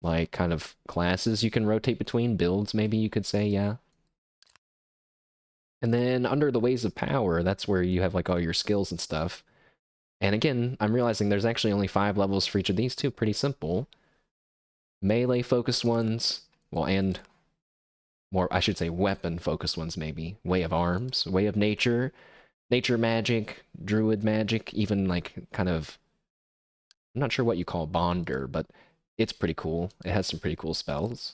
like kind of classes you can rotate between, builds maybe you could say, yeah. And then under the Ways of Power, that's where you have like all your skills and stuff. And again, I'm realizing there's actually only 5 levels for each of these two, pretty simple. Melee focused ones, well, and more, I should say weapon focused ones maybe. Way of Arms, Way of Nature, Nature Magic, Druid Magic, even like kind of I'm not sure what you call bonder, but it's pretty cool. It has some pretty cool spells.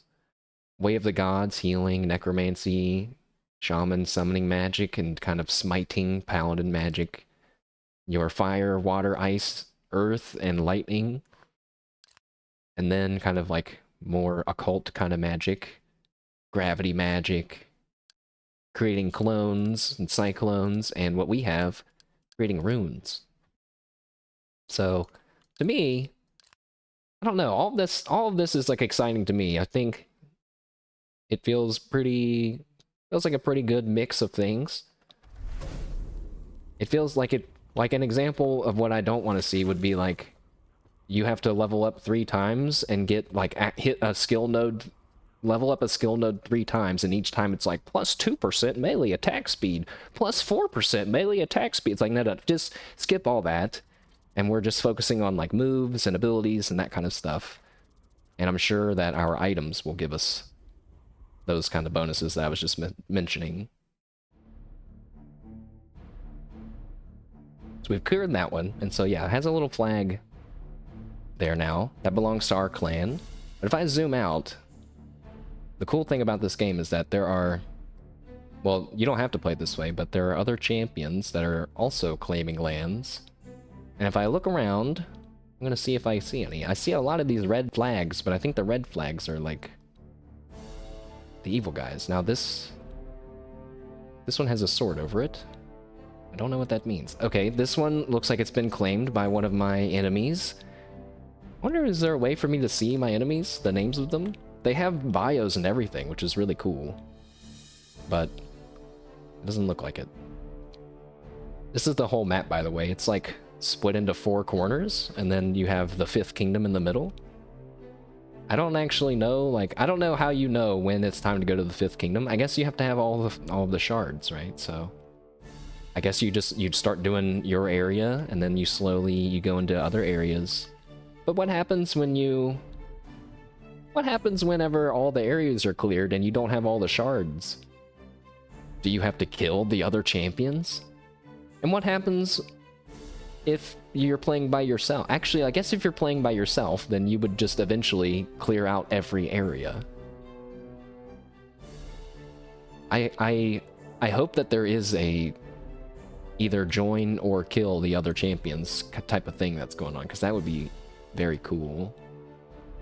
Way of the Gods, healing, necromancy, shaman summoning magic, and kind of smiting paladin magic. Your fire, water, ice, earth, and lightning. And then kind of like more occult kind of magic. Gravity magic. Creating clones and cyclones, and what we have, creating runes. So, to me, I don't know, all of this is like exciting to me. I think it feels like a pretty good mix of things. It feels like an example of what I don't want to see would be like, you have to level up 3 times and get like hit a skill node, level up a skill node 3 times, and each time it's like plus 2% melee attack speed, plus 4% melee attack speed. It's like, no, just skip all that, and we're just focusing on like moves and abilities and that kind of stuff. And I'm sure that our items will give us those kind of bonuses that I was just mentioning. So we've cleared that one, and so yeah, it has a little flag there now. That belongs to our clan. But if I zoom out, the cool thing about this game is that there are, well, you don't have to play it this way, but there are other champions that are also claiming lands. And if I look around, I'm gonna see if I see any. I see a lot of these red flags, but I think the red flags are like the evil guys. Now this one has a sword over it. I don't know what that means. Okay, this one looks like it's been claimed by one of my enemies. I wonder, is there a way for me to see my enemies, the names of them? They have bios and everything, which is really cool. But it doesn't look like it. This is the whole map, by the way. It's like split into 4 corners, and then you have the 5th kingdom in the middle. I don't actually know, like, I don't know how you know when it's time to go to the 5th kingdom. I guess you have to have all of the shards, right? So I guess you'd start doing your area, and then you go into other areas. But what happens whenever all the areas are cleared and you don't have all the shards? Do you have to kill the other champions? And what happens if you're playing by yourself? Actually, I guess if you're playing by yourself, then you would just eventually clear out every area. I hope that there is a either join or kill the other champions type of thing that's going on, because that would be very cool.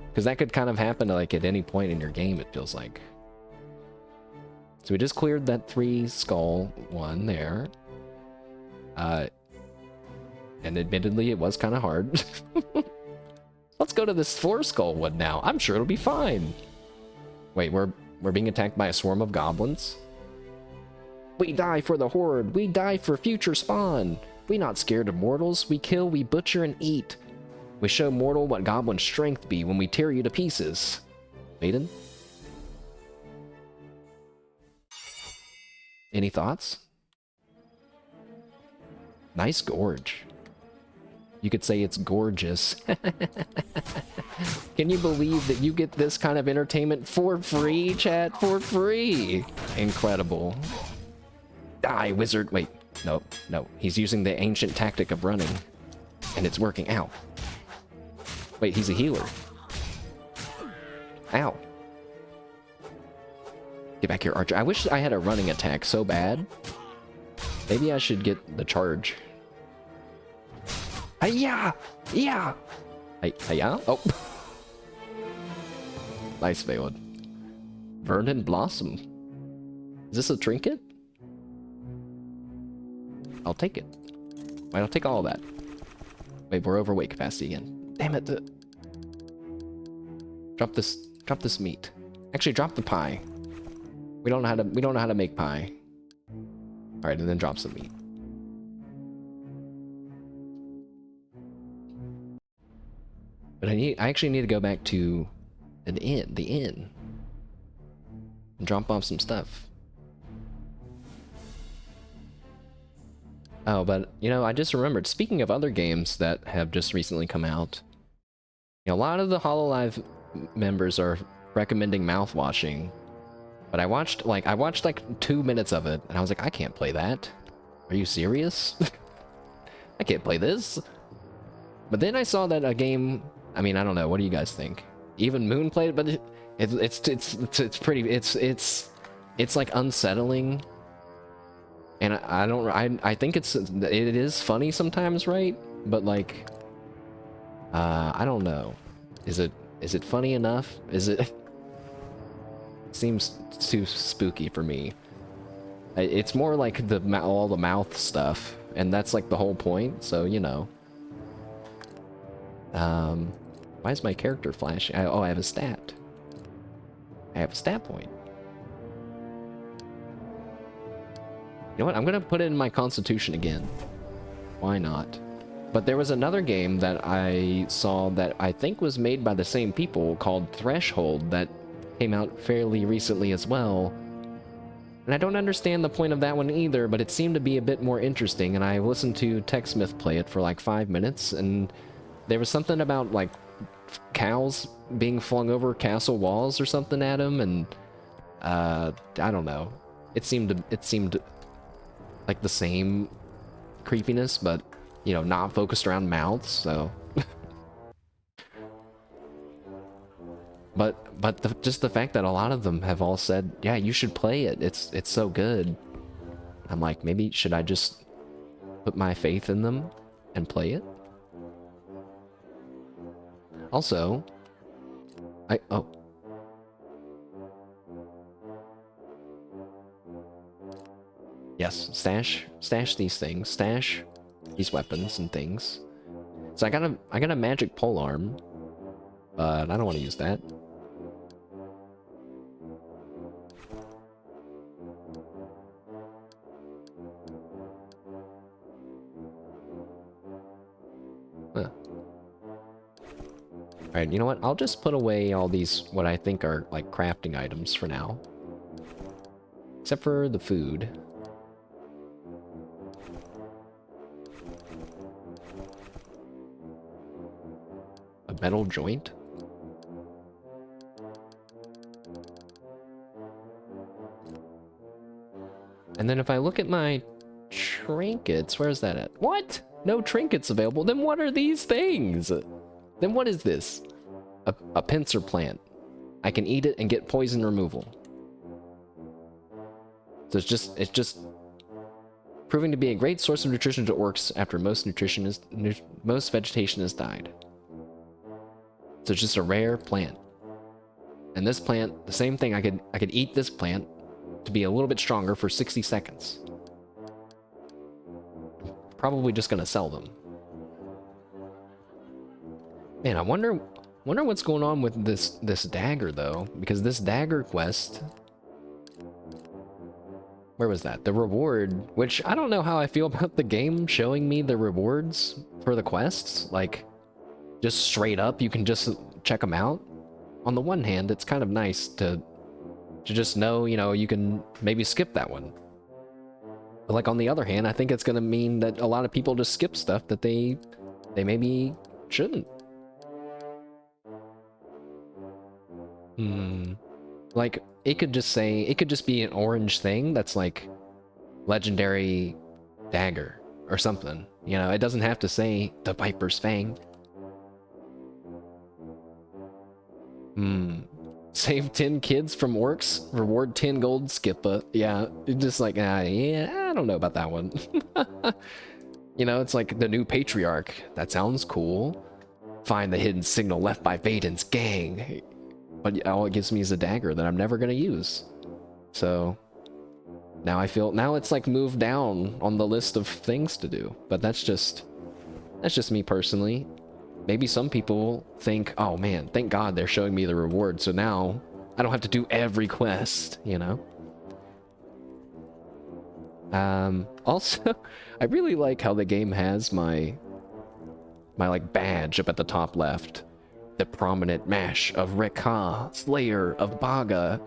Because that could kind of happen like at any point in your game, it feels like. So we just cleared that 3 skull one there. And admittedly, it was kind of hard. Let's go to this 4 skull one now. I'm sure it'll be fine. Wait, we're being attacked by a swarm of goblins? We die for the horde. We die for future spawn. We not scared of mortals. We kill, we butcher, and eat. We show mortal what goblin strength be when we tear you to pieces. Maiden? Any thoughts? Nice gorge. You could say it's gorgeous. Can you believe that you get this kind of entertainment for free, chat? For free! Incredible. Die, wizard. Wait, no. He's using the ancient tactic of running. And it's working. Ow. Wait, he's a healer. Ow. Get back here, Archer. I wish I had a running attack so bad. Maybe I should get the charge. Hi-ya! Yeah! Hi-ya? Oh. Nice, Valen. Vernon Blossom. Is this a trinket? I'll take it. Wait, I'll take all of that. Wait, we're overweight capacity again. Damn it! Drop this meat. Actually, drop the pie. We don't know how to make pie. All right, and then drop some meat. But I actually need to go back to the inn, and drop off some stuff. Oh, but, you know, I just remembered, speaking of other games that have just recently come out, you know, a lot of the HoloLive members are recommending mouthwashing, but I watched like 2 minutes of it, and I was like, I can't play that. Are you serious? I can't play this. But then I saw that a game. I mean, I don't know. What do you guys think? Even Moon played it, but it's pretty. It's like unsettling. And I don't. I think it is funny sometimes, right? But like, I don't know. Is it funny enough? Is it? Seems too spooky for me. It's more like all the mouth stuff, and that's like the whole point. So you know. Why is my character flashing? Oh, I have a stat. I have a stat point. You know what? I'm gonna put it in my constitution again. Why not? But there was another game that I saw that I think was made by the same people called Threshold that came out fairly recently as well. And I don't understand the point of that one either, but it seemed to be a bit more interesting, and I listened to TechSmith play it for like 5 minutes, and there was something about like cows being flung over castle walls or something at him, and I don't know. It seemed like the same creepiness, but you know, not focused around mouths. So, but just the fact that a lot of them have all said, yeah, you should play it. It's so good. I'm like, maybe should I just put my faith in them and play it? Also, yes, stash these things, stash these weapons and things. So I got a magic pole arm, but I don't want to use that. Huh. Alright, you know what? I'll just put away all these, what I think are, like, crafting items for now. Except for the food. A metal joint? And then if I look at my trinkets, where's that at? What? No trinkets available? Then what are these things? Then what is this? A pincer plant. I can eat it and get poison removal. So it's just proving to be a great source of nutrition to orcs after most vegetation has died. So it's just a rare plant. And this plant, the same thing, I could eat this plant to be a little bit stronger for 60 seconds. Probably just gonna sell them. Man, I wonder what's going on with this dagger though, because this dagger quest, where was that? The reward, which I don't know how I feel about the game showing me the rewards for the quests, like just straight up you can just check them out. On the one hand, it's kind of nice to just know, you know, you can maybe skip that one. But like on the other hand, I think it's gonna mean that a lot of people just skip stuff that they maybe shouldn't. Like, it could just be an orange thing that's like legendary dagger or something. You know, it doesn't have to say the Viper's Fang. Save 10 kids from orcs, reward 10 gold, skip a, yeah, just like, yeah, I don't know about that one. You know, it's like the new patriarch. That sounds cool. Find the hidden signal left by Vaden's gang. But all it gives me is a dagger that I'm never gonna use. So now now it's like moved down on the list of things to do. But that's just me personally. Maybe some people think, oh man, thank God they're showing me the reward, so now I don't have to do every quest, you know? Also, I really like how the game has my like badge up at the top left. The prominent mash of Rekha, Slayer of Baga.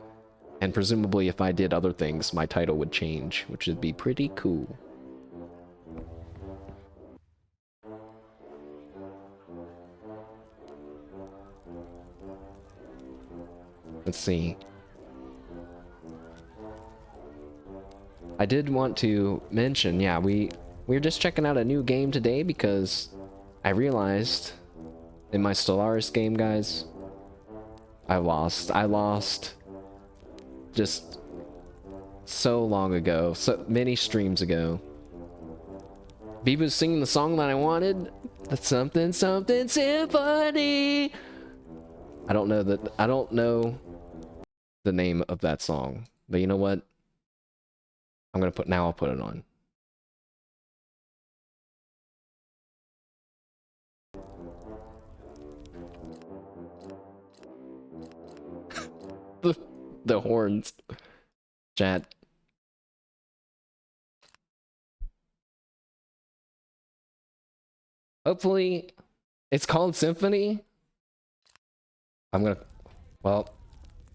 And presumably if I did other things, my title would change, which would be pretty cool. Let's see. I did want to mention, yeah, we're just checking out a new game today because I realized in my Stellaris game, guys, I lost. I lost just so long ago, so many streams ago. Biba's singing the song that I wanted. That's something symphony. I don't know the name of that song, but you know what? I'll put it on. the horns. Chat. Hopefully, it's called Symphony. Well,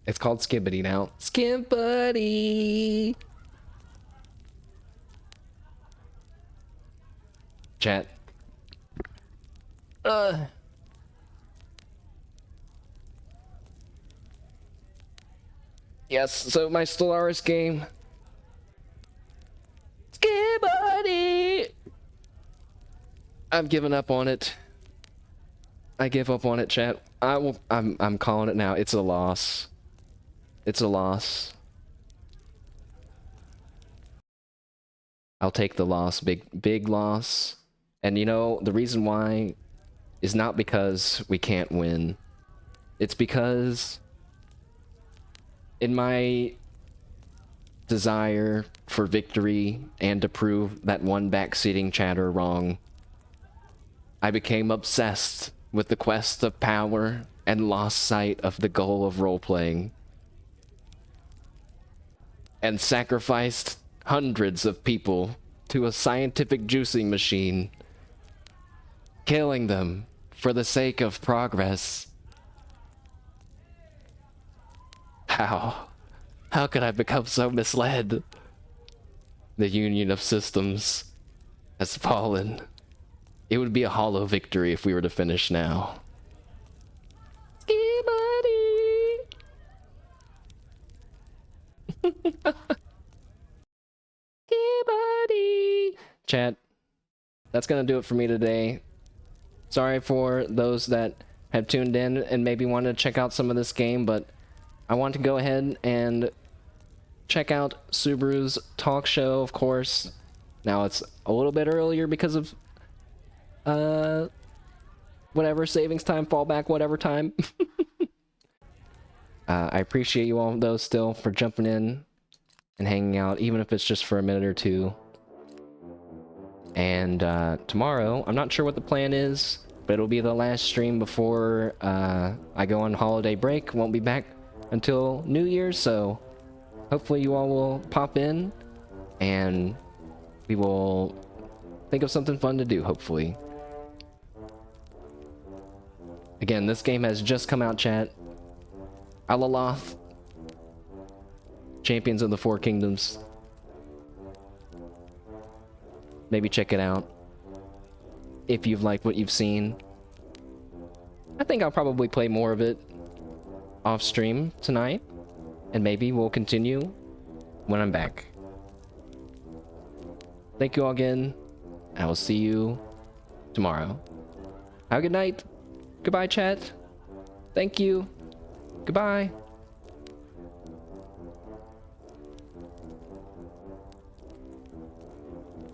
it's called Skibbity now. Skibbity! Chat. Yes, so my Stellaris game. Skibbity! I've given up on it. I give up on it, chat. I'm calling it now. It's a loss. It's a loss. I'll take the loss, big loss. And you know, the reason why is not because we can't win. It's because in my desire for victory and to prove that one backseating chatter wrong, I became obsessed with the quest of power and lost sight of the goal of role-playing, and sacrificed hundreds of people to a scientific juicing machine, killing them for the sake of progress. How could I become so misled? The union of systems has fallen. It would be a hollow victory if we were to finish now. Ski buddy! Ski buddy! Chat, that's gonna do it for me today. Sorry for those that have tuned in and maybe wanted to check out some of this game, but I want to go ahead and check out Subaru's talk show, of course. Now it's a little bit earlier because of whatever, savings time, fallback, whatever time. I appreciate you all, though, still, for jumping in and hanging out, even if it's just for a minute or two. And tomorrow, I'm not sure what the plan is, but it'll be the last stream before I go on holiday break. Won't be back until New Year's, so hopefully you all will pop in, and we will think of something fun to do, hopefully. Again, this game has just come out, chat. Alaloth, Champions of the Four Kingdoms. Maybe check it out if you've liked what you've seen. I think I'll probably play more of it off stream tonight, and maybe we'll continue when I'm back. Thank you all again, and I will see you tomorrow. Have a good night. Goodbye, chat. Thank you. Goodbye.